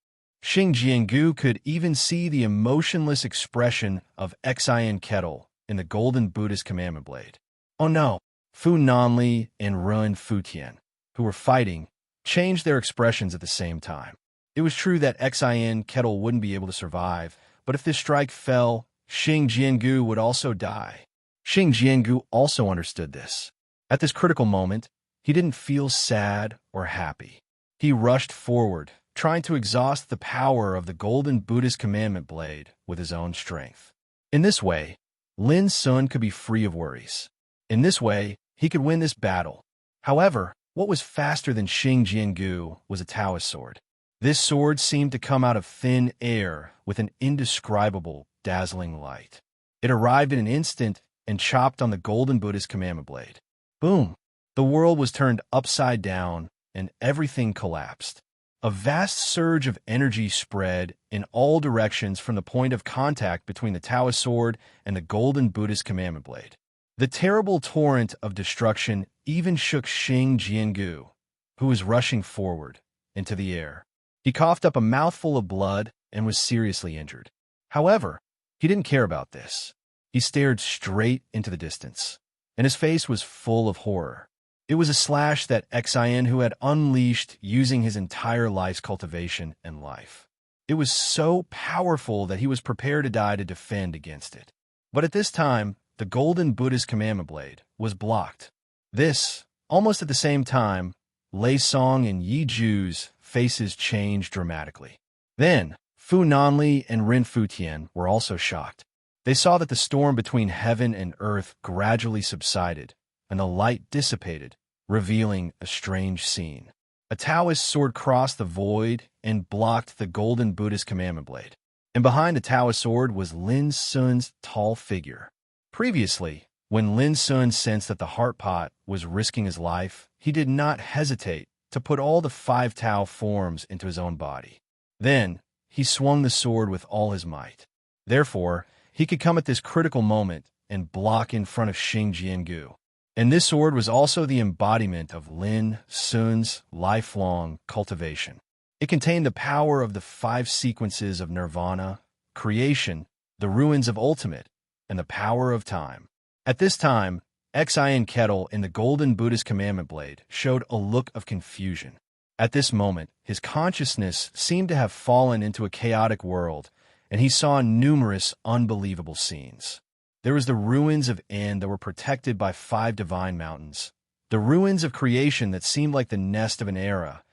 Xing Jiangu could even see the emotionless expression of Xin Kettle in the golden Buddhist commandment blade. Oh no! Fu Nanli and Ren Futian, who were fighting, changed their expressions at the same time. It was true that Xin Kettle wouldn't be able to survive, but if this strike fell, Xing Jiangu would also die. Xing Jiangu also understood this. At this critical moment, he didn't feel sad or happy. He rushed forward, trying to exhaust the power of the golden Buddhist commandment blade with his own strength. In this way, Lin Sun could be free of worries. In this way, he could win this battle. However, what was faster than Xing Jiangu was a Taoist sword. This sword seemed to come out of thin air with an indescribable, dazzling light. It arrived in an instant and chopped on the golden Buddhist commandment blade. Boom! The world was turned upside down and everything collapsed. A vast surge of energy spread in all directions from the point of contact between the Taoist sword and the golden Buddhist commandment blade. The terrible torrent of destruction even shook Xing Jiangu, who was rushing forward, into the air. He coughed up a mouthful of blood and was seriously injured. However, he didn't care about this. He stared straight into the distance, and his face was full of horror. It was a slash that Xin who had unleashed using his entire life's cultivation and life. It was so powerful that he was prepared to die to defend against it. But at this time, the golden Buddhist commandment blade, was blocked. This, almost at the same time, Lei Song and Yi Ju's faces changed dramatically. Then, Fu Nanli and Rin Futian were also shocked. They saw that the storm between heaven and earth gradually subsided, and the light dissipated, revealing a strange scene. A Taoist sword crossed the void and blocked the golden Buddhist commandment blade. And behind the Taoist sword was Lin Sun's tall figure. Previously, when Lin Sun sensed that the heart pot was risking his life, he did not hesitate to put all the 5 Tao forms into his own body. Then, he swung the sword with all his might. Therefore, he could come at this critical moment and block in front of Xing Jiangu. And this sword was also the embodiment of Lin Sun's lifelong cultivation. It contained the power of the 5 sequences of nirvana, creation, the ruins of ultimate, and the power of time. At this time, Xian Kettle in the golden Buddhist commandment blade showed a look of confusion. At this moment, his consciousness seemed to have fallen into a chaotic world, and he saw numerous unbelievable scenes. There was the ruins of En that were protected by 5 divine mountains, the ruins of creation that seemed like the nest of an era.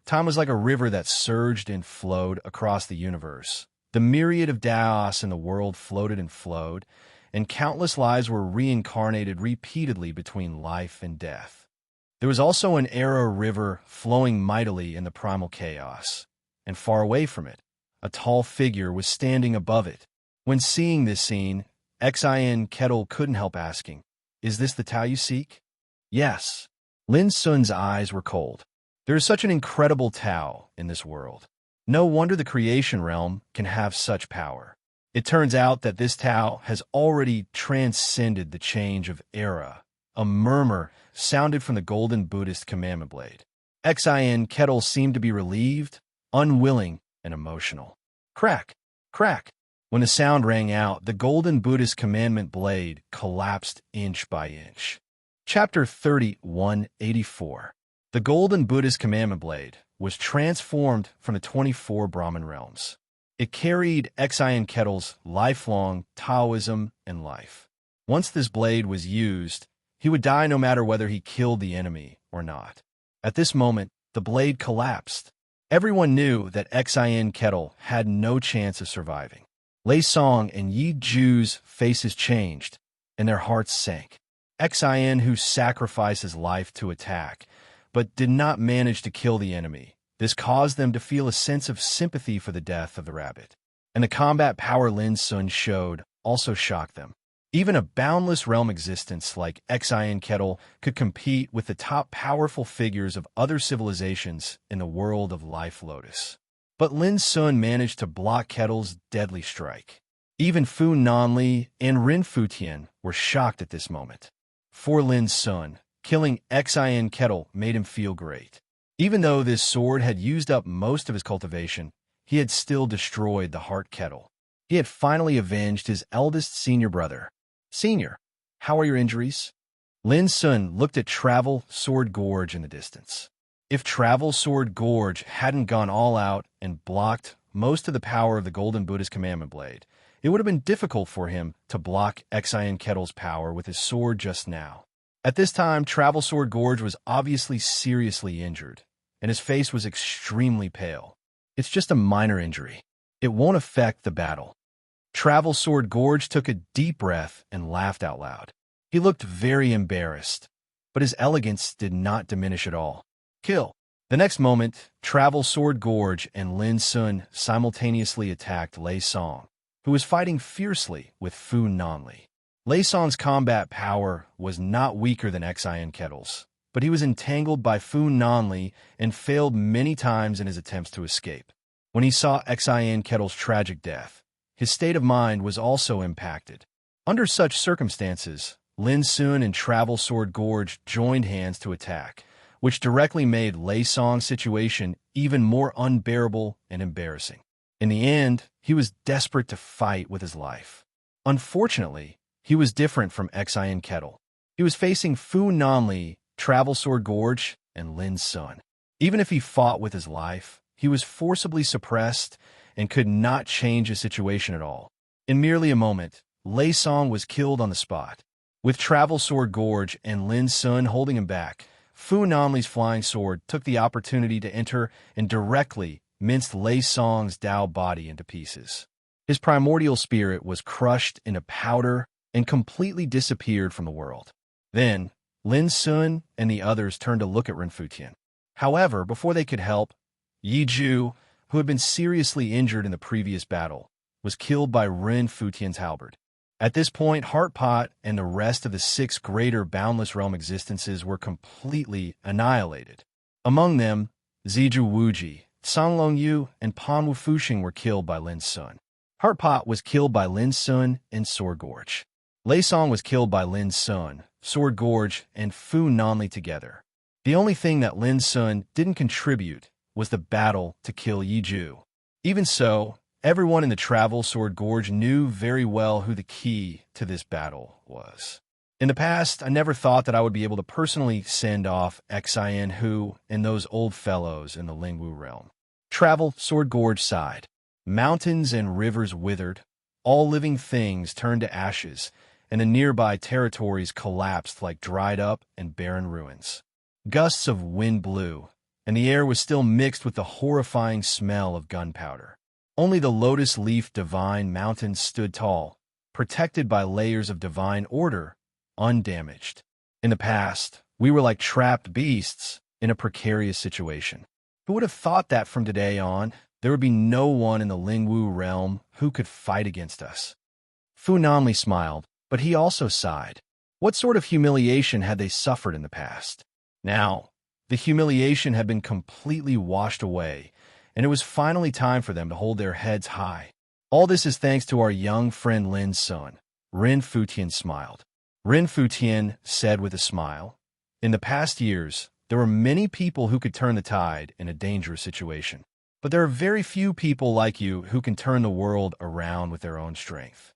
Time was like a river that surged and flowed across the universe. The myriad of Daos in the world floated and flowed, and countless lives were reincarnated repeatedly between life and death. There was also an era river flowing mightily in the primal chaos, and far away from it, a tall figure was standing above it. When seeing this scene, Xian Kettle couldn't help asking, "Is this the Tao you seek?" Yes. Lin Sun's eyes were cold. There is such an incredible Tao in this world. No wonder the creation realm can have such power. It turns out that this Tao has already transcended the change of era. A murmur sounded from the golden Buddhist commandment blade. Xian Kettle seemed to be relieved, unwilling, and emotional. Crack! Crack! When the sound rang out, the golden Buddhist commandment blade collapsed inch by inch. Chapter 3184. The golden Buddhist commandment blade was transformed from the 24 Brahman realms. It carried Xian Kettle's lifelong Taoism and life. Once this blade was used, he would die no matter whether he killed the enemy or not. At this moment, the blade collapsed. Everyone knew that Xian Kettle had no chance of surviving. Lei Song and Yi Ju's faces changed, and their hearts sank. Xian, who sacrificed his life to attack, but did not manage to kill the enemy. This caused them to feel a sense of sympathy for the death of the rabbit. And the combat power Lin Sun showed also shocked them. Even a boundless realm existence like Xian Kettle could compete with the top powerful figures of other civilizations in the world of Life Lotus. But Lin Sun managed to block Kettle's deadly strike. Even Fu Nanli and Rin Futian were shocked at this moment. For Lin Sun, killing Xian Kettle made him feel great. Even though this sword had used up most of his cultivation, he had still destroyed the heart kettle. He had finally avenged his eldest senior brother. "Senior, how are your injuries?" Lin Sun looked at Travel Sword Gorge in the distance. If Travel Sword Gorge hadn't gone all out and blocked most of the power of the golden Buddhist commandment blade, it would have been difficult for him to block Xian Kettle's power with his sword just now. At this time, Travel Sword Gorge was obviously seriously injured, and his face was extremely pale. "It's just a minor injury. It won't affect the battle." Travel Sword Gorge took a deep breath and laughed out loud. He looked very embarrassed, but his elegance did not diminish at all. "Kill." The next moment, Travel Sword Gorge and Lin Sun simultaneously attacked Lei Song, who was fighting fiercely with Fu Nanli. Lei Song's combat power was not weaker than Xian Kettle's, but he was entangled by Fu Nanli and failed many times in his attempts to escape. When he saw Xian Kettle's tragic death, his state of mind was also impacted. Under such circumstances, Lin Sun and Travel Sword Gorge joined hands to attack, which directly made Lei Song's situation even more unbearable and embarrassing. In the end, he was desperate to fight with his life. Unfortunately, he was different from Xian Kettle. He was facing Fu Nanli, Travel Sword Gorge, and Lin Sun. Even if he fought with his life, he was forcibly suppressed and could not change his situation at all. In merely a moment, Lei Song was killed on the spot. With Travel Sword Gorge and Lin Sun holding him back, Fu Namli's flying sword took the opportunity to enter and directly minced Lei Song's Dao body into pieces. His primordial spirit was crushed into powder and completely disappeared from the world. Then, Lin Sun and the others turned to look at Ren Futian. However, before they could help, Yi Ju, who had been seriously injured in the previous battle, was killed by Ren Futian's halberd. At this point, Heartpot and the rest of the 6 greater boundless realm existences were completely annihilated. Among them, Ziju Wuji, Sanglong Yu, and Pan Wu Fuxing were killed by Lin Sun. Heartpot was killed by Lin Sun and Sword Gorge. Lei Song was killed by Lin Sun, Sword Gorge, and Fu Nanli together. The only thing that Lin Sun didn't contribute was the battle to kill Yi Ju. Even so, everyone in the Travel Sword Gorge knew very well who the key to this battle was. In the past, I never thought that I would be able to personally send off Xin Hu and those old fellows in the Lingwu realm. Travel Sword Gorge sighed. Mountains and rivers withered, all living things turned to ashes, and the nearby territories collapsed like dried up and barren ruins. Gusts of wind blew, and the air was still mixed with the horrifying smell of gunpowder. Only the Lotus Leaf Divine Mountains stood tall, protected by layers of divine order, undamaged. In the past, we were like trapped beasts in a precarious situation. Who would have thought that from today on, there would be no one in the Lingwu realm who could fight against us? Fu Namli smiled, but he also sighed. What sort of humiliation had they suffered in the past? Now, the humiliation had been completely washed away, and it was finally time for them to hold their heads high. All this is thanks to our young friend Lin Sun. Ren Futian smiled. Ren Futian said with a smile, "In the past years, there were many people who could turn the tide in a dangerous situation. But there are very few people like you who can turn the world around with their own strength."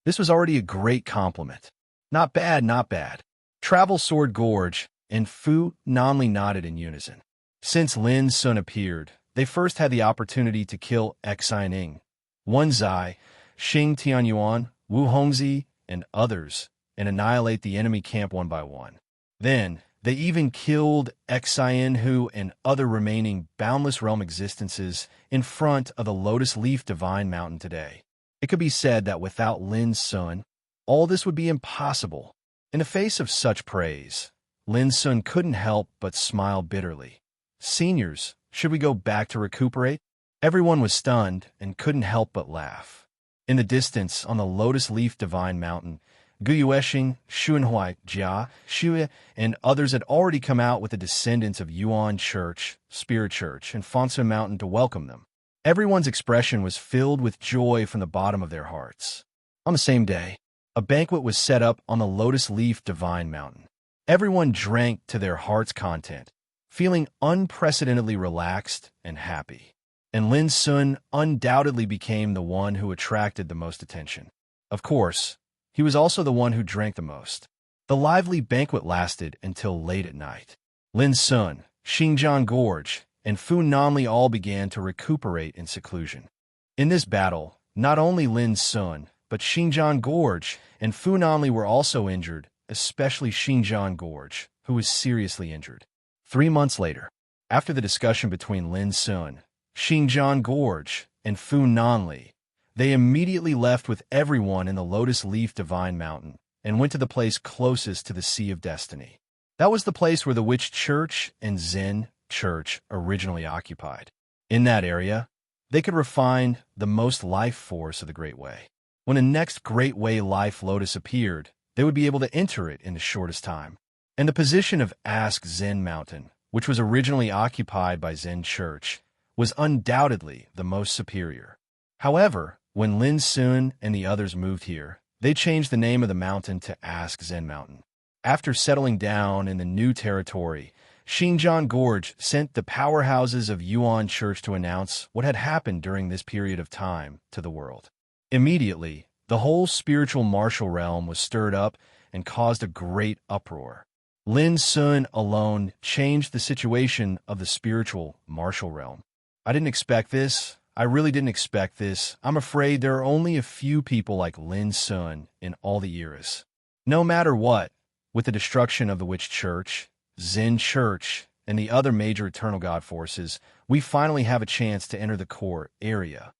This was already a great compliment. Not bad, not bad. Travel Sword Gorge and Fu Nanli nodded in unison. Since Lin Sun appeared, they first had the opportunity to kill Xin Ning, Wen Zai, Xing Tianyuan, Wu Hongzi, and others, and annihilate the enemy camp one by one. Then, they even killed Xin Hu and other remaining boundless realm existences in front of the Lotus Leaf Divine Mountain today. It could be said that without Lin Sun, all this would be impossible. In the face of such praise, Lin Sun couldn't help but smile bitterly. Seniors, should we go back to recuperate? Everyone was stunned and couldn't help but laugh. In the distance, on the Lotus Leaf Divine Mountain, Guyueshing, Xuanhui, Jia, Xue, and others had already come out with the descendants of Yuan Church, Spirit Church, and Fansa Mountain to welcome them. Everyone's expression was filled with joy from the bottom of their hearts. On the same day, a banquet was set up on the Lotus Leaf Divine Mountain. Everyone drank to their heart's content, feeling unprecedentedly relaxed and happy. And Lin Sun undoubtedly became the one who attracted the most attention. Of course, he was also the one who drank the most. The lively banquet lasted until late at night. Lin Sun, Xingjiang Gorge, and Fu Nanli all began to recuperate in seclusion. In this battle, not only Lin Sun, but Xingjiang Gorge and Fu Nanli were also injured, especially Xingjiang Gorge, who was seriously injured. 3 months later, after the discussion between Lin Sun, Xingjiang Gorge, and Fu Nanli, they immediately left with everyone in the Lotus Leaf Divine Mountain and went to the place closest to the Sea of Destiny. That was the place where the Witch Church and Zen Church originally occupied. In that area, they could refine the most life force of the Great Way. When the next Great Way Life Lotus appeared, they would be able to enter it in the shortest time. And the position of Ask Zen Mountain, which was originally occupied by Zen Church, was undoubtedly the most superior. However, when Lin Sun and the others moved here, they changed the name of the mountain to Ask Zen Mountain. After settling down in the new territory, Xingjiang Gorge sent the powerhouses of Yuan Church to announce what had happened during this period of time to the world. Immediately, the whole spiritual martial realm was stirred up and caused a great uproar. Lin Sun alone changed the situation of the spiritual martial realm. I didn't expect this. I really didn't expect this. I'm afraid there are only a few people like Lin Sun in all the eras. No matter what, with the destruction of the Witch Church, Zen Church, and the other major Eternal God forces, we finally have a chance to enter the core area.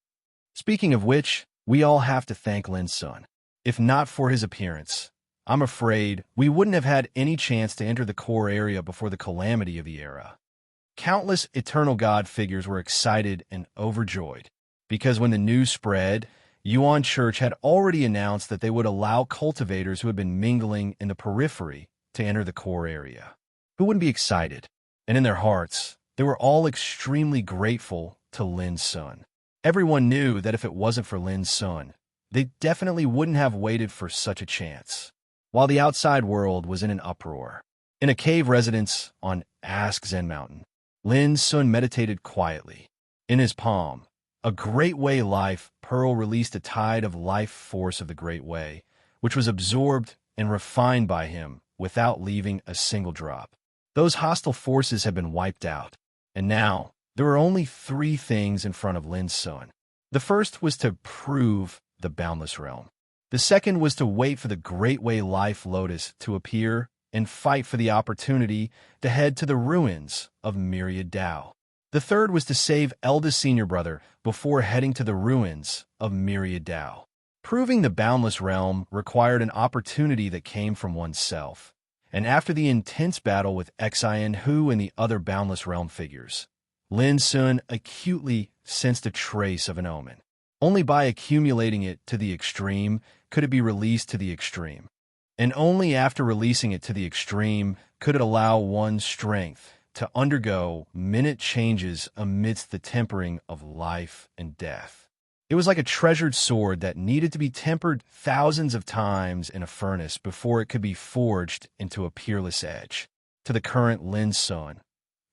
Speaking of which, we all have to thank Lin Sun. If not for his appearance, I'm afraid we wouldn't have had any chance to enter the core area before the calamity of the era. Countless Eternal God figures were excited and overjoyed, because when the news spread, Yuan Church had already announced that they would allow cultivators who had been mingling in the periphery to enter the core area. Who wouldn't be excited? And in their hearts, they were all extremely grateful to Lin Sun. Everyone knew that if it wasn't for Lin Sun, they definitely wouldn't have waited for such a chance. While the outside world was in an uproar, in a cave residence on Ask Zen Mountain, Lin Sun meditated quietly. In his palm, a Great Way Life Pearl released a tide of life force of the Great Way, which was absorbed and refined by him without leaving a single drop. Those hostile forces had been wiped out, and now there were only three things in front of Lin Sun. The first was to prove the boundless realm. The second was to wait for the Great Way Life Lotus to appear and fight for the opportunity to head to the ruins of Myriad Tao. The third was to save eldest senior brother before heading to the ruins of Myriad Tao. Proving the boundless realm required an opportunity that came from oneself, and after the intense battle with Xian Hu and the other boundless realm figures, Lin Sun acutely sensed a trace of an omen. Only by accumulating it to the extreme could it be released to the extreme. And only after releasing it to the extreme could it allow one's strength to undergo minute changes amidst the tempering of life and death. It was like a treasured sword that needed to be tempered thousands of times in a furnace before it could be forged into a peerless edge. To the current Lin Sun,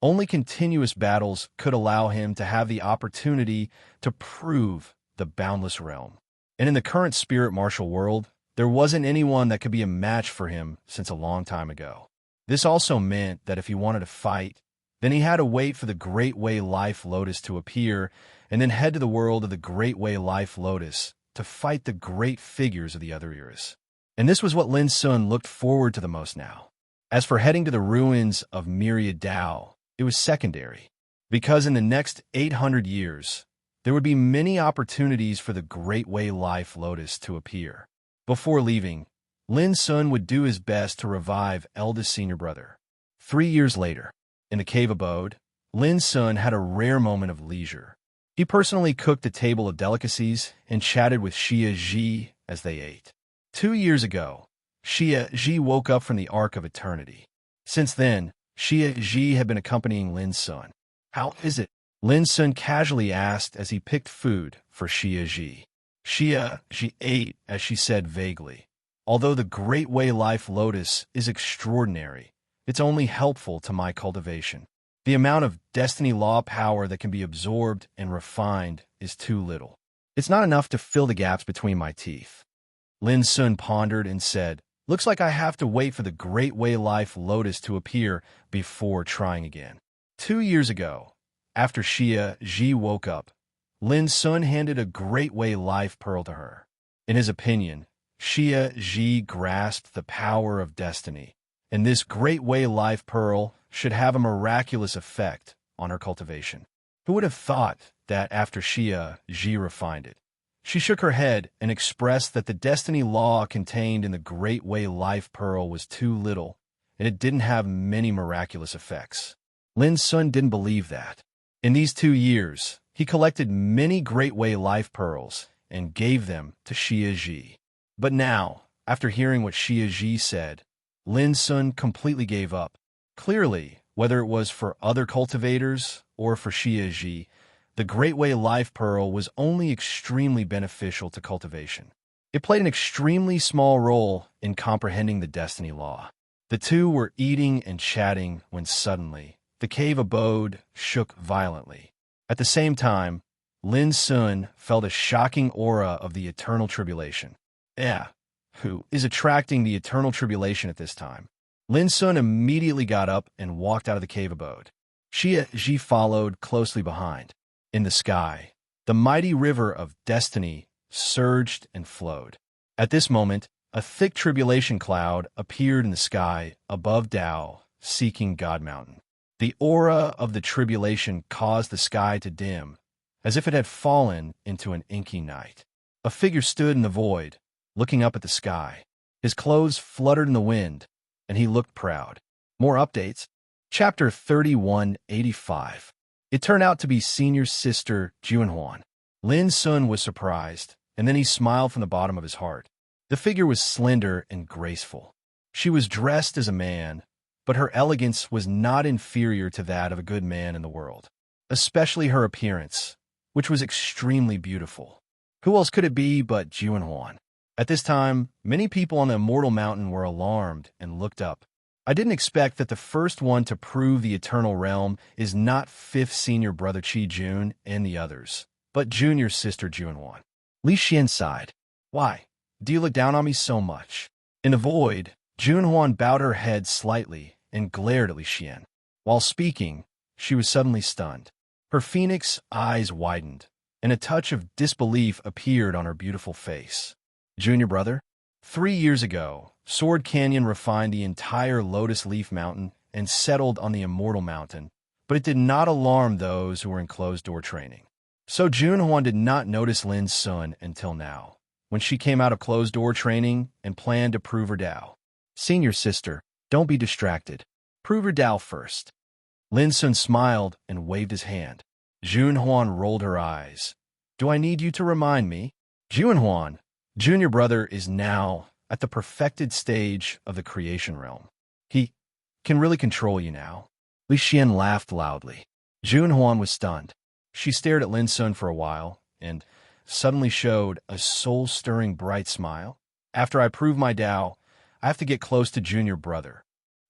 only continuous battles could allow him to have the opportunity to prove the boundless realm. And in the current spirit martial world, there wasn't anyone that could be a match for him since a long time ago. This also meant that if he wanted to fight, then he had to wait for the Great Way Life Lotus to appear and then head to the world of the Great Way Life Lotus to fight the great figures of the other eras. And this was what Lin Sun looked forward to the most now. As for heading to the ruins of Myriad Tao, it was secondary, because in the next 800 years, there would be many opportunities for the Great Way Life Lotus to appear. Before leaving, Lin Sun would do his best to revive eldest senior brother. 3 years later, in the cave abode, Lin Sun had a rare moment of leisure. He personally cooked a table of delicacies and chatted with Xia Ji as they ate. 2 years ago, Xia Ji woke up from the Ark of Eternity. Since then, Xia Ji had been accompanying Lin Sun. "How is it?" Lin Sun casually asked as he picked food for Xia Ji. Xia Ji ate as she said vaguely, "Although the Great Way Life Lotus is extraordinary, it's only helpful to my cultivation. The amount of destiny law power that can be absorbed and refined is too little. It's not enough to fill the gaps between my teeth." Lin Sun pondered and said, "Looks like I have to wait for the Great Way Life Lotus to appear before trying again." 2 years ago, after Xia Ji woke up, Lin Sun handed a Great Way Life Pearl to her. In his opinion, Xia Ji grasped the power of destiny, and this Great Way Life Pearl should have a miraculous effect on her cultivation. Who would have thought that after Xia Ji refined it? She shook her head and expressed that the destiny law contained in the Great Way Life Pearl was too little, and it didn't have many miraculous effects. Lin Sun didn't believe that. In these 2 years, he collected many Great Way Life Pearls and gave them to Xia Ji. But now, after hearing what Xia Ji said, Lin Sun completely gave up. Clearly, whether it was for other cultivators or for Xia Ji, the Great Way Life Pearl was only extremely beneficial to cultivation. It played an extremely small role in comprehending the destiny law. The two were eating and chatting when suddenly, the cave abode shook violently. At the same time, Lin Sun felt a shocking aura of the eternal tribulation. Who is attracting the eternal tribulation at this time? Lin Sun immediately got up and walked out of the cave abode. Xia Ji followed closely behind. In the sky, The mighty river of destiny surged and flowed. At this moment, a thick tribulation cloud appeared in the sky above Tao, seeking God Mountain. The aura of the tribulation caused the sky to dim, as if it had fallen into an inky night. A figure stood in the void, looking up at the sky. His clothes fluttered in the wind, and he looked proud. More updates. Chapter 3185. It turned out to be Senior's sister, Junhuan. Lin Sun was surprised, and then he smiled from the bottom of his heart. The figure was slender and graceful. She was dressed as a man, but her elegance was not inferior to that of a good man in the world, especially her appearance, which was extremely beautiful. Who else could it be but Junhuan? At this time, many people on the Immortal Mountain were alarmed and looked up. I didn't expect that the first one to prove the Eternal Realm is not fifth senior brother Qi Jun and the others, but junior sister Junhuan. Li Xian sighed. Why? Do you look down on me so much? In the void, Junhuan bowed her head slightly and glared at Li Xian. While speaking, she was suddenly stunned. Her phoenix eyes widened, and a touch of disbelief appeared on her beautiful face. Junior brother? 3 years ago, Sword Canyon refined the entire Lotus Leaf Mountain and settled on the Immortal Mountain, but it did not alarm those who were in closed-door training. So Junhuan did not notice Lin Sun until now, when she came out of closed-door training and planned to prove her Tao. Senior sister, don't be distracted. Prove her Tao first. Lin Sun smiled and waved his hand. Junhuan rolled her eyes. Do I need you to remind me? Junhuan, junior brother, is now at the perfected stage of the creation realm. He can really control you now. Li Xian laughed loudly. Junhuan was stunned. She stared at Lin Sun for a while and suddenly showed a soul-stirring bright smile. After I prove my Tao, I have to get close to junior brother.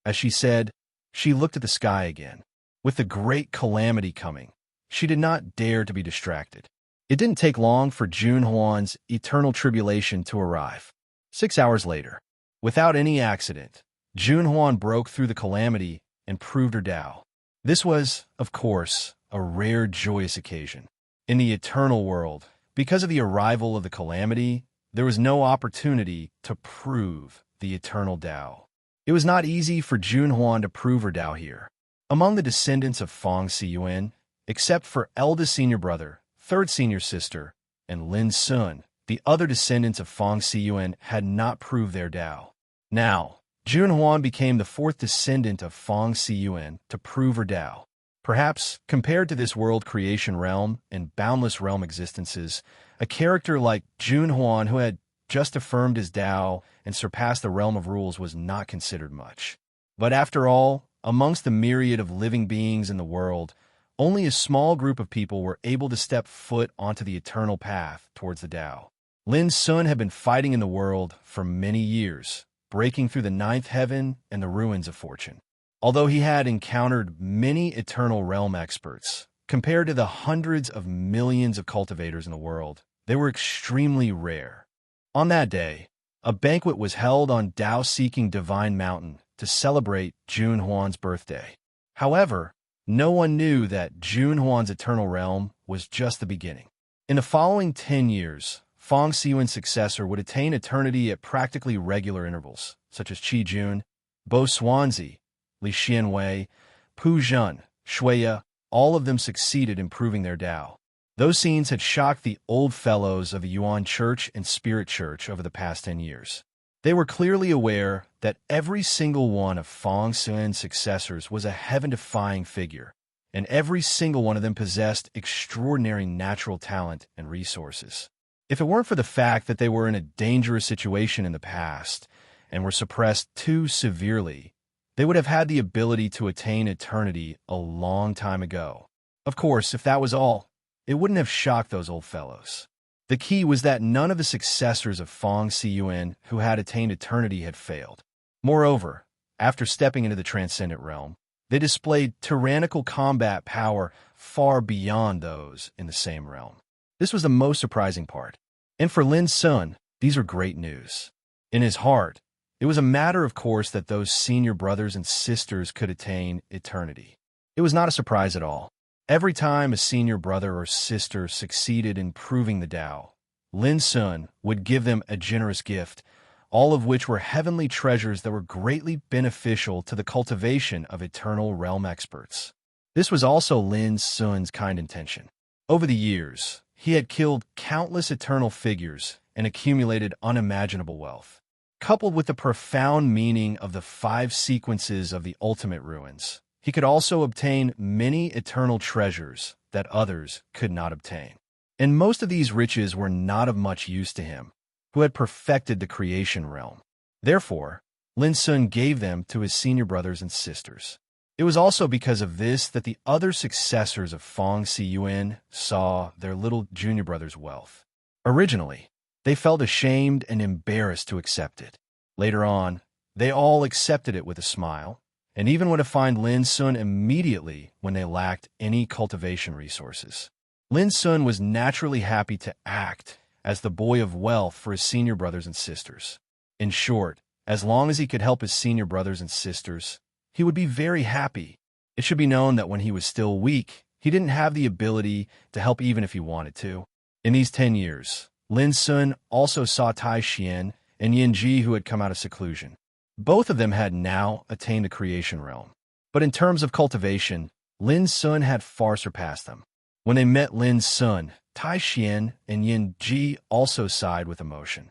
As she said, she looked at the sky again. With the great calamity coming, she did not dare to be distracted. It didn't take long for Junhuan's eternal tribulation to arrive. 6 hours later, without any accident, Junhuan broke through the calamity and proved her Tao. This was, of course, a rare, joyous occasion. In the eternal world, because of the arrival of the calamity, there was no opportunity to prove the eternal Tao. It was not easy for Junhuan to prove her Tao here. Among the descendants of Fang Siyuan, except for eldest senior brother, third senior sister, and Lin Sun, the other descendants of Fang Siyuan had not proved their Tao. Now, Junhuan became the fourth descendant of Fang Siyuan to prove her Tao. Perhaps, compared to this world creation realm and boundless realm existences, a character like Junhuan, who had just affirmed his Tao and surpassed the realm of rules, was not considered much. But after all, amongst the myriad of living beings in the world, only a small group of people were able to step foot onto the eternal path towards the Tao. Lin Sun had been fighting in the world for many years, breaking through the ninth heaven and the ruins of fortune. Although he had encountered many eternal realm experts, compared to the hundreds of millions of cultivators in the world, they were extremely rare. On that day, a banquet was held on Tao-seeking Divine Mountain to celebrate Junhuan's birthday. However, no one knew that Junhuan's eternal realm was just the beginning. In the following 10 years, Fang Siyuan's successor would attain eternity at practically regular intervals, such as Qi Jun, Bo Xuanzi, Li Xianwei, Pu Zhen, Shuiya. All of them succeeded in proving their Tao. Those scenes had shocked the old fellows of the Yuan Church and Spirit Church over the past 10 years. They were clearly aware that every single one of Fang Siyuan's successors was a heaven-defying figure, and every single one of them possessed extraordinary natural talent and resources. If it weren't for the fact that they were in a dangerous situation in the past and were suppressed too severely, they would have had the ability to attain eternity a long time ago. Of course, if that was all, it wouldn't have shocked those old fellows. The key was that none of the successors of Fang Siyuan who had attained eternity had failed. Moreover, after stepping into the transcendent realm, they displayed tyrannical combat power far beyond those in the same realm. This was the most surprising part. And for Lin Sun, these were great news. In his heart, it was a matter of course that those senior brothers and sisters could attain eternity. It was not a surprise at all. Every time a senior brother or sister succeeded in proving the Tao, Lin Sun would give them a generous gift, all of which were heavenly treasures that were greatly beneficial to the cultivation of eternal realm experts. This was also Lin Sun's kind intention. Over the years, he had killed countless eternal figures and accumulated unimaginable wealth. Coupled with the profound meaning of the 5 sequences of the ultimate ruins, he could also obtain many eternal treasures that others could not obtain. And most of these riches were not of much use to him, who had perfected the creation realm. Therefore, Lin Sun gave them to his senior brothers and sisters. It was also because of this that the other successors of Fong Siyuan saw their little junior brother's wealth. Originally, they felt ashamed and embarrassed to accept it. Later on, they all accepted it with a smile, and even went to find Lin Sun immediately when they lacked any cultivation resources. Lin Sun was naturally happy to act as the boy of wealth for his senior brothers and sisters. In short, as long as he could help his senior brothers and sisters, he would be very happy. It should be known that when he was still weak, he didn't have the ability to help even if he wanted to. In these 10 years, Lin Sun also saw Tai Xian and Yin Ji, who had come out of seclusion. Both of them had now attained the creation realm. But in terms of cultivation, Lin Sun had far surpassed them. When they met Lin Sun, Tai Xian and Yin Ji also sighed with emotion.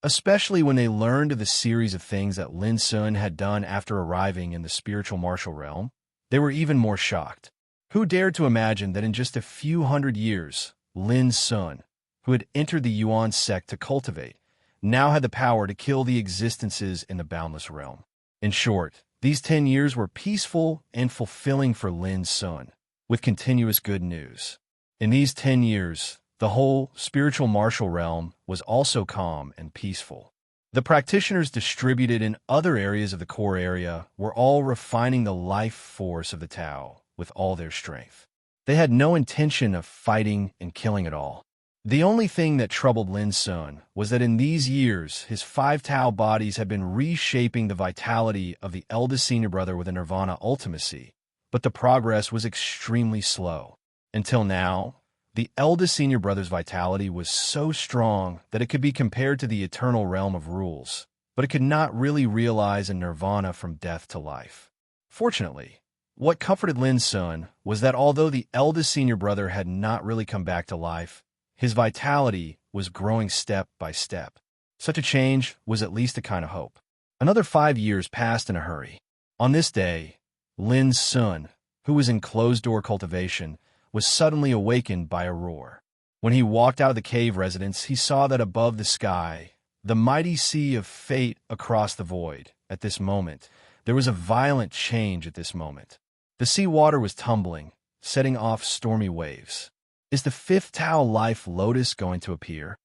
Especially when they learned of the series of things that Lin Sun had done after arriving in the spiritual martial realm, they were even more shocked. Who dared to imagine that in just a few hundred years, Lin Sun, who had entered the Yuan sect to cultivate, now had the power to kill the existences in the boundless realm? In short, these 10 years were peaceful and fulfilling for Lin Sun, with continuous good news. In these 10 years, the whole spiritual martial realm was also calm and peaceful. The practitioners distributed in other areas of the core area were all refining the life force of the Tao with all their strength. They had no intention of fighting and killing at all. The only thing that troubled Lin Sun was that in these years, his 5 Tao bodies had been reshaping the vitality of the eldest senior brother with a nirvana ultimacy, but the progress was extremely slow. Until now, the eldest senior brother's vitality was so strong that it could be compared to the eternal realm of rules, but it could not really realize a nirvana from death to life. Fortunately, what comforted Lin Sun was that although the eldest senior brother had not really come back to life, his vitality was growing step by step. Such a change was at least a kind of hope. Another 5 years passed in a hurry. On this day, Lin Sun, who was in closed-door cultivation, was suddenly awakened by a roar. When he walked out of the cave residence, he saw that above the sky, the mighty sea of fate across the void. At this moment, there was a violent change at this moment. The sea water was tumbling, setting off stormy waves. Is the 5th Tao life lotus going to appear?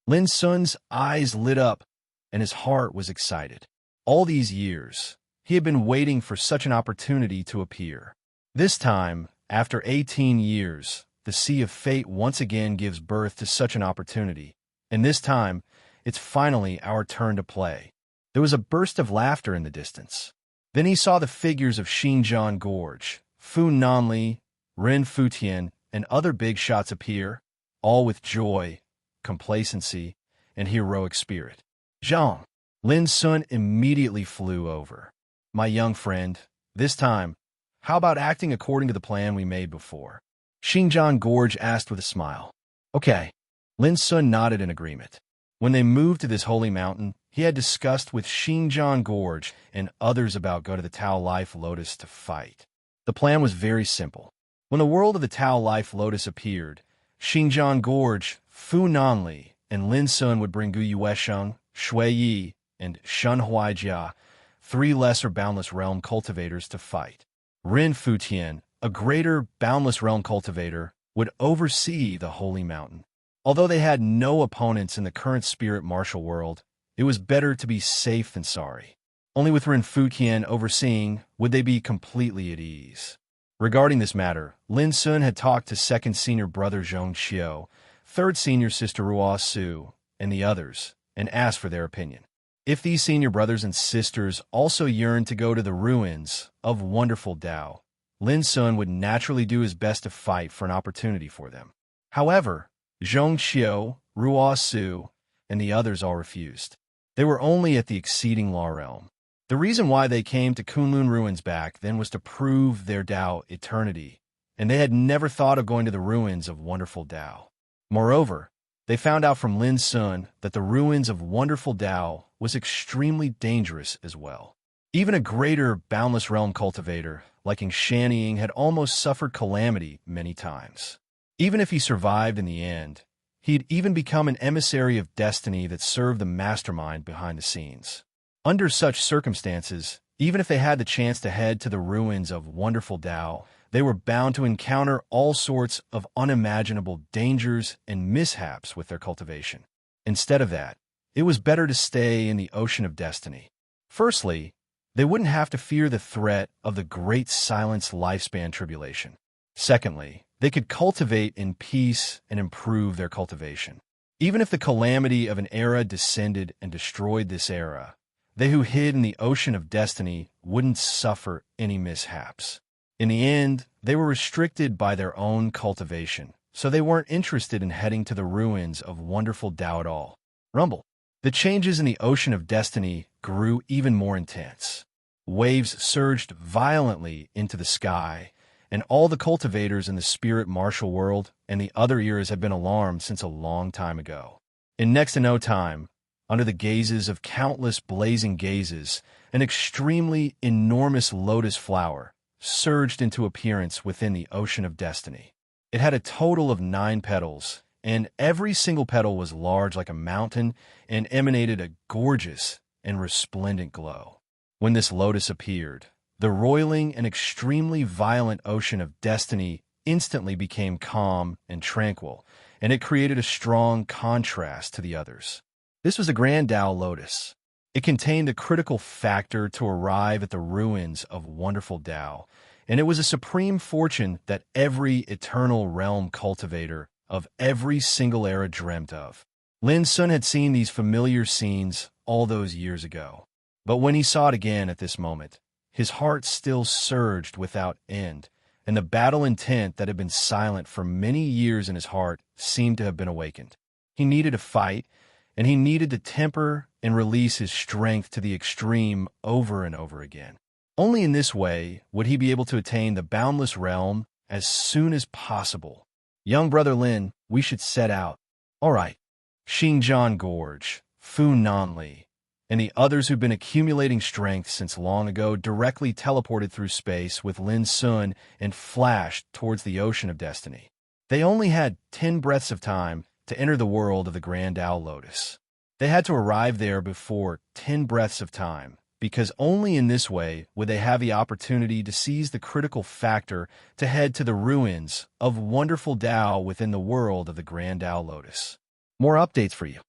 Lin Sun's eyes lit up, and his heart was excited. All these years, he had been waiting for such an opportunity to appear. This time, after 18 years, the Sea of Fate once again gives birth to such an opportunity, and this time, it's finally our turn to play. There was a burst of laughter in the distance. Then he saw the figures of Xinjiang Gorge, Fu Nanli, Ren Futian, and other big shots appear, all with joy, complacency, and heroic spirit. Zhang, Lin Sun immediately flew over. My young friend, this time, how about acting according to the plan we made before? Xinjiang Gorge asked with a smile. Okay. Lin Sun nodded in agreement. When they moved to this holy mountain, he had discussed with Xinjiang Gorge and others about go to the Tao Life Lotus to fight. The plan was very simple. When the world of the Tao Life Lotus appeared, Xinjiang Gorge, Fu Nanli, and Lin Sun would bring Gu Yuesheng, Shui Yi, and Shun Huaijia, 3 lesser boundless realm cultivators to fight. Ren Futian, a greater boundless realm cultivator, would oversee the holy mountain. Although they had no opponents in the current spirit martial world, it was better to be safe than sorry. Only with Ren Futian overseeing would they be completely at ease. Regarding this matter, Lin Sun had talked to 2nd senior brother Zhong Xiu, 3rd senior sister Ruo Su, and the others, and asked for their opinion. If these senior brothers and sisters also yearned to go to the ruins of wonderful Tao, Lin Sun would naturally do his best to fight for an opportunity for them. However, Zhong Qiu, Ruo Su, and the others all refused. They were only at the exceeding law realm. The reason why they came to Kunlun ruins back then was to prove their Tao eternity, and they had never thought of going to the ruins of wonderful Tao. Moreover, they found out from Lin Sun that the ruins of wonderful Tao was extremely dangerous as well. Even a greater boundless realm cultivator, like Shannying, had almost suffered calamity many times. Even if he survived in the end, he'd even become an emissary of destiny that served the mastermind behind the scenes. Under such circumstances, even if they had the chance to head to the ruins of wonderful Tao, they were bound to encounter all sorts of unimaginable dangers and mishaps with their cultivation. Instead of that, it was better to stay in the ocean of destiny. Firstly, they wouldn't have to fear the threat of the great silence lifespan tribulation. Secondly, they could cultivate in peace and improve their cultivation. Even if the calamity of an era descended and destroyed this era, they who hid in the ocean of destiny wouldn't suffer any mishaps. In the end, they were restricted by their own cultivation, so they weren't interested in heading to the ruins of wonderful Tao at all. Rumble. The changes in the ocean of destiny grew even more intense. Waves surged violently into the sky, and all the cultivators in the spirit martial world and the other eras had been alarmed since a long time ago. In next to no time, under the gazes of countless blazing gazes, an extremely enormous lotus flower surged into appearance within the ocean of destiny. It had a total of 9 petals, and every single petal was large like a mountain and emanated a gorgeous and resplendent glow. When this lotus appeared, the roiling and extremely violent ocean of destiny instantly became calm and tranquil, and it created a strong contrast to the others. This was the Grand Tao Lotus. It contained the critical factor to arrive at the ruins of wonderful Tao, and it was a supreme fortune that every eternal realm cultivator of every single era dreamt of. Lin Sun had seen these familiar scenes all those years ago, but when he saw it again at this moment, his heart still surged without end, and the battle intent that had been silent for many years in his heart seemed to have been awakened. He needed to fight, and he needed to temper and release his strength to the extreme over and over again. Only in this way would he be able to attain the boundless realm as soon as possible. Young brother Lin, we should set out. All right. Xinjiang Gorge, Fu Nanli, and the others who'd been accumulating strength since long ago directly teleported through space with Lin Sun and flashed towards the ocean of destiny. They only had 10 breaths of time to enter the world of the Grand Tao Lotus. They had to arrive there before 10 breaths of time, because only in this way would they have the opportunity to seize the critical factor to head to the ruins of wonderful Tao within the world of the Grand Tao Lotus. More updates for you.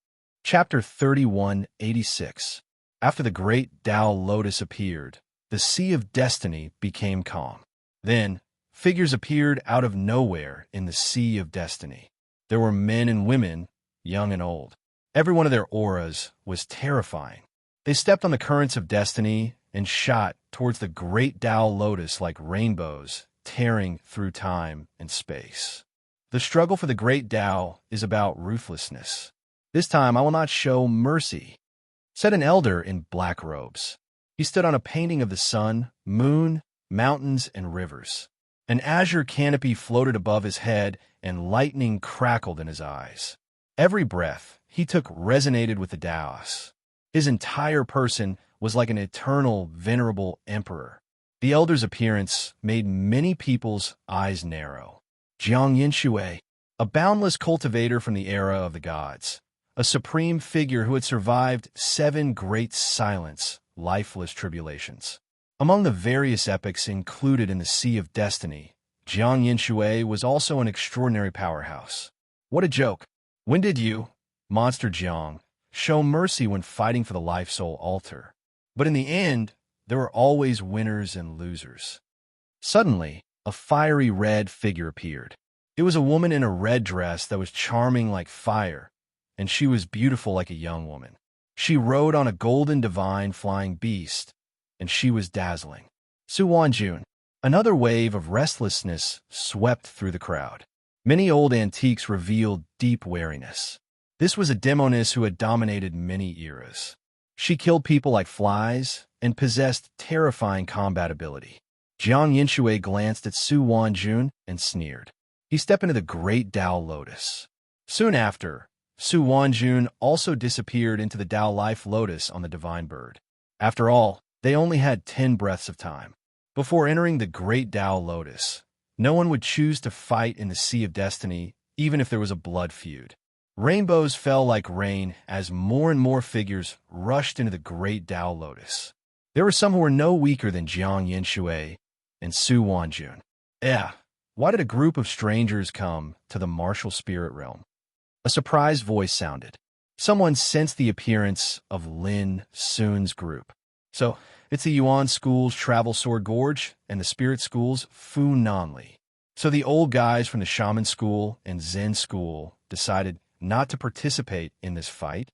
Chapter 3186. After the great Tao Lotus appeared, the Sea of Destiny became calm. Then, figures appeared out of nowhere in the Sea of Destiny. There were men and women, young and old. Every one of their auras was terrifying. They stepped on the currents of destiny and shot towards the great Tao Lotus like rainbows, tearing through time and space. The struggle for the great Tao is about ruthlessness. This time I will not show mercy, said an elder in black robes. He stood on a painting of the sun, moon, mountains, and rivers. An azure canopy floated above his head, and lightning crackled in his eyes. Every breath he took resonated with the Taos. His entire person was like an eternal, venerable emperor. The elder's appearance made many people's eyes narrow. Jiang Yinshui, a boundless cultivator from the era of the gods, a supreme figure who had survived 7 great silence, lifeless tribulations. Among the various epics included in the Sea of Destiny, Jiang Yinshui was also an extraordinary powerhouse. What a joke! When did you, Monster Jiang, show mercy when fighting for the Life Soul altar? But in the end, there were always winners and losers. Suddenly, a fiery red figure appeared. It was a woman in a red dress that was charming like fire, and she was beautiful like a young woman. She rode on a golden divine flying beast, and she was dazzling. Su Wanjun, Another wave of restlessness swept through the crowd. Many old antiques revealed deep wariness. This was a demoness who had dominated many eras. She killed people like flies and possessed terrifying combat ability. Jiang Yinshui glanced at Su Wanjun and sneered. He stepped into the great Tao Lotus. Soon after, Su Wanjun also disappeared into the Tao Life Lotus on the Divine Bird. After all, they only had 10 breaths of time. Before entering the great Tao Lotus, no one would choose to fight in the Sea of Destiny, even if there was a blood feud. Rainbows fell like rain as more and more figures rushed into the great Tao Lotus. There were some who were no weaker than Jiang Yinshui and Su Wanjun. Why did a group of strangers come to the martial spirit realm? A surprised voice sounded. Someone sensed the appearance of Lin Sun's group. So, it's the Yuan School's Travel Sword Gorge and the Spirit School's Fu Nanli. So the old guys from the Shaman School and Zen School decided not to participate in this fight.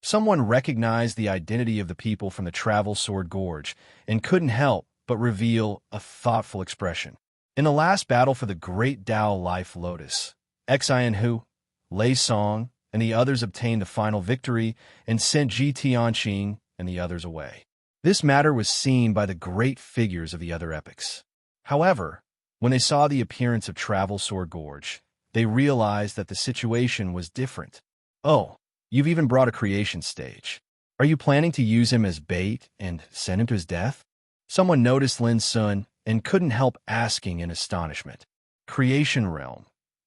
Someone recognized the identity of the people from the Travel Sword Gorge and couldn't help but reveal a thoughtful expression. In the last battle for the Great Tao Life Lotus, Xian Hu, Lei Song, and the others obtained the final victory and sent Ji Tianqing and the others away. This matter was seen by the great figures of the other epics. However, when they saw the appearance of Travel Sword Gorge, they realized that the situation was different. Oh, you've even brought a creation stage. Are you planning to use him as bait and send him to his death? Someone noticed Lin Sun and couldn't help asking in astonishment. Creation realm.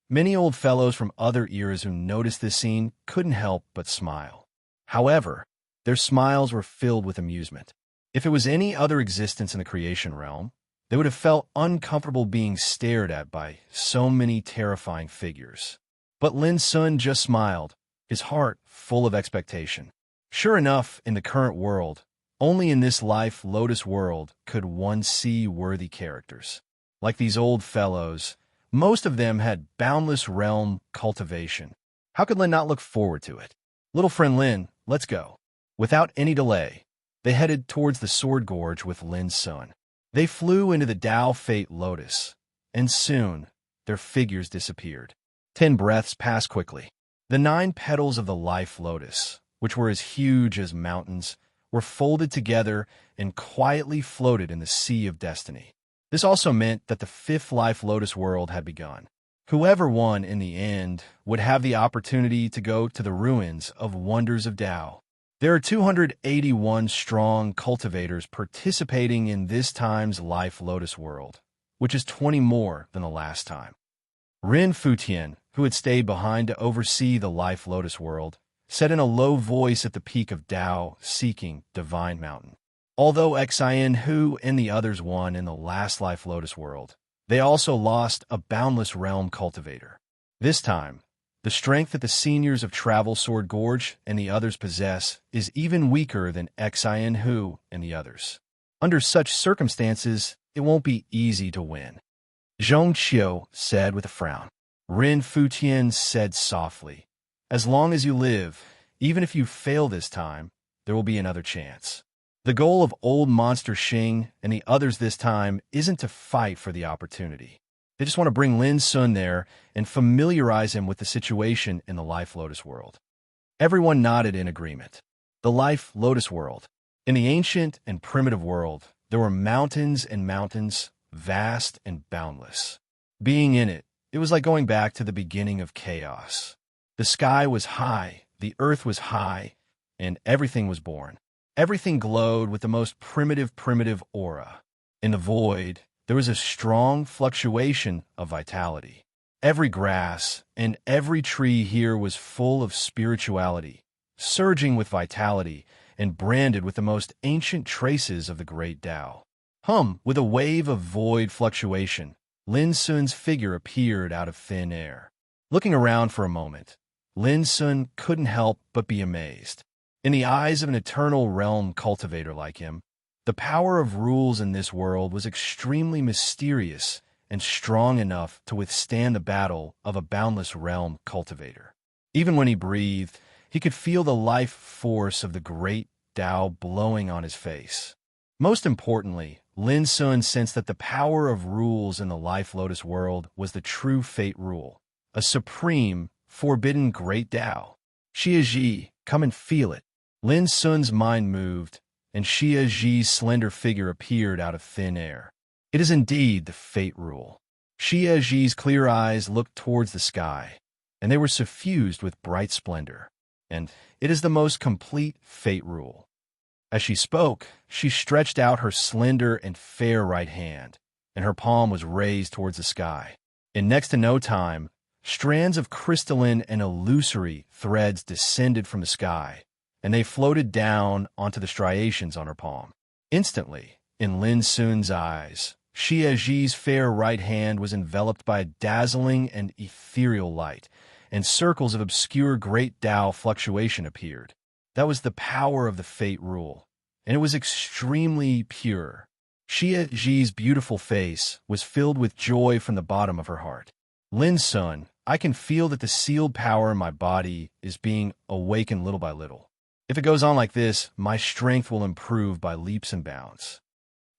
Many old fellows from other eras who noticed this scene couldn't help but smile. However, their smiles were filled with amusement. If it was any other existence in the creation realm, they would have felt uncomfortable being stared at by so many terrifying figures. But Lin Sun just smiled, his heart full of expectation. Sure enough, in the current world, only in this life Lotus world could one see worthy characters. Like these old fellows, most of them had boundless realm cultivation. How could Lin not look forward to it? Little friend Lin, let's go. Without any delay, they headed towards the Sword Gorge with Lin Sun. They flew into the Tao Fate Lotus, and soon their figures disappeared. 10 breaths passed quickly. The 9 petals of the Life Lotus, which were as huge as mountains, were folded together and quietly floated in the Sea of Destiny. This also meant that the 5th Life Lotus world had begun. Whoever won in the end would have the opportunity to go to the ruins of Wonders of Tao. There are 281 strong cultivators participating in this time's Life Lotus world, which is 20 more than the last time. Ren Futian, who had stayed behind to oversee the Life Lotus world, said in a low voice at the peak of Tao, seeking Divine Mountain. Although Xian Hu and the others won in the last Life Lotus world, they also lost a boundless realm cultivator. This time, the strength that the seniors of Travel Sword Gorge and the others possess is even weaker than Xian Hu and the others. Under such circumstances, it won't be easy to win. Zhong Qiu said with a frown. Ren Futian said softly, as long as you live, even if you fail this time, there will be another chance. The goal of Old Monster Xing and the others this time isn't to fight for the opportunity. They just want to bring Lin Sun there and familiarize him with the situation in the Life Lotus world. Everyone nodded in agreement. The Life Lotus world. In the ancient and primitive world, there were mountains and mountains, vast and boundless. Being in it, it was like going back to the beginning of chaos. The sky was high, the earth was high, and everything was born. Everything glowed with the most primitive aura. In the void, there was a strong fluctuation of vitality. Every grass and every tree here was full of spirituality, surging with vitality and branded with the most ancient traces of the great Tao. With a wave of void fluctuation, Lin Sun's figure appeared out of thin air. Looking around for a moment, Lin Sun couldn't help but be amazed. In the eyes of an eternal realm cultivator like him, the power of rules in this world was extremely mysterious and strong enough to withstand the battle of a boundless realm cultivator. Even when he breathed, he could feel the life force of the great Tao blowing on his face. Most importantly, Lin Sun sensed that the power of rules in the Life Lotus world was the true fate rule, a supreme, forbidden great Tao. Xia Ji, come and feel it. Lin Sun's mind moved, and Xia Ji's slender figure appeared out of thin air. It is indeed the fate rule. Xia Ji's clear eyes looked towards the sky, and they were suffused with bright splendor. And it is the most complete fate rule. As she spoke, she stretched out her slender and fair right hand, and her palm was raised towards the sky. In next to no time, strands of crystalline and illusory threads descended from the sky, and they floated down onto the striations on her palm. Instantly, in Lin Sun's eyes, Xia Ji's fair right hand was enveloped by a dazzling and ethereal light, and circles of obscure great Tao fluctuation appeared. That was the power of the fate rule, and it was extremely pure. Xia Ji's beautiful face was filled with joy from the bottom of her heart. Lin Sun, I can feel that the sealed power in my body is being awakened little by little. If it goes on like this, my strength will improve by leaps and bounds.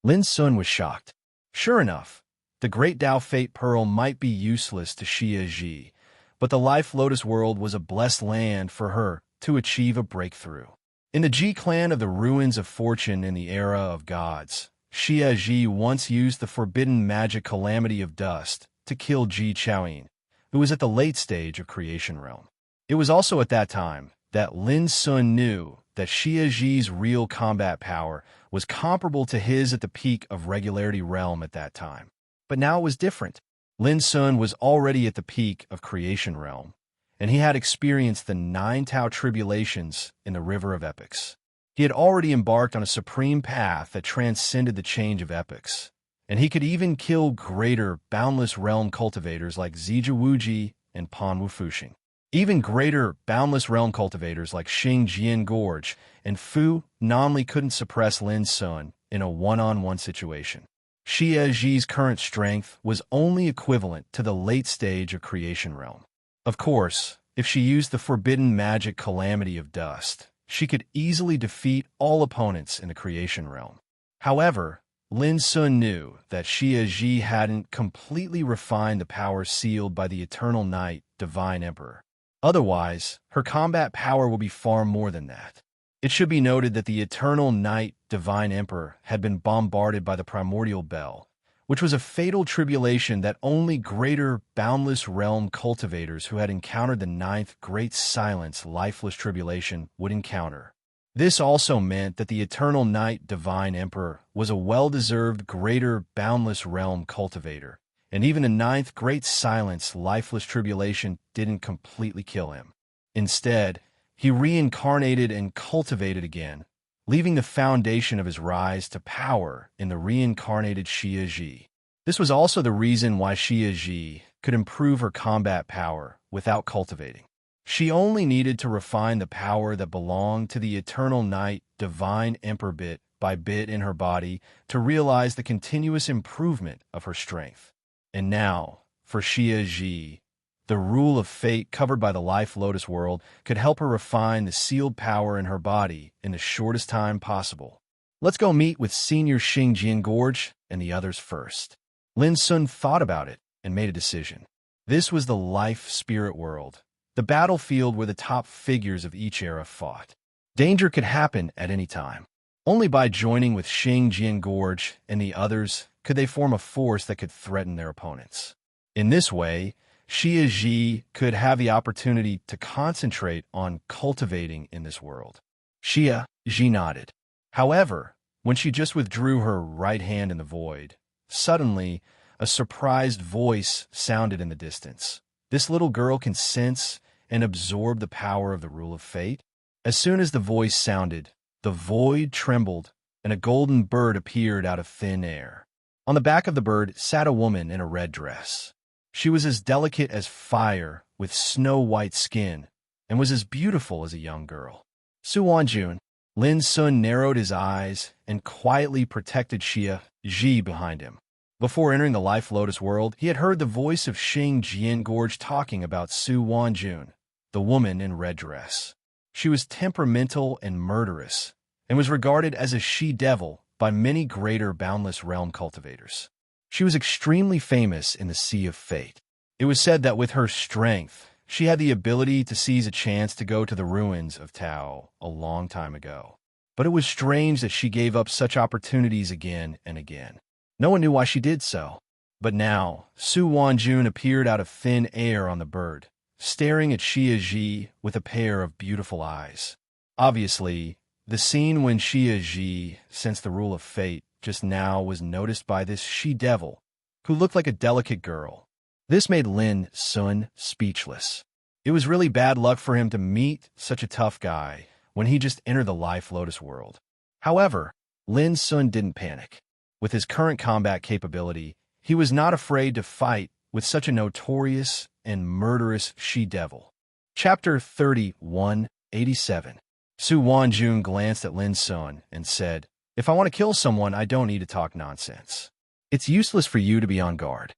Lin Sun was shocked. Sure enough, the great Tao Fate Pearl might be useless to Xia Ji, but the Life Lotus world was a blessed land for her to achieve a breakthrough. In the Ji clan of the ruins of fortune in the era of gods, Xia Ji once used the forbidden magic calamity of dust to kill Ji Chaoyin, who was at the late stage of creation realm. It was also at that time that Lin Sun knew that Xia Ji's real combat power was comparable to his at the peak of regularity realm at that time. But now it was different. Lin Sun was already at the peak of creation realm, and he had experienced the 9 Tao tribulations in the River of Epochs. He had already embarked on a supreme path that transcended the change of epochs, and he could even kill greater, boundless realm cultivators like Zija Wuji and Pan Wu Fuxing. Even greater, boundless realm cultivators like Xing Jian Gorge and Fu Nanli couldn't suppress Lin Sun in a one-on-one situation. Xia Ji's current strength was only equivalent to the late stage of creation realm. Of course, if she used the forbidden magic calamity of dust, she could easily defeat all opponents in the creation realm. However, Lin Sun knew that Xia Ji hadn't completely refined the power sealed by the Eternal Night, Divine Emperor. Otherwise, her combat power will be far more than that. It should be noted that the Eternal Night, Divine Emperor had been bombarded by the Primordial Bell, which was a fatal tribulation that only greater, boundless realm cultivators who had encountered the 9th Great Silence, Lifeless Tribulation would encounter. This also meant that the Eternal Night, Divine Emperor was a well-deserved greater, boundless realm cultivator, and even the 9th Great Silence, Lifeless Tribulation didn't completely kill him. Instead, he reincarnated and cultivated again, leaving the foundation of his rise to power in the reincarnated Xia Ji. This was also the reason why Xia Ji could improve her combat power without cultivating. She only needed to refine the power that belonged to the Eternal Night, Divine Emperor bit by bit in her body to realize the continuous improvement of her strength. And now, for Xia Ji, the rule of fate covered by the Life Lotus world could help her refine the sealed power in her body in the shortest time possible. Let's go meet with Senior Xing Jian Gorge and the others first. Lin Sun thought about it and made a decision. This was the life spirit world, the battlefield where the top figures of each era fought. Danger could happen at any time. Only by joining with Xing Jian Gorge and the others could they form a force that could threaten their opponents. In this way, Xia Ji could have the opportunity to concentrate on cultivating in this world. Xia Ji nodded. However, when she just withdrew her right hand in the void, suddenly a surprised voice sounded in the distance. This little girl can sense and absorb the power of the rule of fate. As soon as the voice sounded, the void trembled, and a golden bird appeared out of thin air. On the back of the bird sat a woman in a red dress. She was as delicate as fire, with snow-white skin, and was as beautiful as a young girl. Su Wanjun. Lin Sun narrowed his eyes and quietly protected Xia Ji behind him. Before entering the Life Lotus world, he had heard the voice of Xing Jian Gorge talking about Su Wanjun, the woman in red dress. She was temperamental and murderous, and was regarded as a she-devil by many greater boundless realm cultivators. She was extremely famous in the Sea of Fate. It was said that with her strength, she had the ability to seize a chance to go to the ruins of Tao a long time ago. But it was strange that she gave up such opportunities again and again. No one knew why she did so. But now, Su Wanjun appeared out of thin air on the bird, staring at Xia Ji with a pair of beautiful eyes. Obviously, the scene when Xia Ji sensed the rule of fate just now was noticed by this she-devil, who looked like a delicate girl. This made Lin Sun speechless. It was really bad luck for him to meet such a tough guy when he just entered the Life Lotus world. However, Lin Sun didn't panic. With his current combat capability, he was not afraid to fight with such a notorious and murderous she-devil. Chapter 31:87. Su Wanjun glanced at Lin Sun and said, "If I want to kill someone, I don't need to talk nonsense. It's useless for you to be on guard."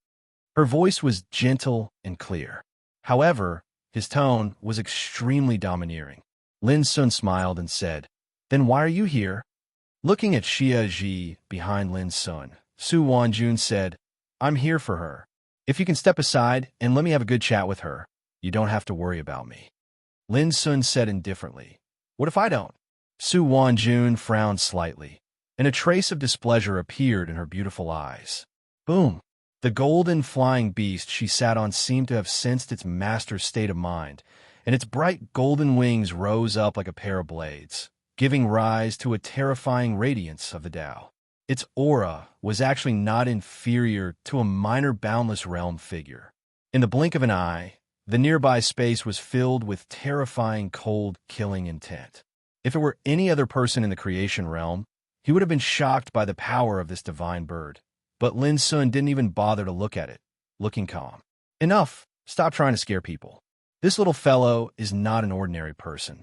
Her voice was gentle and clear. However, his tone was extremely domineering. Lin Sun smiled and said, "Then why are you here?" Looking at Xia Ji behind Lin Sun, Su Wanjun said, "I'm here for her. If you can step aside and let me have a good chat with her, you don't have to worry about me." Lin Sun said indifferently, "What if I don't?" Su Wanjun frowned slightly, and a trace of displeasure appeared in her beautiful eyes. Boom! The golden flying beast she sat on seemed to have sensed its master's state of mind, and its bright golden wings rose up like a pair of blades, giving rise to a terrifying radiance of the Tao. Its aura was actually not inferior to a minor boundless realm figure. In the blink of an eye, the nearby space was filled with terrifying cold, killing intent. If it were any other person in the creation realm, he would have been shocked by the power of this divine bird. But Lin Sun didn't even bother to look at it, looking calm. "Enough! Stop trying to scare people. This little fellow is not an ordinary person."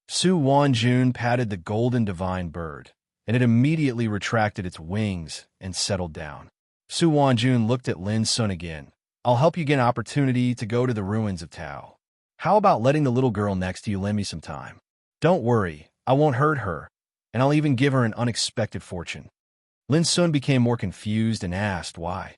Su Wanjun patted the golden divine bird, and it immediately retracted its wings and settled down. Su Wanjun looked at Lin Sun again. "I'll help you get an opportunity to go to the ruins of Tao. How about letting the little girl next to you lend me some time? Don't worry, I won't hurt her, and I'll even give her an unexpected fortune." Lin Sun became more confused and asked why.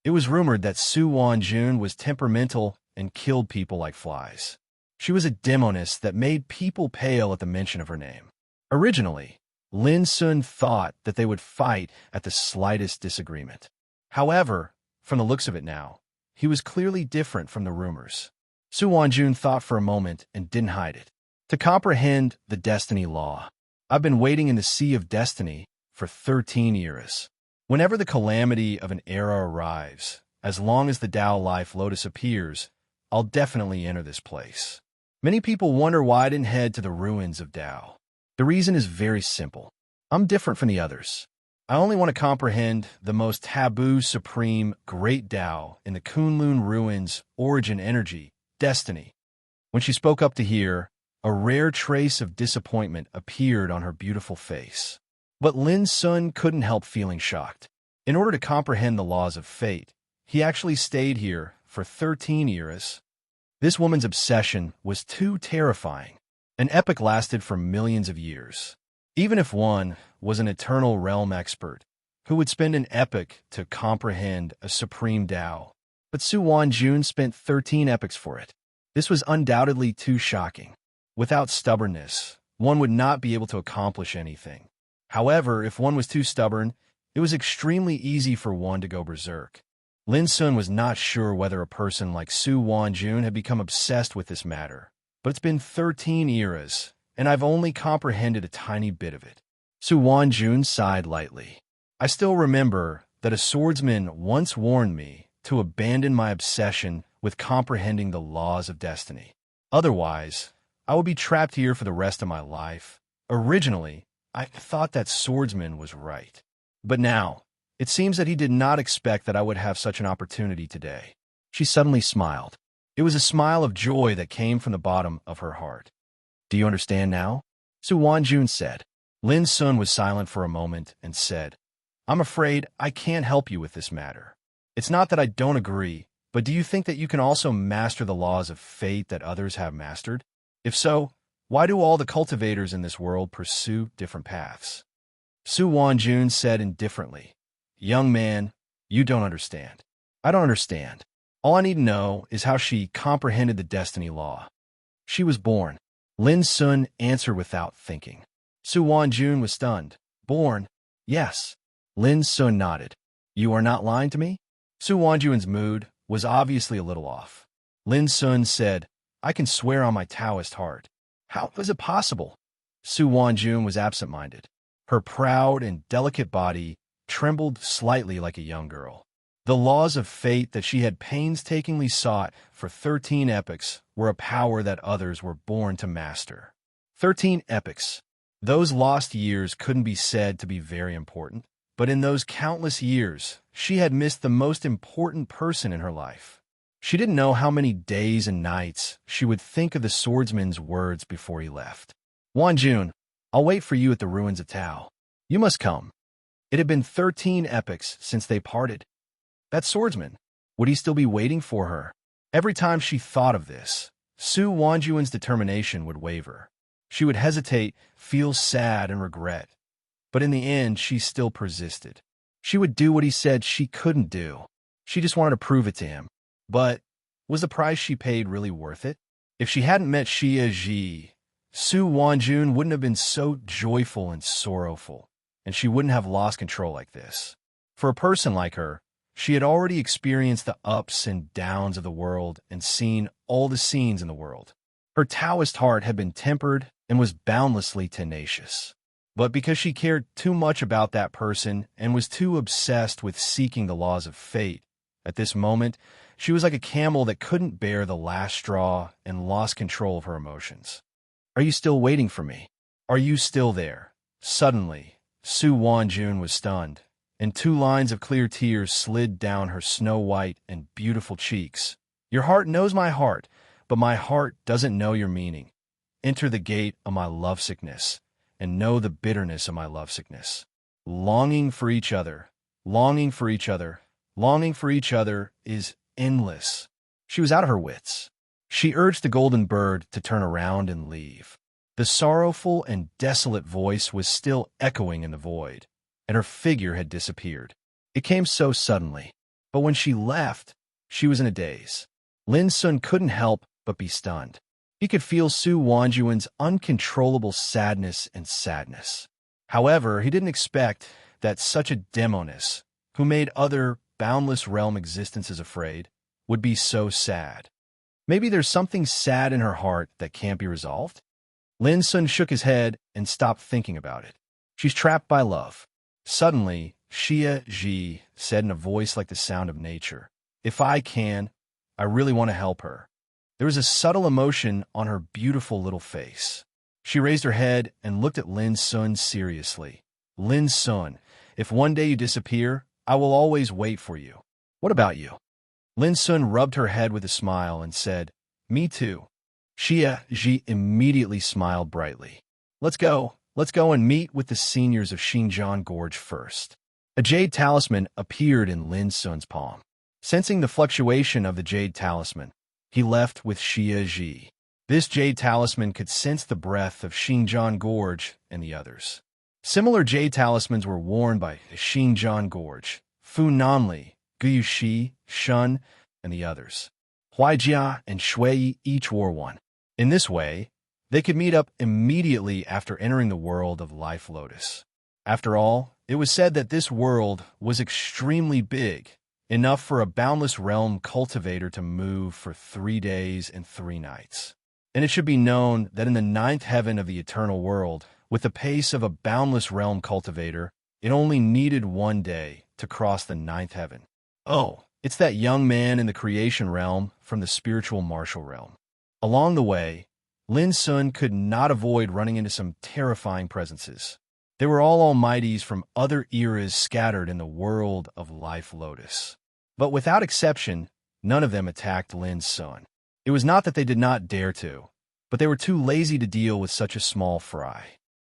It was rumored that Su Wanjun was temperamental and killed people like flies. She was a demoness that made people pale at the mention of her name. Originally, Lin Sun thought that they would fight at the slightest disagreement. However, from the looks of it now, he was clearly different from the rumors. Su Wanjun thought for a moment and didn't hide it. "To comprehend the destiny law, I've been waiting in the Sea of Destiny for 13 years. Whenever the calamity of an era arrives, as long as the Tao Life Lotus appears, I'll definitely enter this place." Many people wonder why I didn't head to the ruins of Tao. The reason is very simple. I'm different from the others. I only want to comprehend the most taboo, supreme, great Tao in the Kunlun ruins, origin energy, destiny. When she spoke up to hear, a rare trace of disappointment appeared on her beautiful face. But Lin Sun couldn't help feeling shocked. In order to comprehend the laws of fate, he actually stayed here for 13 years. This woman's obsession was too terrifying. An epic lasted for millions of years. Even if one was an eternal realm expert, who would spend an epoch to comprehend a supreme Tao? But Su Wanjun spent 13 epochs for it. This was undoubtedly too shocking. Without stubbornness, one would not be able to accomplish anything. However, if one was too stubborn, it was extremely easy for one to go berserk. Lin Sun was not sure whether a person like Su Wanjun had become obsessed with this matter, but it's been 13 eras, and I've only comprehended a tiny bit of it. Su Wanjun sighed lightly. "I still remember that a swordsman once warned me to abandon my obsession with comprehending the laws of destiny. Otherwise, I would be trapped here for the rest of my life. Originally, I thought that swordsman was right. But now, it seems that he did not expect that I would have such an opportunity today." She suddenly smiled. It was a smile of joy that came from the bottom of her heart. "Do you understand now?" Su Wanjun said. Lin Sun was silent for a moment and said, "I'm afraid I can't help you with this matter. It's not that I don't agree, but do you think that you can also master the laws of fate that others have mastered? If so, why do all the cultivators in this world pursue different paths?" Su Wanjun said indifferently. Young man, you don't understand. I don't understand. All I need to know is how she comprehended the destiny law. She was born. Lin Sun answered without thinking. Su Wanjun was stunned. Born? Yes. Lin Sun nodded. You are not lying to me? Su Wanjun's mood was obviously a little off. Lin Sun said, I can swear on my Taoist heart. How was it possible? Su Wanjun was absent-minded. Her proud and delicate body trembled slightly like a young girl. The laws of fate that she had painstakingly sought for 13 epochs were a power that others were born to master. 13 epochs. Those lost years couldn't be said to be very important, but in those countless years, she had missed the most important person in her life. She didn't know how many days and nights she would think of the swordsman's words before he left. Wanjun, I'll wait for you at the ruins of Tao. You must come. It had been 13 epochs since they parted. That swordsman, would he still be waiting for her? Every time she thought of this, Su Wanjun's determination would waver. She would hesitate, feel sad and regret. But in the end, she still persisted. She would do what he said she couldn't do. She just wanted to prove it to him. But was the price she paid really worth it? If she hadn't met Xia Ji, Su Wanjun wouldn't have been so joyful and sorrowful, and she wouldn't have lost control like this. For a person like her, she had already experienced the ups and downs of the world and seen all the scenes in the world. Her Taoist heart had been tempered and was boundlessly tenacious. But because she cared too much about that person and was too obsessed with seeking the laws of fate, at this moment, she was like a camel that couldn't bear the last straw and lost control of her emotions. Are you still waiting for me? Are you still there? Suddenly, Su Wanjun was stunned, and 2 lines of clear tears slid down her snow-white and beautiful cheeks. Your heart knows my heart, but my heart doesn't know your meaning. Enter the gate of my lovesickness, and know the bitterness of my lovesickness. Longing for each other, longing for each other, longing for each other is endless. She was out of her wits. She urged the golden bird to turn around and leave. The sorrowful and desolate voice was still echoing in the void, and her figure had disappeared. It came so suddenly, but when she left, she was in a daze. Lin Sun couldn't help but be stunned. He could feel Su Wanjun's uncontrollable sadness and sadness. However, he didn't expect that such a demoness, who made other boundless realm existences afraid, would be so sad. Maybe there's something sad in her heart that can't be resolved? Lin Sun shook his head and stopped thinking about it. She's trapped by love. Suddenly, Xia Ji said in a voice like the sound of nature, If I can, I really want to help her. There was a subtle emotion on her beautiful little face. She raised her head and looked at Lin Sun seriously. Lin Sun, if one day you disappear, I will always wait for you. What about you? Lin Sun rubbed her head with a smile and said, Me too. Xia Ji immediately smiled brightly. Let's go and meet with the seniors of Xinjiang Gorge first. A jade talisman appeared in Lin Sun's palm. Sensing the fluctuation of the jade talisman, he left with Xia Ji. This jade talisman could sense the breath of Xinjiang Gorge and the others. Similar jade talismans were worn by Xinjiang Gorge, Fu Nanli, Guyushi, Shun, and the others. Huaijia and Shui each wore one. In this way, they could meet up immediately after entering the world of Life Lotus. After all, it was said that this world was extremely big, enough for a boundless realm cultivator to move for 3 days and 3 nights. And it should be known that in the 9th heaven of the eternal world, with the pace of a boundless realm cultivator, it only needed 1 day to cross the 9th heaven. Oh, it's that young man in the creation realm from the spiritual martial realm. Along the way, Lin Sun could not avoid running into some terrifying presences. They were all almighties from other eras scattered in the world of Life Lotus. But without exception, none of them attacked Lin Sun. It was not that they did not dare to, but they were too lazy to deal with such a small fry.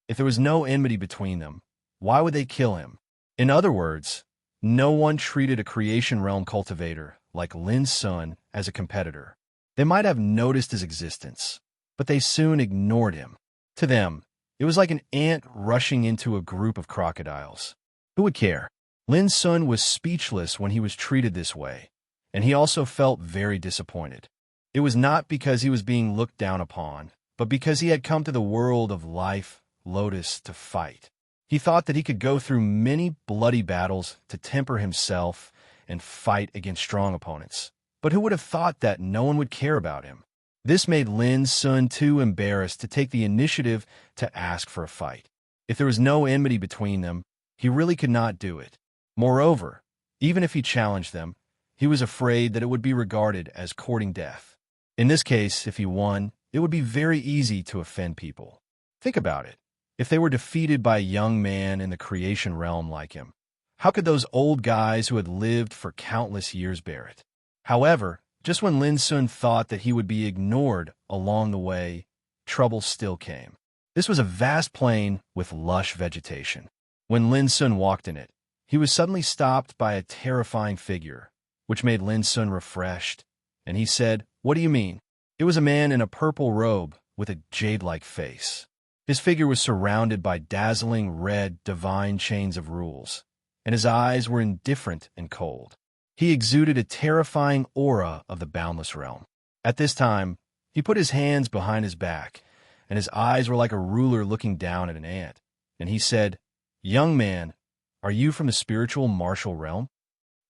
If there was no enmity between them, why would they kill him? In other words, no one treated a creation realm cultivator like Lin Sun as a competitor. They might have noticed his existence, but they soon ignored him. To them, It was like an ant rushing into a group of crocodiles. Who would care? Lin Sun was speechless when he was treated this way, and he also felt very disappointed. It was not because he was being looked down upon, but because he had come to the world of life, Lotus, to fight. He thought that he could go through many bloody battles to temper himself and fight against strong opponents. But who would have thought that no one would care about him? This made Lin Sun too embarrassed to take the initiative to ask for a fight. If there was no enmity between them, he really could not do it. Moreover, even if he challenged them, he was afraid that it would be regarded as courting death. In this case, if he won, it would be very easy to offend people. Think about it. If they were defeated by a young man in the creation realm like him, how could those old guys who had lived for countless years bear it? However, just when Lin Sun thought that he would be ignored along the way, trouble still came. This was a vast plain with lush vegetation. When Lin Sun walked in it, he was suddenly stopped by a terrifying figure, which made Lin Sun refreshed, and he said, "What do you mean?" It was a man in a purple robe with a jade-like face. His figure was surrounded by dazzling red divine chains of rules, and his eyes were indifferent and cold. He exuded a terrifying aura of the boundless realm. At this time, he put his hands behind his back, and his eyes were like a ruler looking down at an ant, and he said, "Young man, are you from the spiritual martial realm?"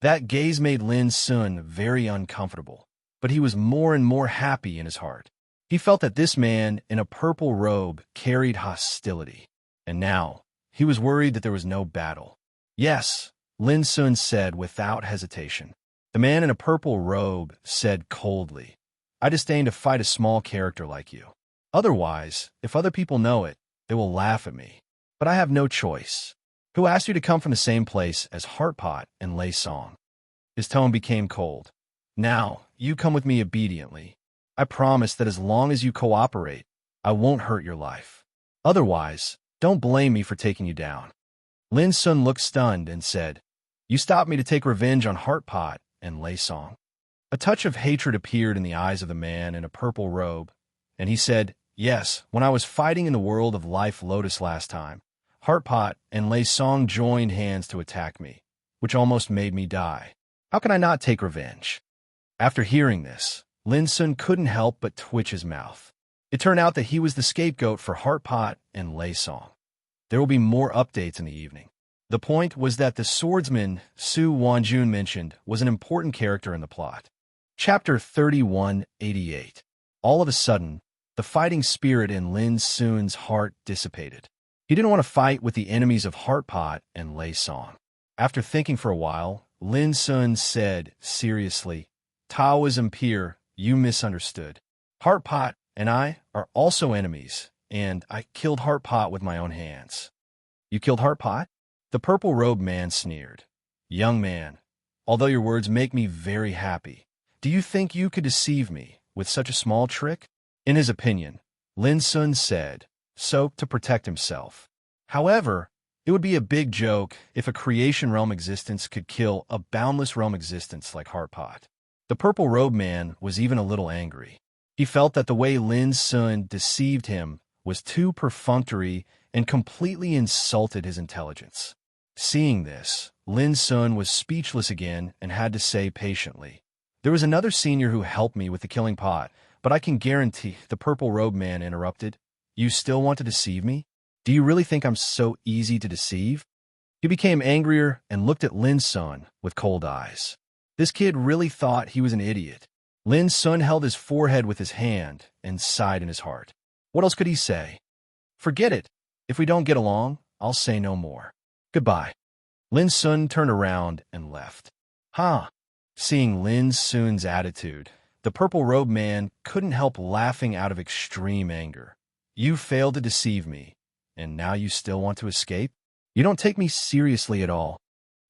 That gaze made Lin Sun very uncomfortable, but he was more and more happy in his heart. He felt that this man in a purple robe carried hostility, and now he was worried that there was no battle. "Yes," Lin Sun said without hesitation. The man in a purple robe said coldly, "I disdain to fight a small character like you. Otherwise, if other people know it, they will laugh at me. But I have no choice. Who asked you to come from the same place as Heartpot and Lei Song?" His tone became cold. "Now, you come with me obediently. I promise that as long as you cooperate, I won't hurt your life. Otherwise, don't blame me for taking you down." Lin Sun looked stunned and said, "You stopped me to take revenge on Heartpot and Lei Song." A touch of hatred appeared in the eyes of the man in a purple robe, and he said, "Yes, when I was fighting in the world of Life Lotus last time, Heartpot and Lei Song joined hands to attack me, which almost made me die. How can I not take revenge?" After hearing this, Lin Sun couldn't help but twitch his mouth. It turned out that he was the scapegoat for Heartpot and Lei Song. There will be more updates in the evening. The point was that the swordsman Su Wanjun mentioned was an important character in the plot. Chapter 3188. All of a sudden, the fighting spirit in Lin Sun's heart dissipated. He didn't want to fight with the enemies of Heartpot and Lei Song. After thinking for a while, Lin Sun said seriously, "Taoism peer, you misunderstood. Heartpot and I are also enemies, and I killed Heartpot with my own hands." "You killed Heartpot?" The purple-robed man sneered. "Young man, although your words make me very happy, do you think you could deceive me with such a small trick?" In his opinion, Lin Sun said, so to protect himself. However, it would be a big joke if a creation realm existence could kill a boundless realm existence like Heartpot. The purple-robed man was even a little angry. He felt that the way Lin Sun deceived him was too perfunctory and completely insulted his intelligence. Seeing this, Lin Sun was speechless again and had to say patiently, "There was another senior who helped me with the killing pot, but I can guarantee," the purple-robed man interrupted, "You still want to deceive me? Do you really think I'm so easy to deceive?" He became angrier and looked at Lin Sun with cold eyes. This kid really thought he was an idiot. Lin Sun held his forehead with his hand and sighed in his heart. What else could he say? "Forget it. If we don't get along, I'll say no more. Goodbye." Lin Sun turned around and left. Huh. Seeing Lin Sun's attitude, the purple-robed man couldn't help laughing out of extreme anger. "You failed to deceive me, and now you still want to escape? You don't take me seriously at all."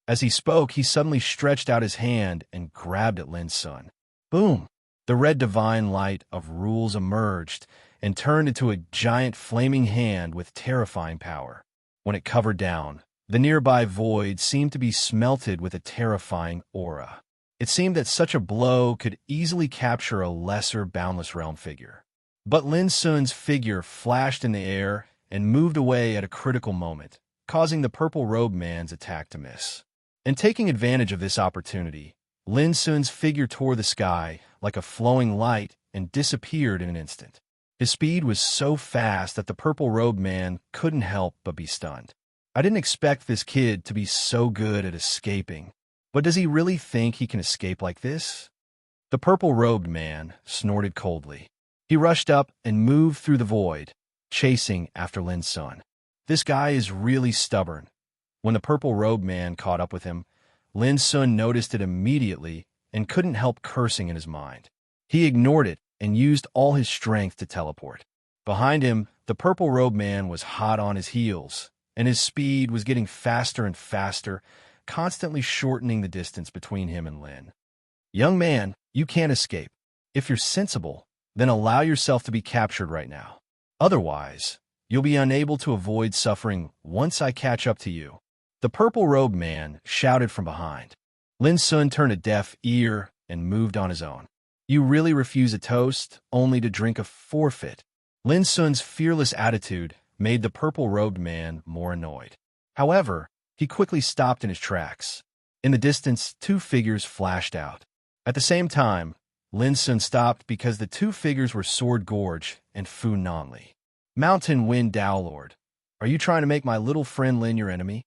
As he spoke, he suddenly stretched out his hand and grabbed at Lin Sun. Boom! The red divine light of rules emerged and turned into a giant flaming hand with terrifying power. When it covered down, the nearby void seemed to be smelted with a terrifying aura. It seemed that such a blow could easily capture a lesser boundless realm figure. But Lin Sun's figure flashed in the air and moved away at a critical moment, causing the purple-robed man's attack to miss. And taking advantage of this opportunity, Lin Sun's figure tore the sky like a flowing light and disappeared in an instant. His speed was so fast that the purple-robed man couldn't help but be stunned. I didn't expect this kid to be so good at escaping, but does he really think he can escape like this? The purple-robed man snorted coldly. He rushed up and moved through the void, chasing after Lin Sun. This guy is really stubborn. When the purple-robed man caught up with him, Lin Sun noticed it immediately and couldn't help cursing in his mind. He ignored it and used all his strength to teleport. Behind him, the purple-robed man was hot on his heels, and his speed was getting faster and faster, constantly shortening the distance between him and Lin. Young man, you can't escape. If you're sensible, then allow yourself to be captured right now. Otherwise, you'll be unable to avoid suffering once I catch up to you. The purple-robed man shouted from behind. Lin Sun turned a deaf ear and moved on his own. You really refuse a toast, only to drink a forfeit. Lin Sun's fearless attitude made the purple-robed man more annoyed. However, he quickly stopped in his tracks. In the distance, two figures flashed out. At the same time, Lin Sun stopped because the two figures were Sword Gorge and Fu Nanli. Mountain Wind Dao Lord, are you trying to make my little friend Lin your enemy?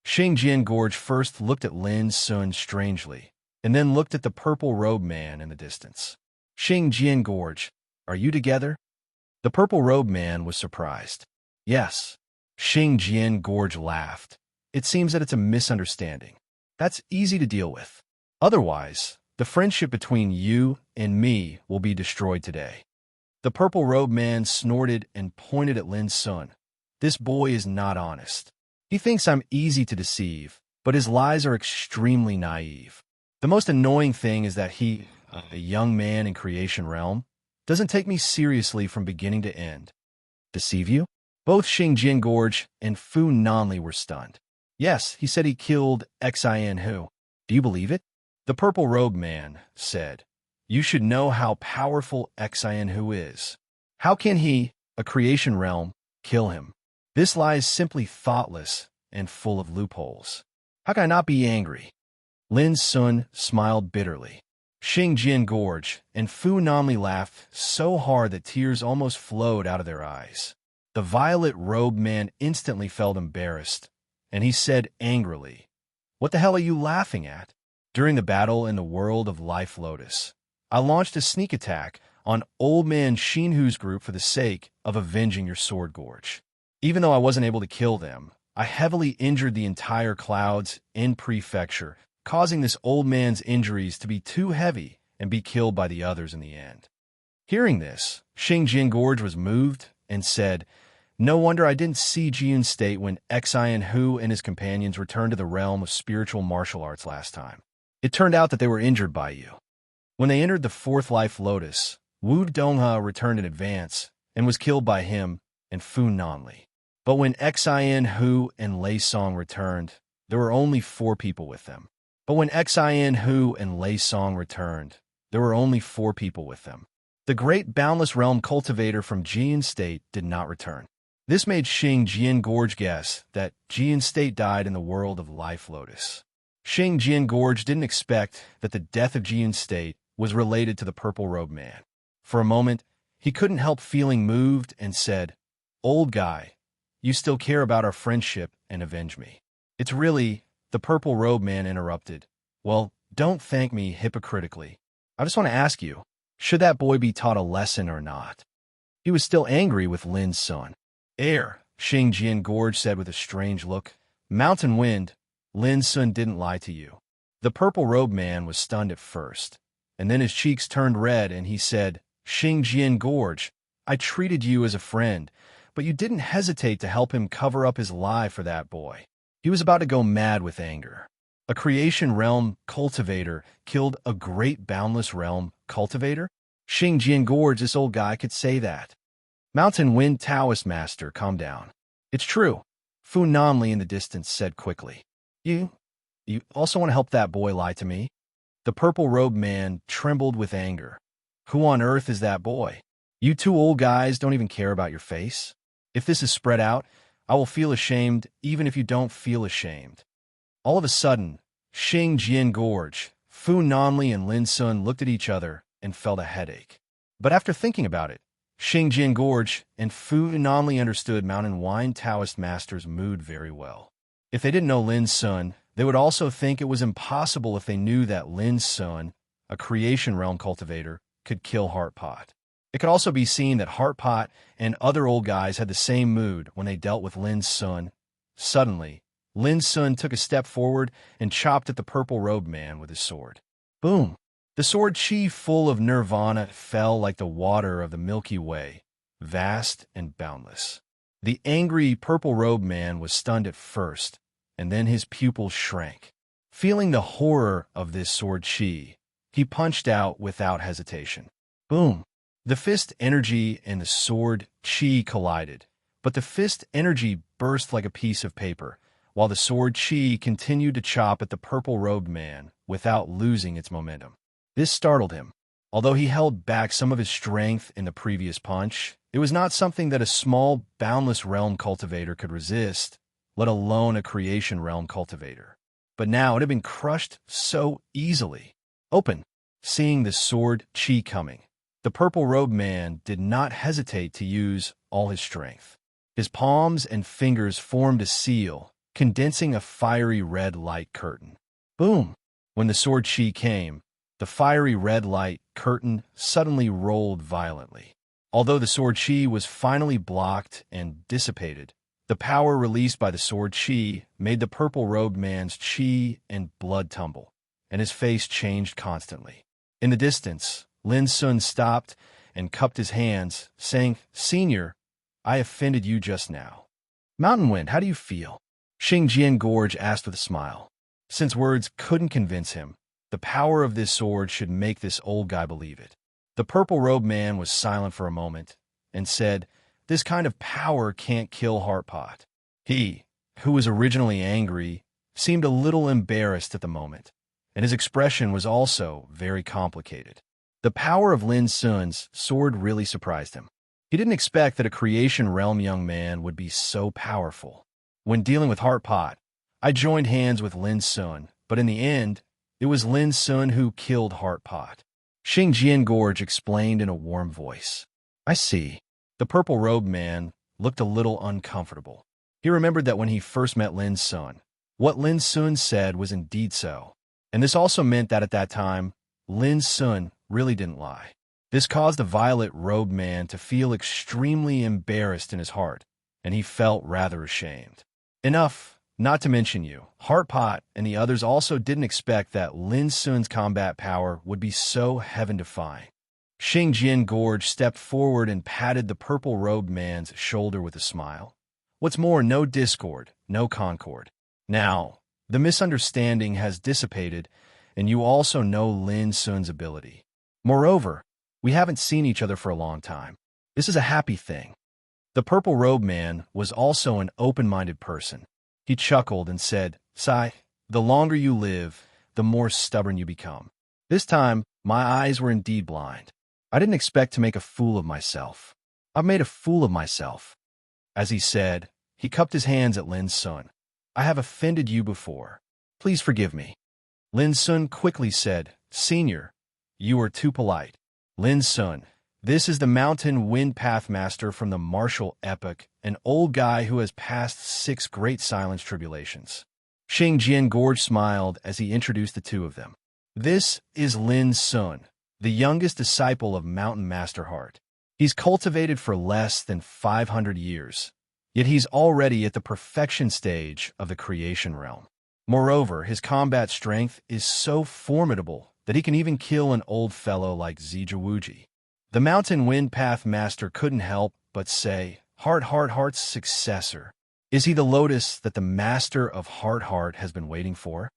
Xingjian Gorge first looked at Lin Sun strangely, and then looked at the purple-robed man in the distance. Xingjian Gorge, are you together? The purple-robed man was surprised. Yes. Xingjian Gorge laughed. It seems that it's a misunderstanding. That's easy to deal with. Otherwise, the friendship between you and me will be destroyed today. The purple-robed man snorted and pointed at Lin Sun. This boy is not honest. He thinks I'm easy to deceive, but his lies are extremely naive. The most annoying thing is that he, a young man in creation realm, doesn't take me seriously from beginning to end. Deceive you? Both Xingjian Gorge and Fu Nanli were stunned. Yes, he said he killed Xin Hu. Do you believe it? The purple-robed man said, You should know how powerful Xin Hu is. How can he, a creation realm, kill him? This lie is simply thoughtless and full of loopholes. How can I not be angry? Lin Sun smiled bitterly. Xingjian Gorge and Fu Nanli laughed so hard that tears almost flowed out of their eyes. The violet-robed man instantly felt embarrassed, and he said angrily, What the hell are you laughing at? During the battle in the world of Life Lotus, I launched a sneak attack on Old Man Xinhu's group for the sake of avenging your Sword Gorge. Even though I wasn't able to kill them, I heavily injured the entire Clouds in Prefecture, causing this old man's injuries to be too heavy and be killed by the others in the end. Hearing this, Xingjian Gorge was moved and said, No wonder I didn't see Jiun State when Xin Hu and his companions returned to the realm of spiritual martial arts last time. It turned out that they were injured by you. When they entered the fourth life lotus, Wu Donghe returned in advance and was killed by him and Fu Nanli. But when Xin Hu and Lei Song returned, there were only 4 people with them. The great boundless realm cultivator from Jian State did not return. This made Xingjian Gorge guess that Jian State died in the world of Life Lotus. Xingjian Gorge didn't expect that the death of Jian State was related to the purple-robed man. For a moment, he couldn't help feeling moved and said, Old guy, you still care about our friendship and avenge me. It's really, the purple-robed man interrupted. Well, don't thank me hypocritically. I just want to ask you, should that boy be taught a lesson or not? He was still angry with Lin Sun. Xingjian Gorge said with a strange look. Mountain Wind, Lin Sun didn't lie to you. The purple-robed man was stunned at first, and then his cheeks turned red and he said, Xingjian Gorge, I treated you as a friend, but you didn't hesitate to help him cover up his lie for that boy. He was about to go mad with anger. A creation realm cultivator killed a great boundless realm cultivator? Xingjian Gorge, this old guy could say that. Mountain Wind Taoist Master, calm down. It's true. Fu Nanli in the distance said quickly. You also want to help that boy lie to me? The purple-robed man trembled with anger. Who on earth is that boy? You two old guys don't even care about your face? If this is spread out, I will feel ashamed even if you don't feel ashamed. All of a sudden, Xing Jian Gorge, Fu Nanli and Lin Sun looked at each other and felt a headache. But after thinking about it, Xing Jian Gorge and Fu Nanli understood Mountain Wine Taoist Master's mood very well. If they didn't know Lin Sun, they would also think it was impossible if they knew that Lin Sun, a creation realm cultivator, could kill Heartpot. It could also be seen that Heartpot and other old guys had the same mood when they dealt with Lin Sun. Suddenly, Lin Sun took a step forward and chopped at the purple-robed man with his sword. Boom! The sword chi full of nirvana fell like the water of the Milky Way, vast and boundless. The angry purple-robed man was stunned at first, and then his pupils shrank. Feeling the horror of this sword chi, he punched out without hesitation. Boom! The fist energy and the sword chi collided, but the fist energy burst like a piece of paper, while the sword chi continued to chop at the purple-robed man without losing its momentum. This startled him. Although he held back some of his strength in the previous punch, it was not something that a small, boundless realm cultivator could resist, let alone a creation realm cultivator. But now it had been crushed so easily. Open! Seeing the sword chi coming, the purple-robed man did not hesitate to use all his strength. His palms and fingers formed a seal, condensing a fiery red light curtain. Boom! When the sword chi came, the fiery red light curtain suddenly rolled violently. Although the sword chi was finally blocked and dissipated, the power released by the sword chi made the purple-robed man's chi and blood tumble, and his face changed constantly. In the distance, Lin Sun stopped and cupped his hands, saying, "Senior, I offended you just now." "Mountain Wind, how do you feel?" Xing Jian Gorge asked with a smile. Since words couldn't convince him, the power of this sword should make this old guy believe it. The purple-robed man was silent for a moment and said, "This kind of power can't kill Heartpot." He, who was originally angry, seemed a little embarrassed at the moment, and his expression was also very complicated. The power of Lin Sun's sword really surprised him. He didn't expect that a creation realm young man would be so powerful. When dealing with Heartpot, I joined hands with Lin Sun, but in the end, it was Lin Sun who killed Heartpot. Xing Jian Gorge explained in a warm voice. "I see." The purple-robed man looked a little uncomfortable. He remembered that when he first met Lin Sun, what Lin Sun said was indeed so. And this also meant that at that time, Lin Sun really didn't lie. This caused the violet-robed man to feel extremely embarrassed in his heart, and he felt rather ashamed. Enough, not to mention you. Heartpot and the others also didn't expect that Lin Sun's combat power would be so heaven-defying. Xing Jian Gorge stepped forward and patted the purple-robed man's shoulder with a smile. What's more, no discord, no concord. Now, the misunderstanding has dissipated, and you also know Lin Sun's ability. Moreover, we haven't seen each other for a long time. This is a happy thing. The purple-robed man was also an open-minded person. He chuckled and said, "Sai, the longer you live, the more stubborn you become." This time, my eyes were indeed blind. I didn't expect to make a fool of myself. I've made a fool of myself. As he said, he cupped his hands at Lin Sun. "I have offended you before. Please forgive me." Lin Sun quickly said, "Senior, you are too polite." Lin Sun, this is the Mountain Wind Path Master from the martial epoch, an old guy who has passed 6 great silence tribulations. Xing Jian Gorge smiled as he introduced the two of them. This is Lin Sun, the youngest disciple of Mountain Master Heart. He's cultivated for less than 500 years, yet he's already at the perfection stage of the creation realm. Moreover, his combat strength is so formidable that he can even kill an old fellow like Zijawuji. The Mountain Wind Path Master couldn't help but say, Heart's successor. Is he the lotus that the Master of Heart has been waiting for?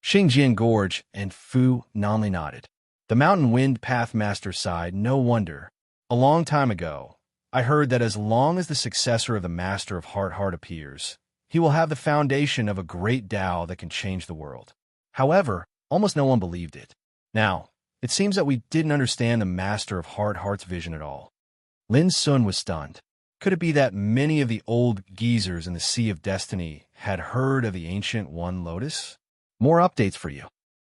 Xing Jian Gorge and Fu Nanli nodded. The Mountain Wind Path Master sighed, "No wonder. A long time ago, I heard that as long as the successor of the Master of Heart appears, he will have the foundation of a great Tao that can change the world." However, almost no one believed it. Now, it seems that we didn't understand the Master of Heart's vision at all. Lin Sun was stunned. Could it be that many of the old geezers in the Sea of Destiny had heard of the Ancient One Lotus? More updates for you.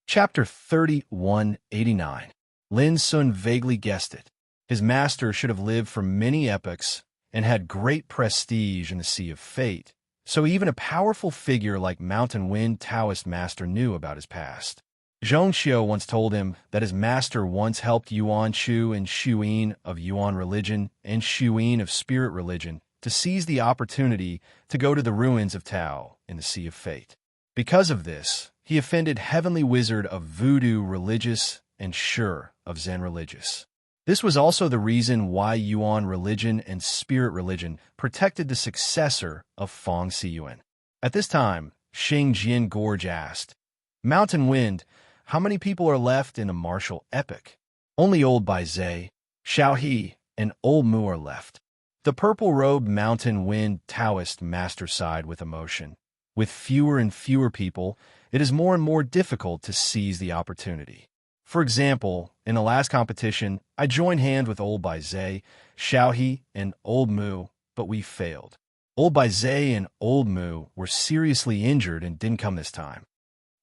Chapter 3189. Lin Sun vaguely guessed it. His master should have lived for many epochs and had great prestige in the Sea of Fate, so even a powerful figure like Mountain Wind Taoist Master knew about his past. Zhong Xiu once told him that his master once helped Yuan Shu and Shuyin of Yuan religion and Shuyin of spirit religion to seize the opportunity to go to the ruins of Tao in the Sea of Fate. Because of this, he offended Heavenly Wizard of Voodoo religious and Shur of Zen religious. This was also the reason why Yuan religion and spirit religion protected the successor of Feng Siyuan. At this time, Xingjian Gorge asked, "Mountain Wind, how many people are left in the martial epic?" "Only old Bai Zhe, Xiaohe, and old Mu are left." The purple-robed Mountain Wind Taoist master sighed with emotion. With fewer and fewer people, it is more and more difficult to seize the opportunity. For example, in the last competition, I joined hands with old Bai Zhe, Xiaohe, and old Mu, but we failed. Old Bai Zhe and old Mu were seriously injured and didn't come this time.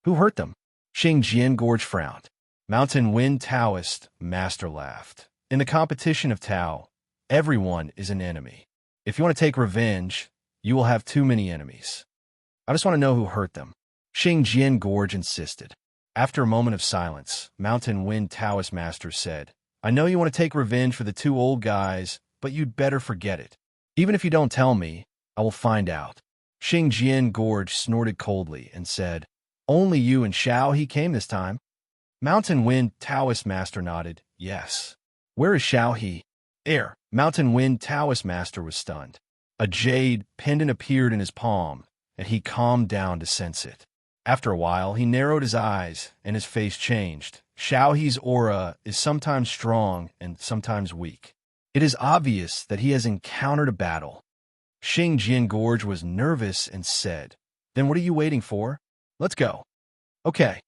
Who hurt them? Xingjian Gorge frowned. Mountain Wind Taoist master laughed. In the competition of Tao, everyone is an enemy. If you want to take revenge, you will have too many enemies. I just want to know who hurt them. Xingjian Gorge insisted. After a moment of silence, Mountain Wind Taoist master said, "I know you want to take revenge for the two old guys, but you'd better forget it. Even if you don't tell me, I will find out." Xingjian Gorge snorted coldly and said, "Only you and Xiaohe came this time." Mountain Wind Taoist master nodded, "Yes." "Where is Xiaohe?" "There." Mountain Wind Taoist master was stunned. A jade pendant appeared in his palm, and he calmed down to sense it. After a while, he narrowed his eyes, and his face changed. Xiaohe's aura is sometimes strong and sometimes weak. It is obvious that he has encountered a battle. Xingjian Gorge was nervous and said, "Then what are you waiting for? Let's go." "Okay."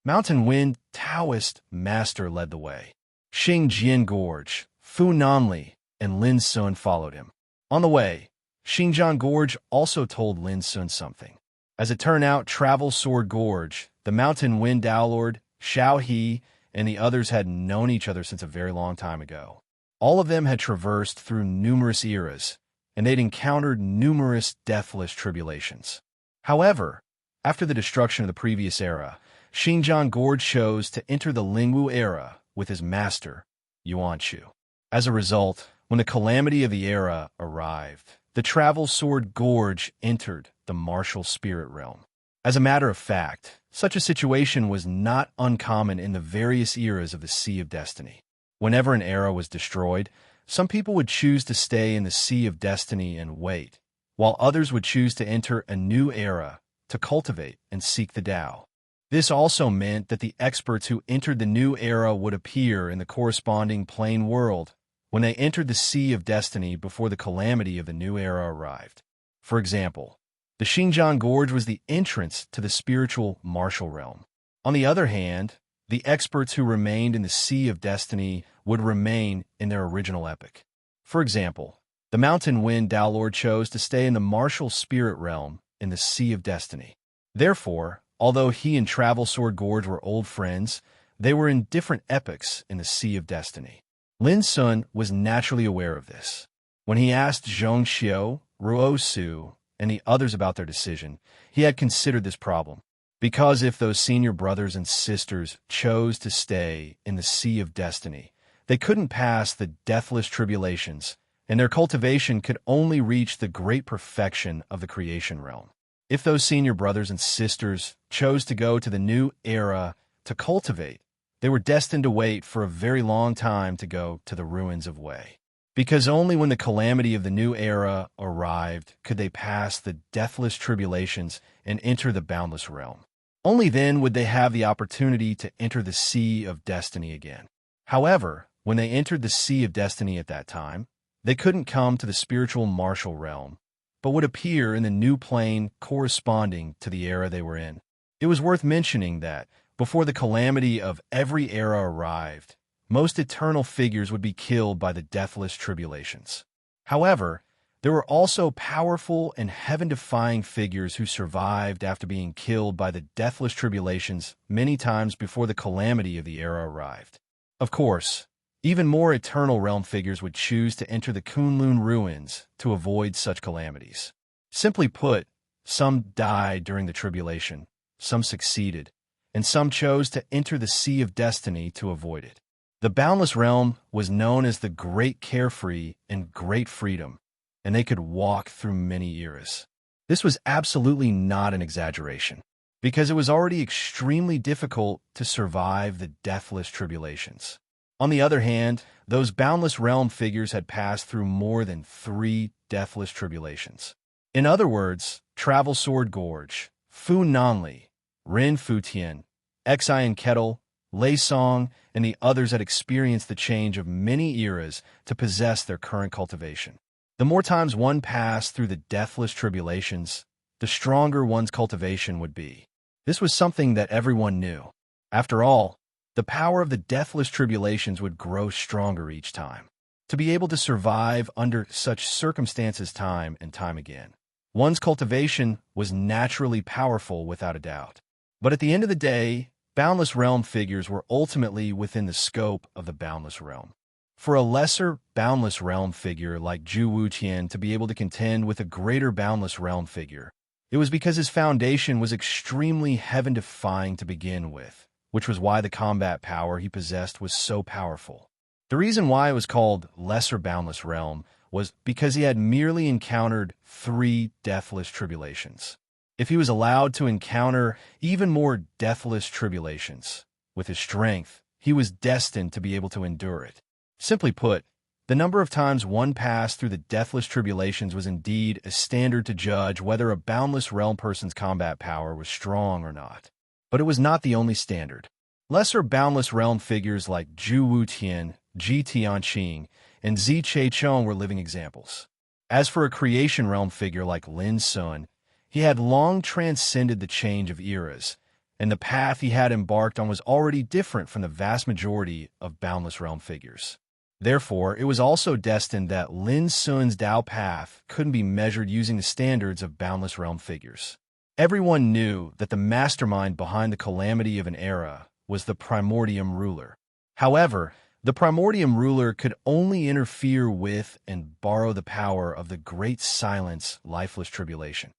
Mountain Wind Taoist master led the way. Xingjian Gorge, Fu Nanli, and Lin Sun followed him. On the way, Xingjian Gorge also told Lin Sun something. As it turned out, Travel Sword Gorge, the Mountain Wind Lord, Xiaohe, and the others had known each other since a very long time ago. All of them had traversed through numerous eras, and they'd encountered numerous deathless tribulations. However, after the destruction of the previous era, Xingjian Gorge chose to enter the Lingwu era with his master, Yuan Shu. As a result, when the calamity of the era arrived, the Travel Sword Gorge entered the martial spirit realm. As a matter of fact, such a situation was not uncommon in the various eras of the Sea of Destiny. Whenever an era was destroyed, some people would choose to stay in the Sea of Destiny and wait, while others would choose to enter a new era to cultivate and seek the Tao. This also meant that the experts who entered the new era would appear in the corresponding plane world when they entered the Sea of Destiny before the calamity of the new era arrived. For example, the Xingjian Gorge was the entrance to the spiritual martial realm. On the other hand, the experts who remained in the Sea of Destiny would remain in their original epic. For example, the Mountain Wind Lord chose to stay in the martial spirit realm in the Sea of Destiny. Therefore, although he and Travel Sword Gorge were old friends, they were in different epochs in the Sea of Destiny. Lin Sun was naturally aware of this. When he asked Zhong Xiu, Ruo Su, and the others about their decision, he had considered this problem. Because if those senior brothers and sisters chose to stay in the Sea of Destiny, they couldn't pass the deathless tribulations, and their cultivation could only reach the great perfection of the creation realm. If those senior brothers and sisters chose to go to the new era to cultivate, they were destined to wait for a very long time to go to the ruins of Wei. Because only when the calamity of the new era arrived could they pass the deathless tribulations and enter the boundless realm. Only then would they have the opportunity to enter the Sea of Destiny again. However, when they entered the Sea of Destiny at that time, they couldn't come to the spiritual martial realm, but would appear in the new plane corresponding to the era they were in. It was worth mentioning that, before the calamity of every era arrived, most eternal figures would be killed by the deathless tribulations. However, There were also powerful and heaven-defying figures who survived after being killed by the deathless tribulations many times before the calamity of the era arrived. Of course, even more eternal realm figures would choose to enter the Kunlun ruins to avoid such calamities. Simply put, some died during the tribulation, some succeeded, and some chose to enter the Sea of Destiny to avoid it. The Boundless Realm was known as the Great Carefree and Great Freedom, and they could walk through many eras. This was absolutely not an exaggeration, because it was already extremely difficult to survive the deathless tribulations. On the other hand, those Boundless Realm figures had passed through more than 3 deathless tribulations. In other words, Travel Sword Gorge, Fu Nanli, Rin Futien, Xian Kettle, Lei Song, and the others had experienced the change of many eras to possess their current cultivation. The more times one passed through the deathless tribulations, the stronger one's cultivation would be. This was something that everyone knew. After all, the power of the deathless tribulations would grow stronger each time. To be able to survive under such circumstances time and time again, one's cultivation was naturally powerful without a doubt. But at the end of the day, Boundless Realm figures were ultimately within the scope of the Boundless Realm. For a lesser Boundless Realm figure like Zhu Wuqian to be able to contend with a greater Boundless Realm figure, it was because his foundation was extremely heaven-defying to begin with, which was why the combat power he possessed was so powerful. The reason why it was called Lesser Boundless Realm was because he had merely encountered 3 deathless tribulations. If he was allowed to encounter even more deathless tribulations, with his strength, he was destined to be able to endure it. Simply put, the number of times one passed through the deathless tribulations was indeed a standard to judge whether a Boundless Realm person's combat power was strong or not. But it was not the only standard. Lesser Boundless Realm figures like Zhu Wutian, Ji Tianqing, and Zi Cheichong were living examples. As for a Creation Realm figure like Lin Sun, he had long transcended the change of eras, and the path he had embarked on was already different from the vast majority of Boundless Realm figures. Therefore, it was also destined that Lin Sun's Dao path couldn't be measured using the standards of Boundless Realm figures. Everyone knew that the mastermind behind the calamity of an era was the Primordium ruler. However, the Primordium ruler could only interfere with and borrow the power of the Great Silence lifeless tribulation.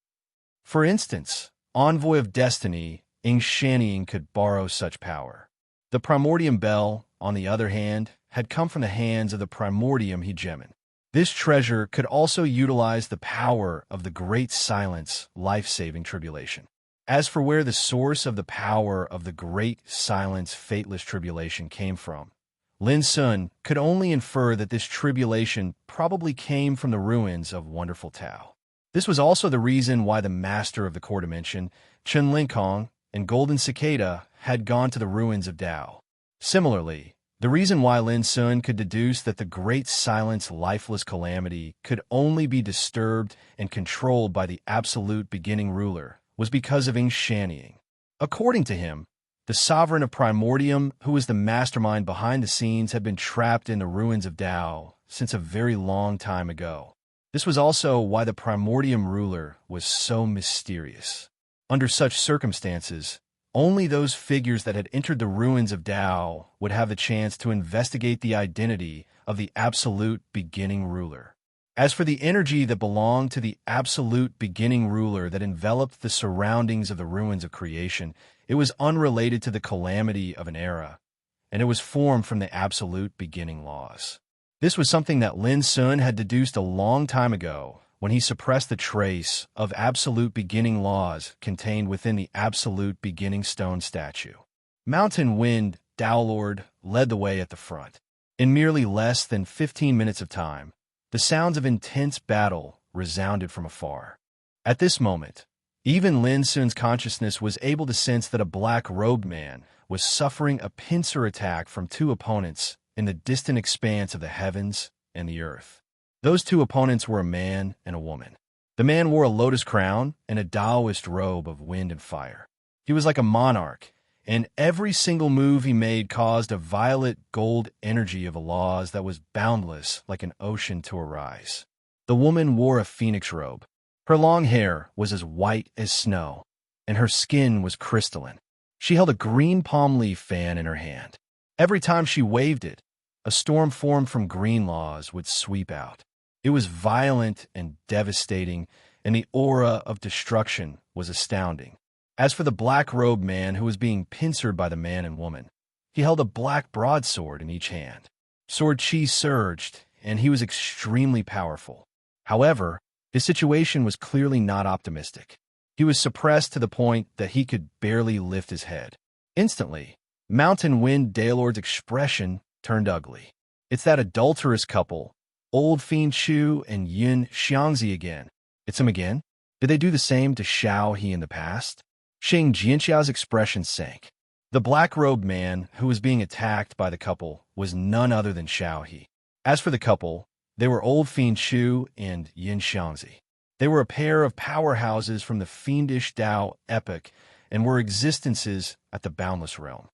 For instance, Envoy of Destiny, Enchantment could borrow such power. The Primordium Bell, on the other hand, had come from the hands of the Primordium Hegemon. This treasure could also utilize the power of the Great Silence life-saving tribulation. As for where the source of the power of the Great Silence fateless tribulation came from, Lin Sun could only infer that this tribulation probably came from the ruins of Wonderful Tao. This was also the reason why the master of the core dimension, Chen Linkong, and Golden Cicada had gone to the ruins of Tao. Similarly, the reason why Lin Sun could deduce that the Great Silence lifeless calamity could only be disturbed and controlled by the absolute beginning ruler was because of Enchantment. According to him, the sovereign of Primordium, who was the mastermind behind the scenes, had been trapped in the ruins of Tao since a very long time ago. This was also why the Primordium ruler was so mysterious. Under such circumstances, only those figures that had entered the ruins of Tao would have the chance to investigate the identity of the absolute beginning ruler. As for the energy that belonged to the absolute beginning ruler that enveloped the surroundings of the ruins of creation, it was unrelated to the calamity of an era, and it was formed from the absolute beginning laws. This was something that Lin Sun had deduced a long time ago when he suppressed the trace of absolute beginning laws contained within the absolute beginning stone statue. Mountain Wind, Tao Lord, led the way at the front. In merely less than 15 minutes of time, the sounds of intense battle resounded from afar. At this moment, even Lin Sun's consciousness was able to sense that a black-robed man was suffering a pincer attack from 2 opponents in the distant expanse of the heavens and the earth. Those 2 opponents were a man and a woman. The man wore a lotus crown and a Taoist robe of wind and fire. He was like a monarch, and every single move he made caused a violet gold energy of laws that was boundless like an ocean to arise. The woman wore a phoenix robe. Her long hair was as white as snow, and her skin was crystalline. She held a green palm leaf fan in her hand. Every time she waved it, a storm formed from green laws would sweep out. It was violent and devastating, and the aura of destruction was astounding. As for the black-robed man who was being pincered by the man and woman, he held a black broadsword in each hand. Sword chi surged, and he was extremely powerful. However, his situation was clearly not optimistic. He was suppressed to the point that he could barely lift his head. Instantly, Mountain Wind Daylord's expression turned ugly. It's that adulterous couple, Old Fiend Chu and Yun Xiangzi again. It's him again? Did they do the same to Xiao He in the past? Xing Jianxiao's expression sank. The black-robed man who was being attacked by the couple was none other than Xiao He. As for the couple, they were Old Fiend Chu and Yin Xiangzi. They were a pair of powerhouses from the fiendish Tao epoch and were existences at the boundless realm.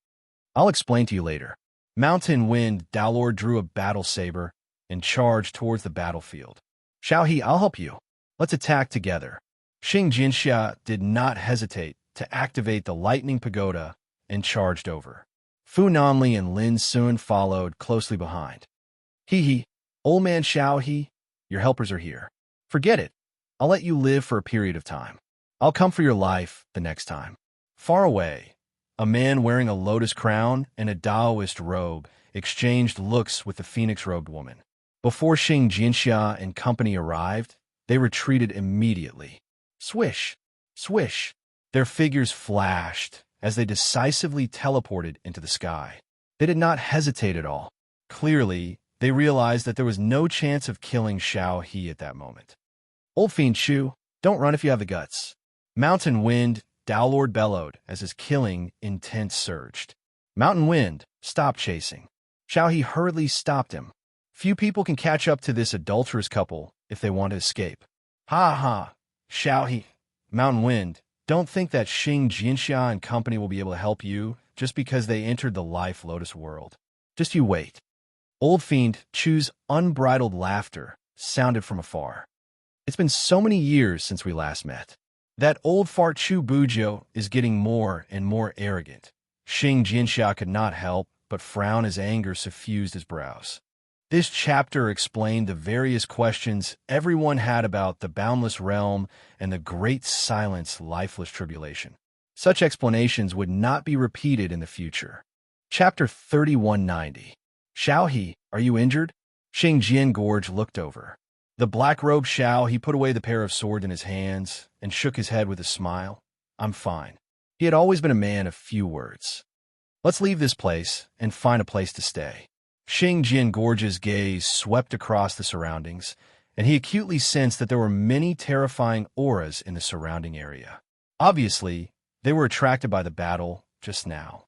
I'll explain to you later. Mountain Wind Daolord drew a battle saber and charged towards the battlefield. Xiao He, I'll help you. Let's attack together. Xing Jinxia did not hesitate to activate the lightning pagoda and charged over. Fu Nanli and Lin Sun followed closely behind. He, old man Xiao He, your helpers are here. Forget it. I'll let you live for a period of time. I'll come for your life the next time. Far away, a man wearing a lotus crown and a Taoist robe exchanged looks with the phoenix-robed woman. Before Xing Jinxia and company arrived, they retreated immediately. Swish, swish. Their figures flashed as they decisively teleported into the sky. They did not hesitate at all. Clearly, they realized that there was no chance of killing Xiao He at that moment. Old Fiend Chu, don't run if you have the guts. Mountain Wind Daolord bellowed as his killing intent surged. Mountain Wind, stop chasing. Xiao He hurriedly stopped him. Few people can catch up to this adulterous couple if they want to escape. Ha ha, Xiao He. Mountain Wind, don't think that Xing Jinxia and company will be able to help you just because they entered the Life Lotus world. Just you wait. Old Fiend Chu's unbridled laughter sounded from afar. It's been so many years since we last met. That old fart Chu Bujiu is getting more and more arrogant. Xing Jinxia could not help but frown as anger suffused his brows. This chapter explained the various questions everyone had about the boundless realm and the great silence lifeless tribulation. Such explanations would not be repeated in the future. Chapter 3190. Xiao He, are you injured? Xing Jian Gorge looked over. The black-robed Xiao He put away the pair of swords in his hands and shook his head with a smile. I'm fine. He had always been a man of few words. Let's leave this place and find a place to stay. Xing Jian Gorge's gaze swept across the surroundings, and he acutely sensed that there were many terrifying auras in the surrounding area. Obviously, they were attracted by the battle just now.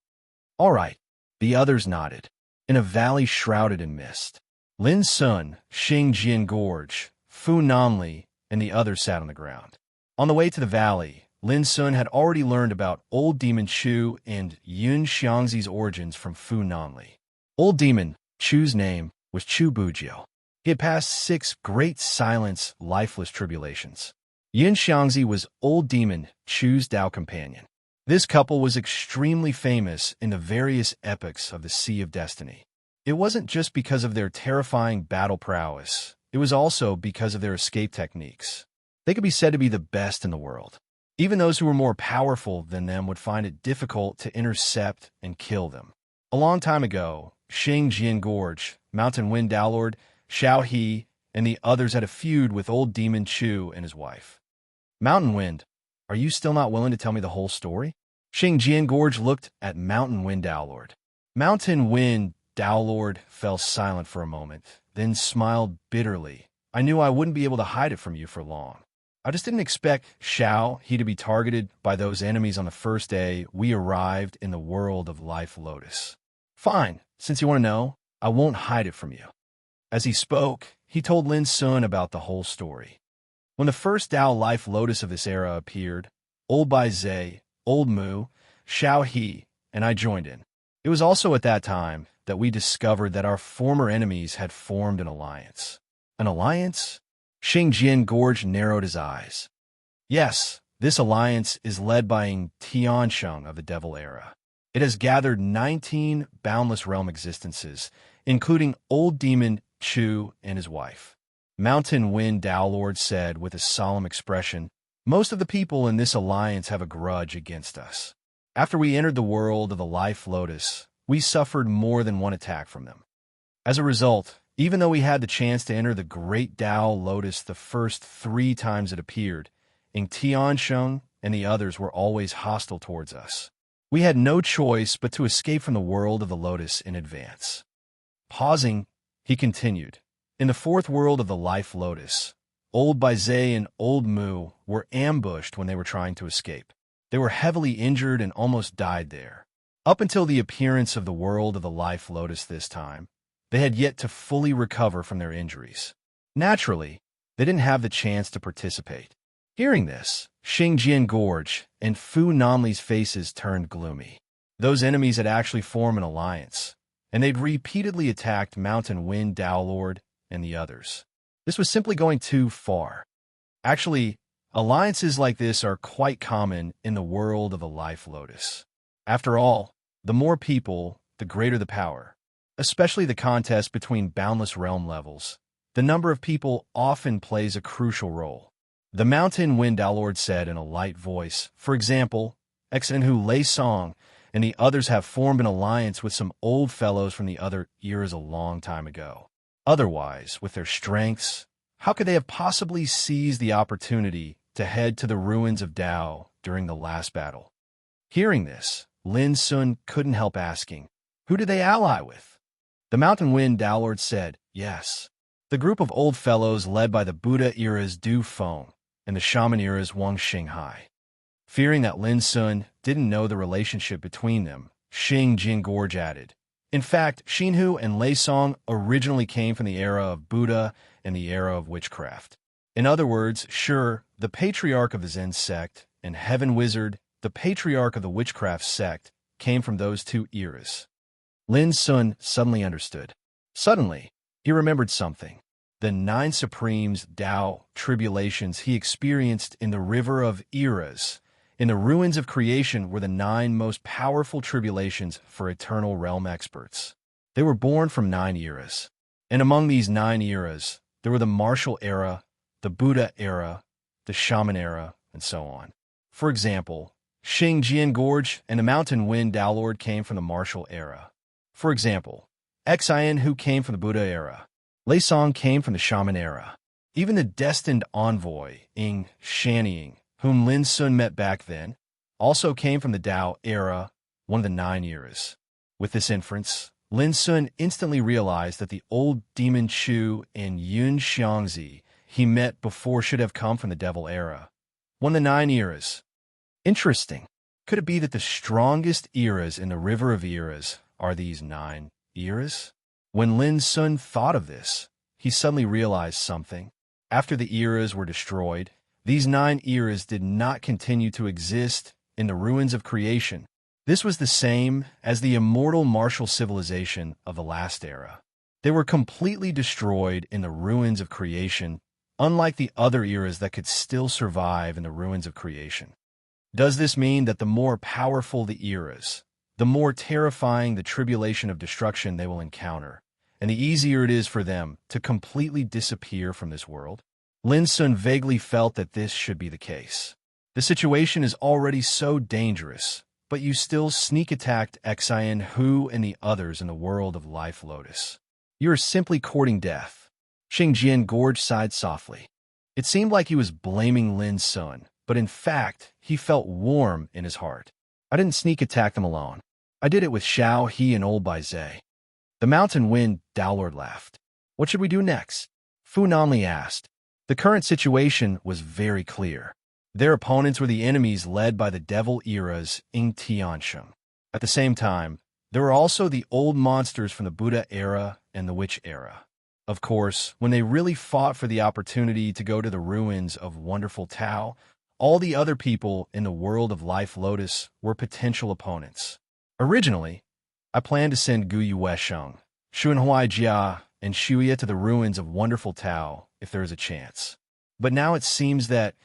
All right, the others nodded. In a valley shrouded in mist, Lin Sun, Xing Jian Gorge, Fu Nanli, and the others sat on the ground. On the way to the valley, Lin Sun had already learned about Old Demon Chu and Yun Xiangzi's origins from Fu Nanli. Old Demon Chu's name was Chu Bujiu. He had passed 6 great silence, lifeless tribulations. Yin Xiangzi was Old Demon Chu's Tao companion. This couple was extremely famous in the various epochs of the Sea of Destiny. It wasn't just because of their terrifying battle prowess, it was also because of their escape techniques. They could be said to be the best in the world. Even those who were more powerful than them would find it difficult to intercept and kill them. A long time ago, Xing Jian Gorge, Mountain Wind Daolord, Xiao He, and the others had a feud with Old Demon Chu and his wife. Mountain Wind, are you still not willing to tell me the whole story? Xing Jian Gorge looked at Mountain Wind Daolord. Mountain Wind Daolord fell silent for a moment, then smiled bitterly. I knew I wouldn't be able to hide it from you for long. I just didn't expect Xiao He to be targeted by those enemies on the first day we arrived in the world of Life Lotus. Fine, since you want to know, I won't hide it from you. As he spoke, he told Lin Sun about the whole story. When the first Tao Life Lotus of this era appeared, Old Bai Zhe, Old Mu, Xiao He, and I joined in. It was also at that time that we discovered that our former enemies had formed an alliance. An alliance? Xing Jian Gorge narrowed his eyes. Yes, this alliance is led by Ng Tiansheng of the Devil Era. It has gathered 19 boundless realm existences, including Old Demon Chu and his wife. Mountain Wind Dao Lord said with a solemn expression, most of the people in this alliance have a grudge against us. After we entered the world of the Life Lotus, we suffered more than one attack from them. As a result, even though we had the chance to enter the Great Tao Lotus the first 3 times it appeared, Ng Tiansheng and the others were always hostile towards us. We had no choice but to escape from the world of the Lotus in advance. Pausing, he continued, in the 4th world of the Life Lotus, Old Baizhe and Old Mu were ambushed when they were trying to escape. They were heavily injured and almost died there. Up until the appearance of the world of the Life Lotus this time, they had yet to fully recover from their injuries. Naturally, they didn't have the chance to participate. Hearing this, Xingjian Gorge and Fu Namli's faces turned gloomy. Those enemies had actually formed an alliance, and they'd repeatedly attacked Mountain Wind Dao Lord and the others. This was simply going too far. Actually, alliances like this are quite common in the world of the Life Lotus. After all, the more people, the greater the power. Especially the contest between boundless realm levels. The number of people often plays a crucial role. The Mountain Wind Dao Lord said in a light voice, for example, Exenhu Lei Song and the others have formed an alliance with some old fellows from the other eras a long time ago. Otherwise, with their strengths, how could they have possibly seized the opportunity to head to the ruins of Dao during the last battle? Hearing this, Lin Sun couldn't help asking, who did they ally with? The Mountain Wind Dao Lord said, yes. The group of old fellows led by the Buddha era's Du Feng and the Shaman era's Wang Xinghai. Fearing that Lin Sun didn't know the relationship between them, Xing Jin Gorge added, in fact, Xinhu and Lei Song originally came from the era of Buddha and the era of witchcraft. In other words, sure, the patriarch of the Zen sect and Heaven Wizard, the patriarch of the witchcraft sect, came from those 2 eras. Lin Sun suddenly understood. Suddenly, he remembered something. The 9 Supremes Tao tribulations he experienced in the River of Eras, in the ruins of creation, were the 9 most powerful tribulations for eternal realm experts. They were born from 9 eras. And among these 9 eras, there were the martial era, the Buddha era, the Shaman era, and so on. For example, Xing Jian Gorge and the Mountain Wind Dao Lord came from the martial era. For example, Xian who came from the Buddha era. Lei Song came from the Shaman era. Even the destined envoy, Ng Shanying, whom Lin Sun met back then, also came from the Dao era, one of the 9 eras. With this inference, Lin Sun instantly realized that the old Demon Chu and Yun Xiangzi he met before should have come from the Devil era, one of the 9 eras. Interesting. Could it be that the strongest eras in the River of Eras are these 9 eras? When Lin Sun thought of this, he suddenly realized something. After the eras were destroyed, these 9 eras did not continue to exist in the ruins of creation. This was the same as the immortal martial civilization of the last era. They were completely destroyed in the ruins of creation, unlike the other eras that could still survive in the ruins of creation. Does this mean that the more powerful the eras, the more terrifying the tribulation of destruction they will encounter, and the easier it is for them to completely disappear from this world? Lin Sun vaguely felt that this should be the case. The situation is already so dangerous, but you still sneak-attacked Xian Hu and the others in the world of Life Lotus. You are simply courting death. Xingjian Gorge sighed softly. It seemed like he was blaming Lin Sun, but in fact, he felt warm in his heart. I didn't sneak-attack them alone. I did it with Xiao He and Old Baizhe. The Mountain Wind Dao Lord laughed. What should we do next? Fu Nanli asked. The current situation was very clear. Their opponents were the enemies led by the Devil era's Ng Tiansheng. At the same time, there were also the old monsters from the Buddha era and the Witch era. Of course, when they really fought for the opportunity to go to the ruins of Wonderful Tao, all the other people in the world of Life Lotus were potential opponents. Originally, I planned to send Gu Yuesheng, Xunhuai Jia, and Shuya to the ruins of Wonderful Tao if there is a chance. But now it seems that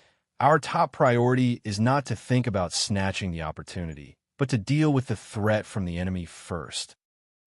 our top priority is not to think about snatching the opportunity, but to deal with the threat from the enemy first.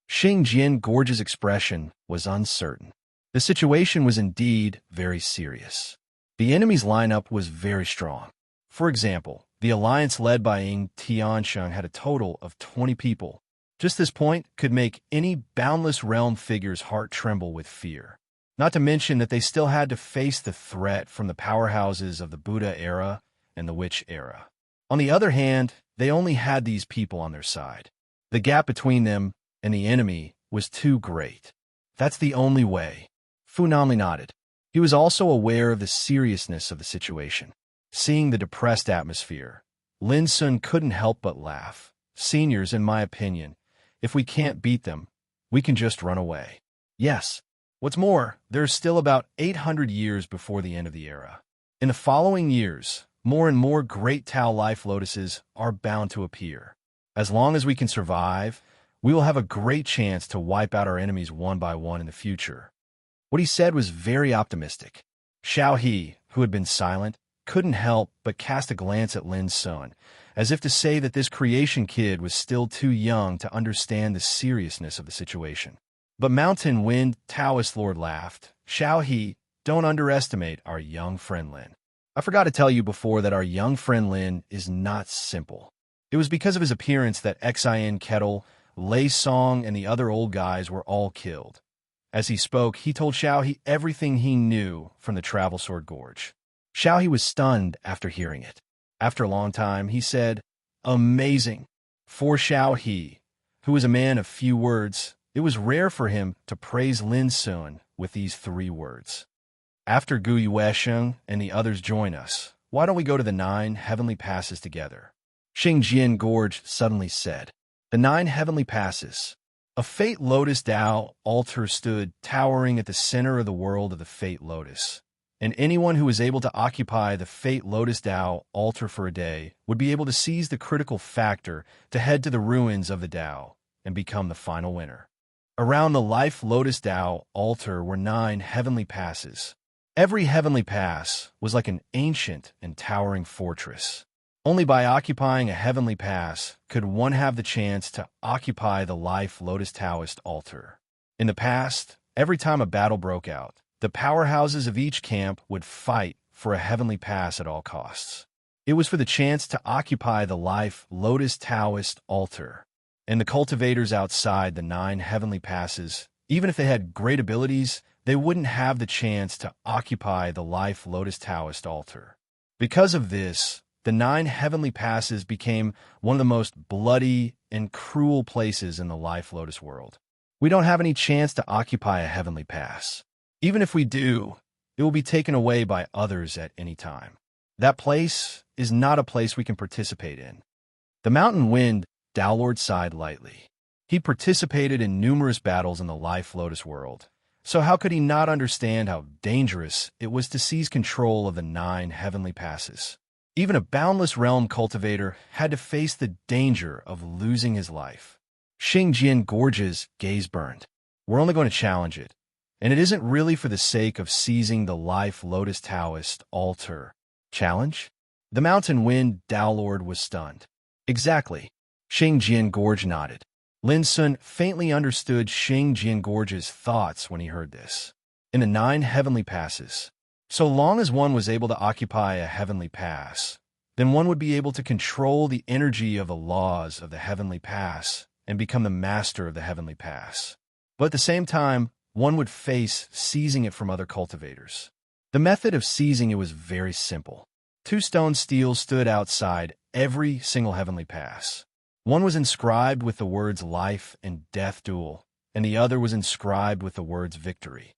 Xing Jian Gorge's expression was uncertain. The situation was indeed very serious. The enemy's lineup was very strong. For example, the alliance led by Ying Tiansheng had a total of 20 people. Just this point could make any boundless realm figure's heart tremble with fear. Not to mention that they still had to face the threat from the powerhouses of the Buddha era and the Witch era. On the other hand, they only had these people on their side. The gap between them and the enemy was too great. That's the only way. Fu Namli nodded. He was also aware of the seriousness of the situation. Seeing the depressed atmosphere, Lin Sun couldn't help but laugh. Seniors, in my opinion, if we can't beat them, we can just run away. Yes. What's more, there's still about 800 years before the end of the era. In the following years, more and more great Tao life lotuses are bound to appear. As long as we can survive, we will have a great chance to wipe out our enemies one by one in the future. What he said was very optimistic. Xiao He, who had been silent, couldn't help but cast a glance at Lin Sun, as if to say that this creation kid was still too young to understand the seriousness of the situation. But Mountain Wind Taoist Lord laughed. Xiao He, don't underestimate our young friend Lin. I forgot to tell you before that our young friend Lin is not simple. It was because of his appearance that Xin Kettle, Lei Song, and the other old guys were all killed. As he spoke, he told Xiao He everything he knew from the Travel Sword Gorge. Xiao He was stunned after hearing it. After a long time, he said, "Amazing." For Xiao He, who was a man of few words, it was rare for him to praise Lin Sun with these 3 words. After Gu Yuesheng and the others join us, why don't we go to the 9 heavenly passes together? Xingjian Gorge suddenly said. The 9 heavenly passes. A Fate Lotus Tao altar stood towering at the center of the world of the Fate Lotus, and anyone who was able to occupy the Fate Lotus Tao altar for a day would be able to seize the critical factor to head to the ruins of the Tao and become the final winner. Around the Life Lotus Tao altar were 9 heavenly passes. Every heavenly pass was like an ancient and towering fortress. Only by occupying a heavenly pass could one have the chance to occupy the Life Lotus Taoist altar. In the past, every time a battle broke out, the powerhouses of each camp would fight for a heavenly pass at all costs. It was for the chance to occupy the Life Lotus Taoist altar. And the cultivators outside the 9 heavenly passes, even if they had great abilities, they wouldn't have the chance to occupy the Life Lotus Taoist altar. Because of this, the 9 heavenly passes became one of the most bloody and cruel places in the Life Lotus world. We don't have any chance to occupy a heavenly pass. Even if we do, it will be taken away by others at any time. That place is not a place we can participate in. The Mountain Wind Tao Lord sighed lightly. He participated in numerous battles in the Life Lotus world, so how could he not understand how dangerous it was to seize control of the 9 heavenly passes? Even a boundless realm cultivator had to face the danger of losing his life. Xingjian Gorge's gaze burned. We're only going to challenge it, and it isn't really for the sake of seizing the Life Lotus Taoist altar. Challenge? The Mountain Wind Tao Lord was stunned. Exactly. Xingjian Gorge nodded. Lin Sun faintly understood Xingjian Gorge's thoughts when he heard this. In the 9 heavenly passes, so long as one was able to occupy a heavenly pass, then one would be able to control the energy of the laws of the heavenly pass and become the master of the heavenly pass. But at the same time, one would face seizing it from other cultivators. The method of seizing it was very simple. 2 stone steels stood outside every single heavenly pass. One was inscribed with the words life and death duel, and the other was inscribed with the words victory.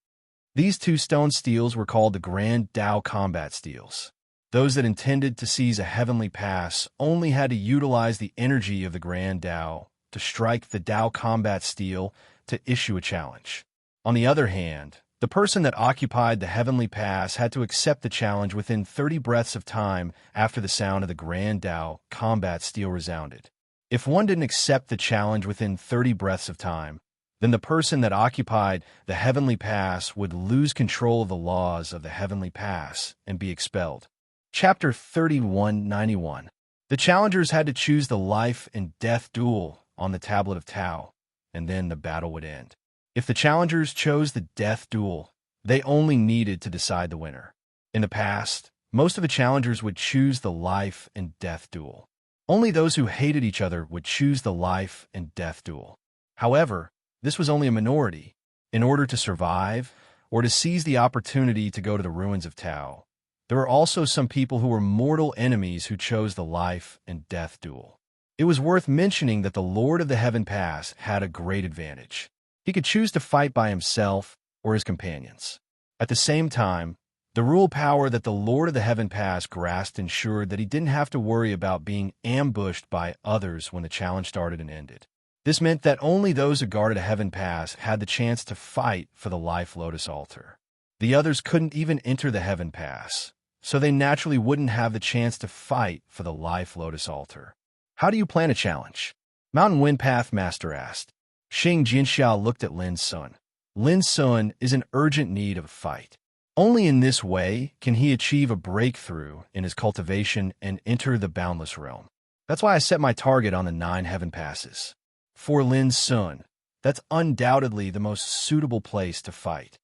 These 2 stone steels were called the Grand Tao Combat Steels. Those that intended to seize a heavenly pass only had to utilize the energy of the Grand Tao to strike the Tao Combat Steel to issue a challenge. On the other hand, the person that occupied the heavenly pass had to accept the challenge within 30 breaths of time after the sound of the Grand Tao Combat Steel resounded. If one didn't accept the challenge within 30 breaths of time, then the person that occupied the heavenly pass would lose control of the laws of the heavenly pass and be expelled. Chapter 3191. The challengers had to choose the life and death duel on the Tablet of Tau, and then the battle would end. If the challengers chose the death duel, they only needed to decide the winner. In the past, most of the challengers would choose the life and death duel. Only those who hated each other would choose the life and death duel. However, this was only a minority. In order to survive, or to seize the opportunity to go to the ruins of Tau, there were also some people who were mortal enemies who chose the life and death duel. It was worth mentioning that the Lord of the Heaven Pass had a great advantage. He could choose to fight by himself or his companions. At the same time, the rule power that the Lord of the Heaven Pass grasped ensured that he didn't have to worry about being ambushed by others when the challenge started and ended. This meant that only those who guarded a Heaven Pass had the chance to fight for the Life Lotus Altar. The others couldn't even enter the Heaven Pass, so they naturally wouldn't have the chance to fight for the Life Lotus Altar. How do you plan a challenge? Mountain Wind Path Master asked. Xing Jinxiao looked at Lin Sun. Lin Sun is in urgent need of a fight. Only in this way can he achieve a breakthrough in his cultivation and enter the boundless realm. That's why I set my target on the 9 heaven passes. For Lin Sun, that's undoubtedly the most suitable place to fight.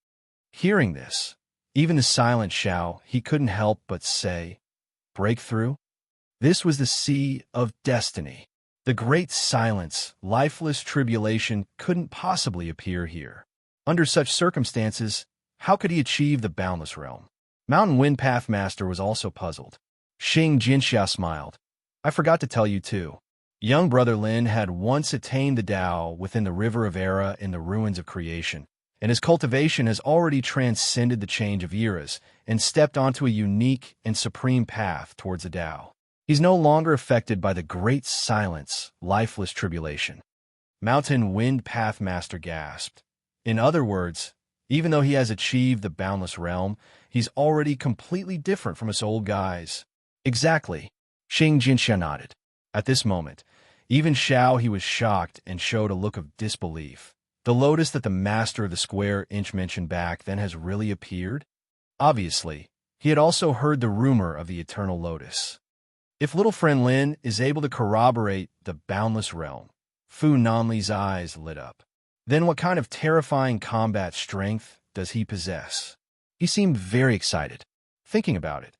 Hearing this, even the silent Xiao, he couldn't help but say, breakthrough? This was the sea of destiny. The great silence, lifeless tribulation couldn't possibly appear here. Under such circumstances, how could he achieve the boundless realm? Mountain Wind Path Master was also puzzled. Xing Jinxia smiled. I forgot to tell you too. Young brother Lin had once attained the Tao within the River of Era in the ruins of creation, and his cultivation has already transcended the change of eras and stepped onto a unique and supreme path towards the Tao. He's no longer affected by the great silence, lifeless tribulation. Mountain Wind Path Master gasped. In other words, even though he has achieved the boundless realm, he's already completely different from us old guys. Exactly. Xing Jinxia nodded. At this moment, even Xiao he was shocked and showed a look of disbelief. The lotus that the master of the square inch mentioned back then has really appeared? Obviously, he had also heard the rumor of the eternal lotus. If little friend Lin is able to corroborate the boundless realm, Fu Nanli's eyes lit up. Then what kind of terrifying combat strength does he possess? He seemed very excited. Thinking about it,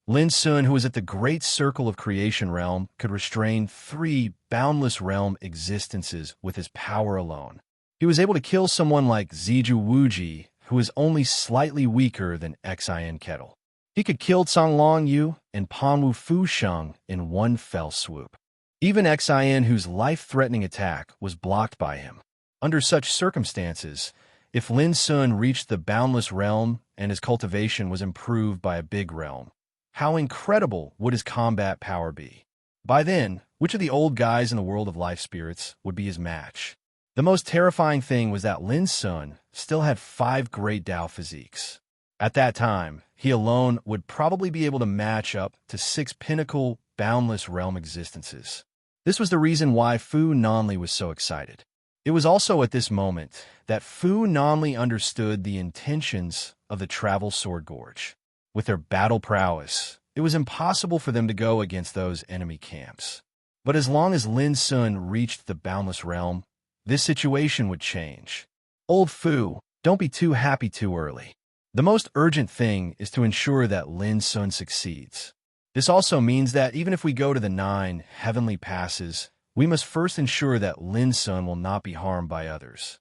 Lin Sun, who was at the great circle of creation realm, could restrain 3 boundless realm existences with his power alone. He was able to kill someone like Ziju Wuji, who is only slightly weaker than Xin Kettle. He could kill Canglong Yu and Panwu Fusheng in one fell swoop. Even Xin, whose life-threatening attack was blocked by him. Under such circumstances, if Lin Sun reached the boundless realm and his cultivation was improved by a big realm, how incredible would his combat power be? By then, which of the old guys in the world of life spirits would be his match? The most terrifying thing was that Lin Sun still had 5 great Tao physiques. At that time, he alone would probably be able to match up to 6 pinnacle boundless realm existences. This was the reason why Fu Nanli was so excited. It was also at this moment that Fu Nanli understood the intentions of the Travel Sword Gorge. With their battle prowess, it was impossible for them to go against those enemy camps. But as long as Lin Sun reached the boundless realm, this situation would change. Old Fu, don't be too happy too early. The most urgent thing is to ensure that Lin Sun succeeds. This also means that even if we go to the 9 heavenly passes, we must first ensure that Lin Sun will not be harmed by others.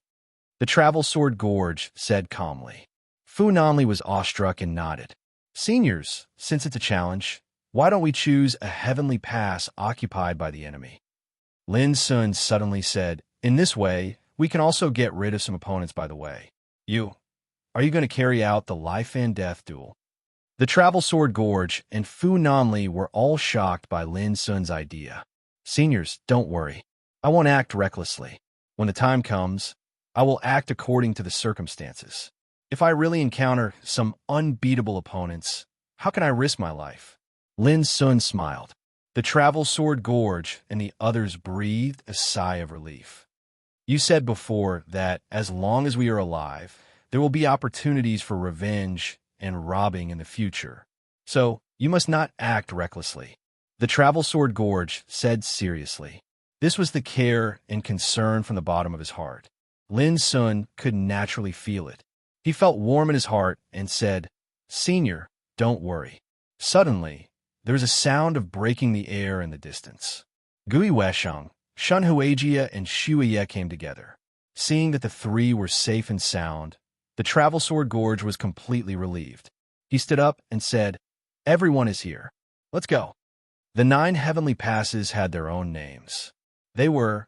The Travel Sword Gorge said calmly. Fu Nanli was awestruck and nodded. Seniors, since it's a challenge, why don't we choose a heavenly pass occupied by the enemy? Lin Sun suddenly said, in this way, we can also get rid of some opponents by the way. Are you going to carry out the life and death duel? The Travel Sword Gorge and Fu Nanli were all shocked by Lin Sun's idea. Seniors, don't worry. I won't act recklessly. When the time comes, I will act according to the circumstances. If I really encounter some unbeatable opponents, how can I risk my life? Lin Sun smiled. The Travel Sword Gorge and the others breathed a sigh of relief. You said before that as long as we are alive, there will be opportunities for revenge and robbing in the future. So, you must not act recklessly. The Travel Sword Gorge said seriously. This was the care and concern from the bottom of his heart. Lin Sun could naturally feel it. He felt warm in his heart and said, "Senior, don't worry." Suddenly, there was a sound of breaking the air in the distance. Gui Wesheng, Shun Huijia, and Shuiye came together. Seeing that the three were safe and sound, the Travel Sword Gorge was completely relieved. He stood up and said, "Everyone is here. Let's go." The 9 heavenly passes had their own names. They were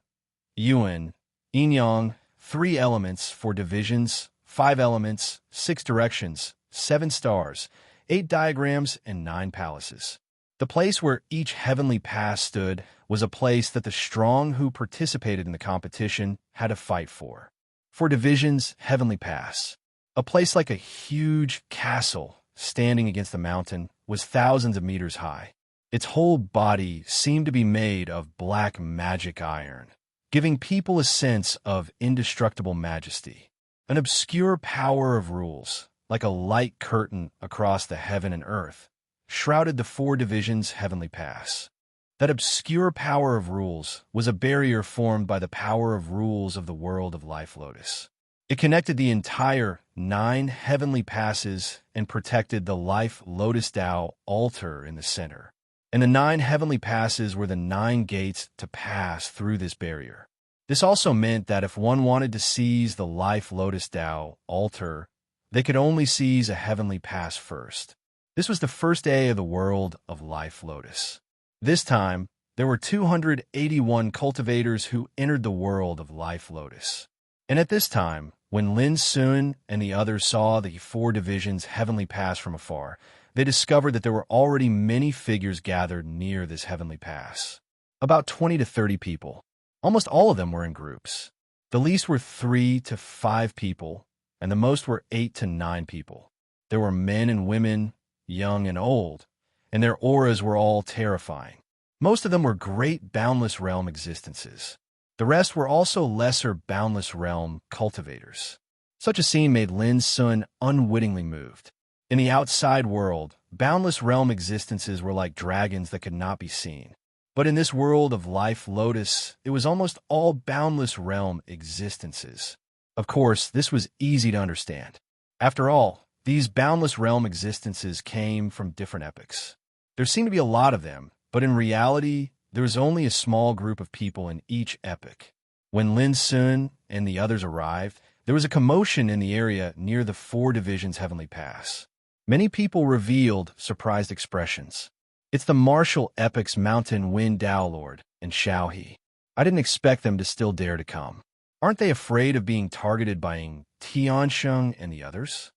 Yuan, Yin-Yang, 3 elements, 4 divisions, 5 elements, 6 directions, 7 stars, 8 diagrams, and 9 palaces. The place where each heavenly pass stood was a place that the strong who participated in the competition had to fight for. For divisions, heavenly pass. A place like a huge castle standing against the mountain was thousands of meters high. Its whole body seemed to be made of black magic iron, giving people a sense of indestructible majesty. An obscure power of rules, like a light curtain across the heaven and earth, shrouded the 4 divisions' heavenly pass. That obscure power of rules was a barrier formed by the power of rules of the world of Life Lotus. It connected the entire 9 heavenly passes and protected the Life Lotus Tao altar in the center. And the 9 heavenly passes were the 9 gates to pass through this barrier. This also meant that if one wanted to seize the Life Lotus Tao altar, they could only seize a heavenly pass first. This was the first day of the world of Life Lotus. This time, there were 281 cultivators who entered the world of Life Lotus. And at this time, when Lin Sun and the others saw the 4 divisions heavenly pass from afar, they discovered that there were already many figures gathered near this heavenly pass. About 20 to 30 people. Almost all of them were in groups. The least were 3 to 5 people, and the most were 8 to 9 people. There were men and women, young and old, and their auras were all terrifying. Most of them were great boundless realm existences. The rest were also lesser boundless realm cultivators. Such a scene made Lin Sun unwittingly moved. In the outside world, boundless realm existences were like dragons that could not be seen. But in this world of Life Lotus, it was almost all boundless realm existences. Of course, this was easy to understand. After all, these boundless realm existences came from different epochs. There seemed to be a lot of them, but in reality, there was only a small group of people in each epoch. When Lin Sun and the others arrived, there was a commotion in the area near the 4 divisions heavenly pass. Many people revealed surprised expressions. "It's the martial epoch's Mountain Wind Tao Lord and Xiaohe. I didn't expect them to still dare to come. Aren't they afraid of being targeted by Tiansheng and the others?"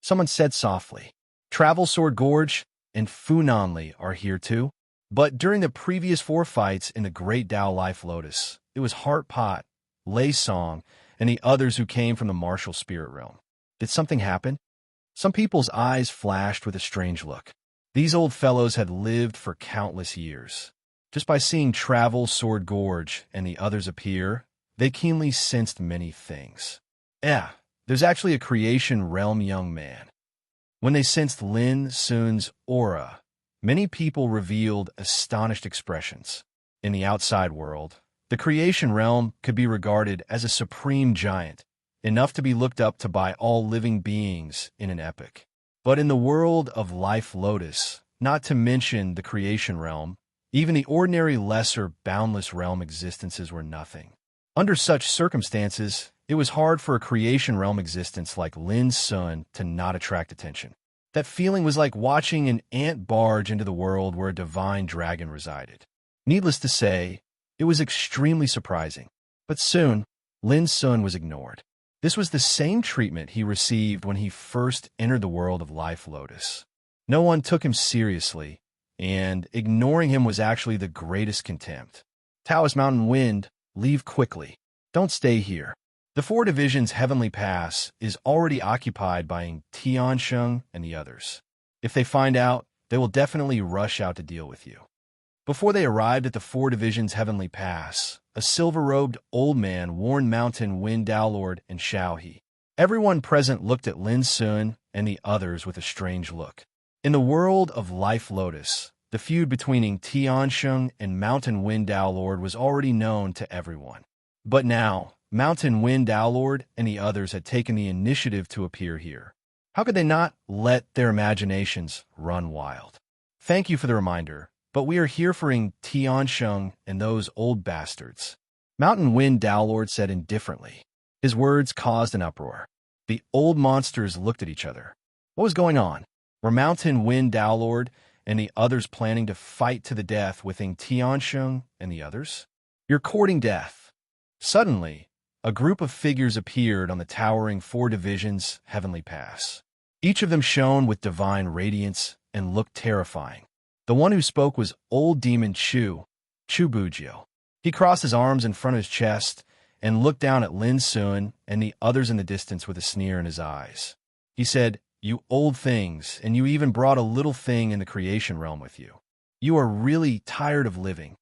Someone said softly. "Travel Sword Gorge and Funanli are here too." But during the previous 4 fights in the Great Tao Life Lotus, it was Heart Pot, Lei Song, and the others who came from the martial spirit realm. Did something happen? Some people's eyes flashed with a strange look. These old fellows had lived for countless years. Just by seeing Travel Sword Gorge and the others appear, they keenly sensed many things. There's actually a creation realm young man. When they sensed Lin Sun's aura, many people revealed astonished expressions. In the outside world, the creation realm could be regarded as a supreme giant, enough to be looked up to by all living beings in an epoch. But in the world of Life Lotus, not to mention the creation realm, even the ordinary lesser boundless realm existences were nothing. Under such circumstances, it was hard for a creation realm existence like Lin Sun to not attract attention. That feeling was like watching an ant barge into the world where a divine dragon resided. Needless to say, it was extremely surprising. But soon, Lin Sun was ignored. This was the same treatment he received when he first entered the world of Life Lotus. No one took him seriously, and ignoring him was actually the greatest contempt. "Taoist Mountain Wind, leave quickly. Don't stay here. The 4 divisions heavenly pass is already occupied by Tiansheng and the others. If they find out, they will definitely rush out to deal with you." Before they arrived at the 4 divisions heavenly pass, a silver-robed old man warned Mountain Wind Dowlord and Xiao He. Everyone present looked at Lin Sun and the others with a strange look. In the world of Life Lotus, the feud between Tiansheng and Mountain Wind Dowlord was already known to everyone. But now, Mountain Wind Dowlord and the others had taken the initiative to appear here. How could they not let their imaginations run wild? Thank you for the reminder, but we are here for Tiansheng and those old bastards. Mountain Wind Dowlord said indifferently. His words caused an uproar. The old monsters looked at each other. What was going on? Were Mountain Wind Dowlord and the others planning to fight to the death with Tiansheng and the others? You're courting death. Suddenly, a group of figures appeared on the towering 4 divisions heavenly pass. Each of them shone with divine radiance and looked terrifying. The one who spoke was old demon Chu Bujio. He crossed his arms in front of his chest and looked down at Lin Sun and the others in the distance with a sneer in his eyes. He said, "You old things, and you even brought a little thing in the creation realm with you. You are really tired of living."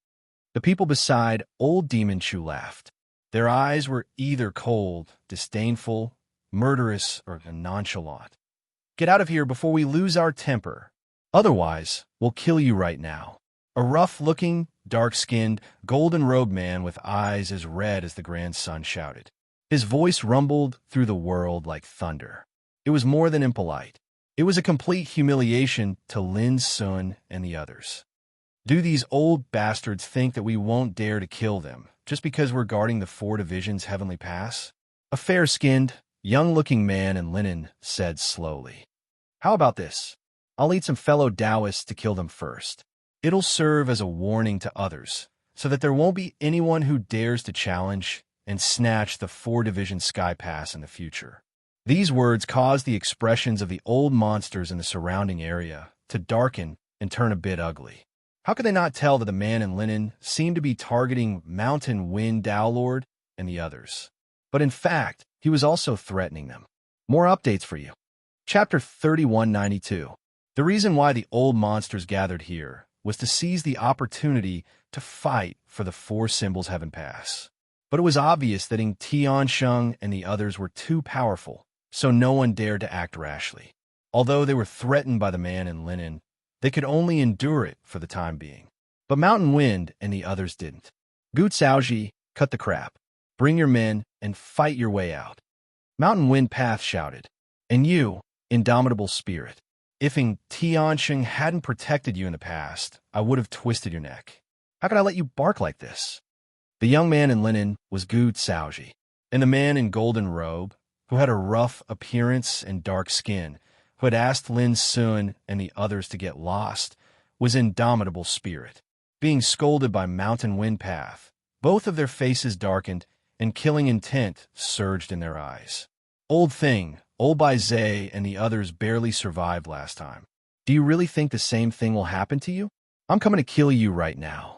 The people beside old demon Chu laughed. Their eyes were either cold, disdainful, murderous, or nonchalant. "Get out of here before we lose our temper. Otherwise, we'll kill you right now." A rough-looking, dark-skinned, golden-robed man with eyes as red as the grand sun shouted. His voice rumbled through the world like thunder. It was more than impolite. It was a complete humiliation to Lin Sun and the others. Do these old bastards think that we won't dare to kill them just because we're guarding the 4 divisions heavenly pass? A fair-skinned, young-looking man in linen said slowly. How about this? I'll lead some fellow Taoists to kill them first. It'll serve as a warning to others, so that there won't be anyone who dares to challenge and snatch the 4-division sky pass in the future. These words caused the expressions of the old monsters in the surrounding area to darken and turn a bit ugly. How could they not tell that the man in linen seemed to be targeting Mountain Wind Dowlord and the others? But in fact, he was also threatening them. More updates for you. Chapter 3192. The reason why the old monsters gathered here was to seize the opportunity to fight for the 4 symbols heaven pass. But it was obvious that Tiansheng and the others were too powerful, so no one dared to act rashly. Although they were threatened by the man in linen, they could only endure it for the time being. But Mountain Wind and the others didn't. Gu Caoji, cut the crap. Bring your men and fight your way out. Mountain Wind Path shouted. And you, indomitable spirit, if Tiansheng hadn't protected you in the past, I would have twisted your neck. How could I let you bark like this? The young man in linen was Gu Caoji, and the man in golden robe, who had a rough appearance and dark skin, who had asked Lin Sun and the others to get lost, was indomitable spirit. Being scolded by Mountain Wind Path, both of their faces darkened, and killing intent surged in their eyes. Old thing, Old Bai Zhe and the others barely survived last time. Do you really think the same thing will happen to you? I'm coming to kill you right now.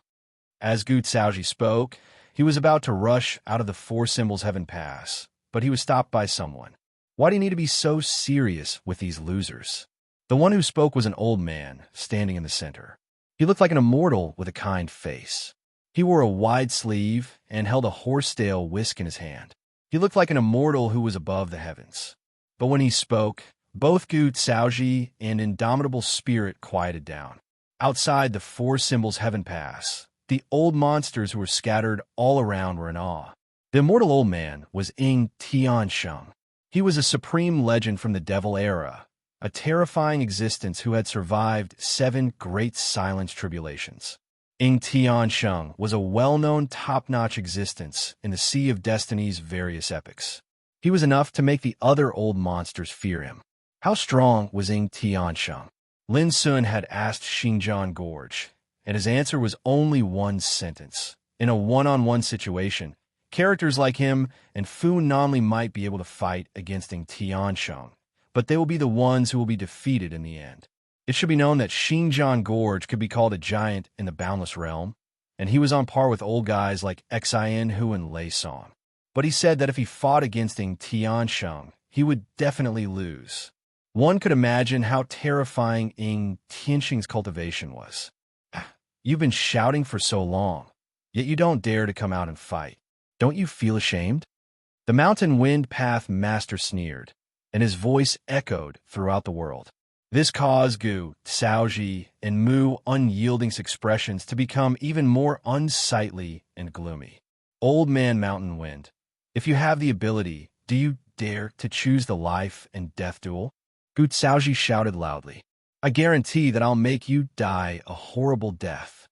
As Gu Caoji spoke, he was about to rush out of the 4 symbols heaven pass, but he was stopped by someone. Why do you need to be so serious with these losers? The one who spoke was an old man, standing in the center. He looked like an immortal with a kind face. He wore a wide sleeve and held a horsetail whisk in his hand. He looked like an immortal who was above the heavens. But when he spoke, both Gu Caoji and indomitable spirit quieted down. Outside the 4 symbols heaven pass, the old monsters who were scattered all around were in awe. The immortal old man was Tiansheng. He was a supreme legend from the Devil era, a terrifying existence who had survived 7 great silent tribulations. Tiansheng was a well-known top-notch existence in the Sea of Destiny's various epics. He was enough to make the other old monsters fear him. How strong was Tiansheng? Lin Sun had asked Xinjiang Gorge, and his answer was only one sentence. In a one-on-one situation, characters like him and Fu Nanli might be able to fight against Tiansheng, but they will be the ones who will be defeated in the end. It should be known that Xinjiang Gorge could be called a giant in the Boundless Realm, and he was on par with old guys like Xian Hu and Lei Song. But he said that if he fought against Tiansheng, he would definitely lose. One could imagine how terrifying Tiansheng's cultivation was. You've been shouting for so long. yet you don't dare to come out and fight. Don't you feel ashamed? The mountain wind path master sneered, and his voice echoed throughout the world. This caused Gu, Xiaoji, and Mu unyielding's expressions to become even more unsightly and gloomy. Old man Mountain Wind, if you have the ability, do you dare to choose the life and death duel? Gu Xiaoji shouted loudly. I guarantee that I'll make you die a horrible death.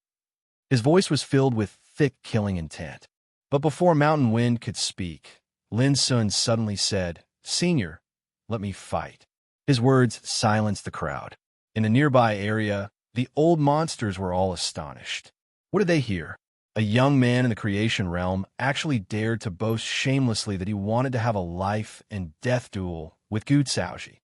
His voice was filled with thick killing intent. But before Mountain Wind could speak, Lin Sun suddenly said, Senior, let me fight. His words silenced the crowd. In a nearby area, the old monsters were all astonished. What did they hear? A young man in the creation realm actually dared to boast shamelessly that he wanted to have a life and death duel with Gu Xiaoji.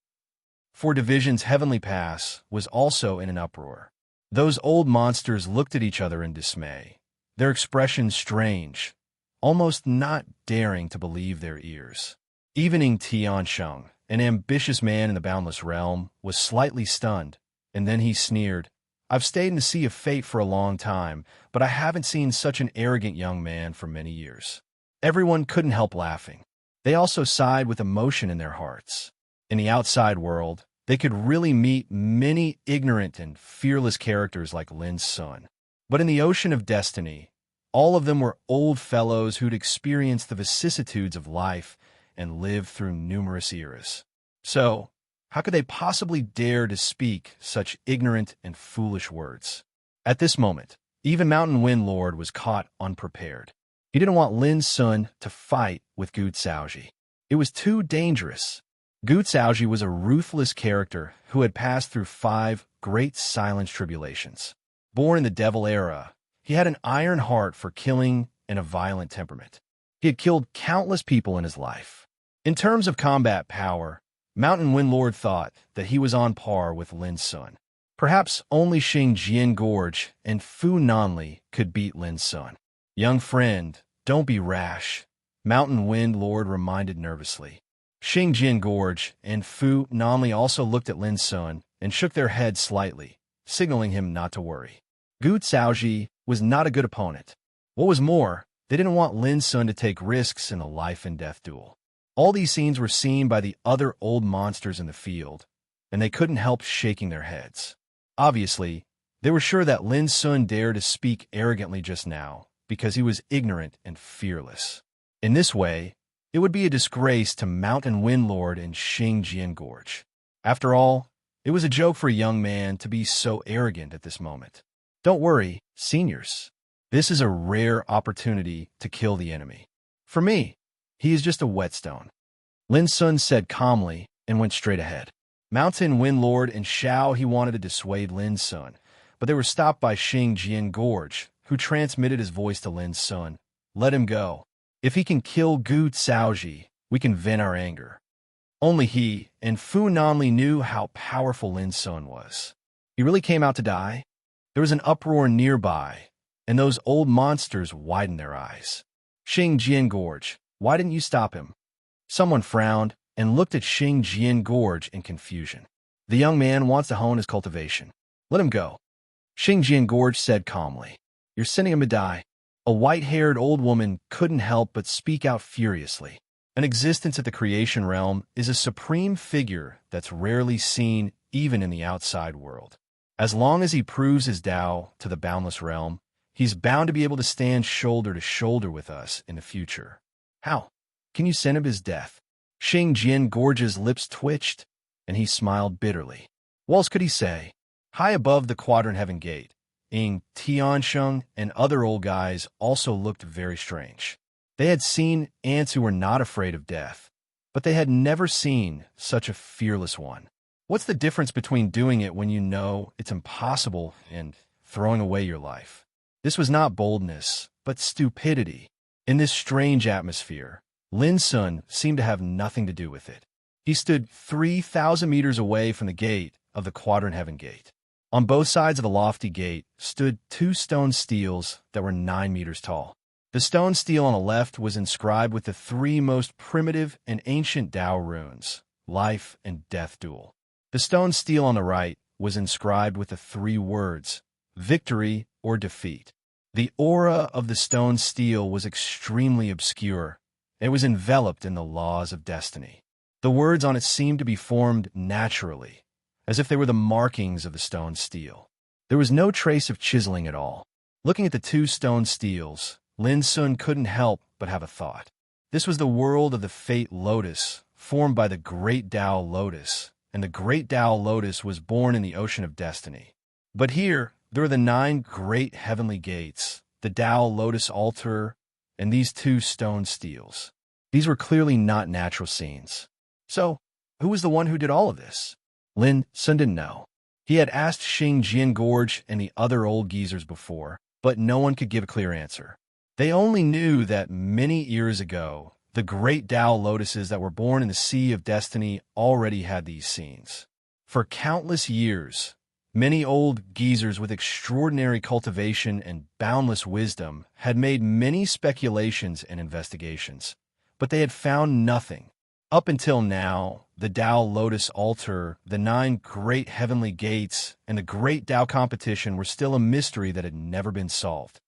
For Division's Heavenly Pass was also in an uproar. Those old monsters looked at each other in dismay, their expressions strange, almost not daring to believe their ears. Evening Tiansheng, an ambitious man in the Boundless Realm, was slightly stunned, and then he sneered, I've stayed in the Sea of Fate for a long time, but I haven't seen such an arrogant young man for many years. Everyone couldn't help laughing. They also sighed with emotion in their hearts. In the outside world, they could really meet many ignorant and fearless characters like Lin Sun. But in the ocean of destiny, all of them were old fellows who'd experienced the vicissitudes of life and lived through numerous eras. So, how could they possibly dare to speak such ignorant and foolish words? At this moment, even Mountain Wind Lord was caught unprepared. He didn't want Lin Sun to fight with Gu Xiaoji. It was too dangerous. Gu Xiaoji was a ruthless character who had passed through 5 great silent tribulations. Born in the Devil Era, he had an iron heart for killing and a violent temperament. He had killed countless people in his life. In terms of combat power, Mountain Wind Lord thought that he was on par with Lin Sun. Perhaps only Xingjian Gorge and Fu Nanli could beat Lin Sun. Young friend, don't be rash, Mountain Wind Lord reminded nervously. Xingjian Gorge and Fu Nanli also looked at Lin Sun and shook their heads slightly, signaling him not to worry. Gu Xiaoji was not a good opponent. What was more, they didn't want Lin Sun to take risks in a life and death duel. All these scenes were seen by the other old monsters in the field, and they couldn't help shaking their heads. Obviously, they were sure that Lin Sun dared to speak arrogantly just now because he was ignorant and fearless. In this way, it would be a disgrace to Mountain Wind Lord and Xingjian Gorge. After all, it was a joke for a young man to be so arrogant at this moment. Don't worry, seniors. This is a rare opportunity to kill the enemy. For me, he is just a whetstone. Lin Sun said calmly and went straight ahead. Mountain Wind Lord and Xiao he wanted to dissuade Lin Sun, but they were stopped by Xingjian Gorge, who transmitted his voice to Lin Sun. Let him go. If he can kill Gu Xiaoji, we can vent our anger. Only he and Fu Nanli knew how powerful Lin Sun was. He really came out to die? There was an uproar nearby, and those old monsters widened their eyes. Xingjian Gorge, why didn't you stop him? Someone frowned and looked at Xingjian Gorge in confusion. The young man wants to hone his cultivation. Let him go. Xingjian Gorge said calmly. You're sending him to die. A white-haired old woman couldn't help but speak out furiously. An existence at the creation realm is a supreme figure that's rarely seen even in the outside world. As long as he proves his Tao to the boundless realm, he's bound to be able to stand shoulder to shoulder with us in the future. How? Can you send him his death? Xingjian Gorge's lips twitched, and he smiled bitterly. What else could he say? High above the Quadrant Heaven Gate, Ying Tiansheng and other old guys also looked very strange. They had seen ants who were not afraid of death, but they had never seen such a fearless one. What's the difference between doing it when you know it's impossible and throwing away your life? This was not boldness, but stupidity. In this strange atmosphere, Lin Sun seemed to have nothing to do with it. He stood 3,000 meters away from the gate of the Quadrant Heaven Gate. On both sides of the lofty gate stood 2 stone steels that were 9 meters tall. The stone stele on the left was inscribed with the 3 most primitive and ancient Tao runes, life and death duel. The stone stele on the right was inscribed with the 3 words, victory or defeat. The aura of the stone steel was extremely obscure. It was enveloped in the laws of destiny. The words on it seemed to be formed naturally, as if they were the markings of the stone steel. There was no trace of chiseling at all. Looking at the two stone steels, Lin Sun couldn't help but have a thought. This was the world of the fate lotus, formed by the great Tao lotus, and the great Tao lotus was born in the ocean of destiny. But here, there are the 9 great heavenly gates, the Tao lotus altar, and these 2 stone steels. These were clearly not natural scenes. So, who was the one who did all of this? Lin Sun didn't know. He had asked Xing Jian Gorge and the other old geezers before, but no one could give a clear answer. They only knew that many years ago, the great Tao lotuses that were born in the Sea of Destiny already had these scenes. For countless years, many old geezers with extraordinary cultivation and boundless wisdom had made many speculations and investigations, but they had found nothing. Up until now, the Tao Lotus Altar, the 9 great heavenly gates, and the great Tao competition were still a mystery that had never been solved.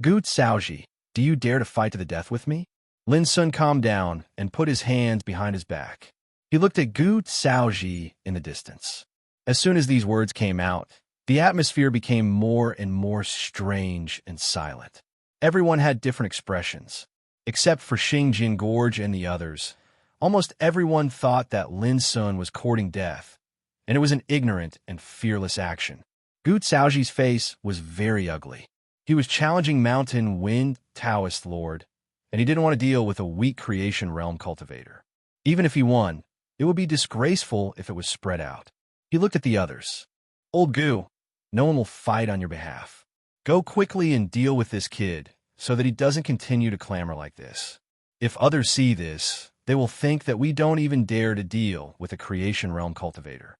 Gu Xiaoji, do you dare to fight to the death with me? Lin Sun calmed down and put his hands behind his back. He looked at Gu Xiaoji in the distance. As soon as these words came out, the atmosphere became more and more strange and silent. Everyone had different expressions. Except for Xing Jian Gorge and the others, almost everyone thought that Lin Sun was courting death, and it was an ignorant and fearless action. Gu Xiaoji's face was very ugly. He was challenging Mountain Wind Taoist Lord, and he didn't want to deal with a weak creation realm cultivator. Even if he won, it would be disgraceful if it was spread out. He looked at the others. Old Gu, no one will fight on your behalf. Go quickly and deal with this kid so that he doesn't continue to clamor like this. If others see this, they will think that we don't even dare to deal with a creation realm cultivator.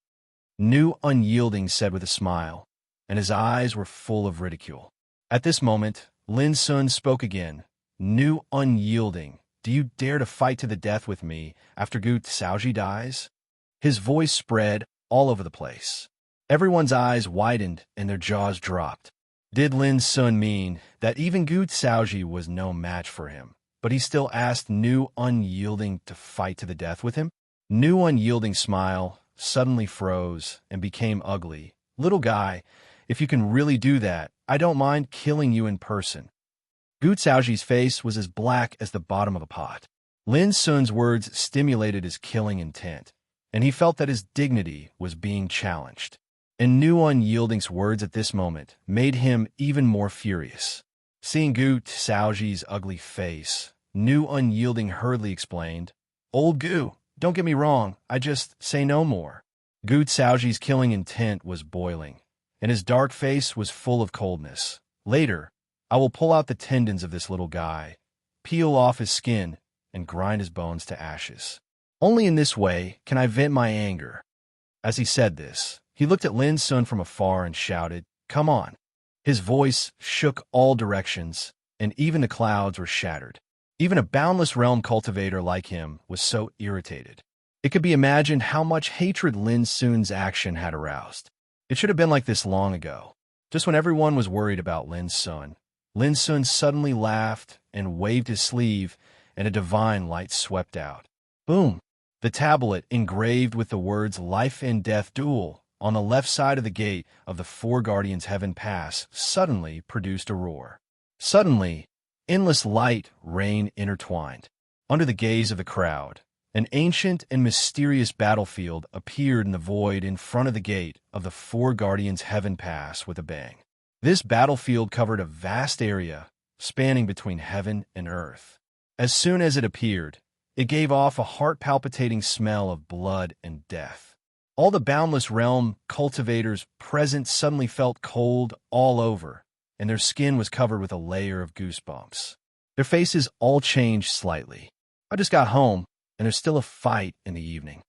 Nu Unyielding said with a smile, and his eyes were full of ridicule. At this moment, Lin Sun spoke again. Nu Unyielding, do you dare to fight to the death with me after Gu Xiaoji dies? His voice spread all over the place. Everyone's eyes widened and their jaws dropped. Did Lin Sun mean that even Gu Xiaoji was no match for him, but he still asked Nu Unyielding to fight to the death with him? Nu Unyielding's smile suddenly froze and became ugly. Little guy, if you can really do that, I don't mind killing you in person. Gu Xiaoji's face was as black as the bottom of a pot. Lin Sun's words stimulated his killing intent, and he felt that his dignity was being challenged. And Nu Unyielding's words at this moment made him even more furious. Seeing Gu Xiaoji's ugly face, Nu Unyielding hurriedly explained, Old Gu, don't get me wrong, I just say no more. Gu Xiaoji's killing intent was boiling, and his dark face was full of coldness. Later, I will pull out the tendons of this little guy, peel off his skin, and grind his bones to ashes. Only in this way can I vent my anger. As he said this, he looked at Lin Sun from afar and shouted, Come on. His voice shook all directions, and even the clouds were shattered. Even a boundless realm cultivator like him was so irritated. It could be imagined how much hatred Lin Sun's action had aroused. It should have been like this long ago. Just when everyone was worried about Lin Sun suddenly laughed and waved his sleeve, and a divine light swept out. Boom! The tablet engraved with the words Life and Death Duel on the left side of the gate of the Four Guardians Heaven Pass suddenly produced a roar. Suddenly, endless light rain intertwined. Under the gaze of the crowd, an ancient and mysterious battlefield appeared in the void in front of the gate of the Four Guardians Heaven Pass with a bang. This battlefield covered a vast area spanning between heaven and earth. As soon as it appeared, it gave off a heart-palpitating smell of blood and death. All the boundless realm cultivators present suddenly felt cold all over, and their skin was covered with a layer of goosebumps. Their faces all changed slightly. I just got home, and there's still a fight in the evening.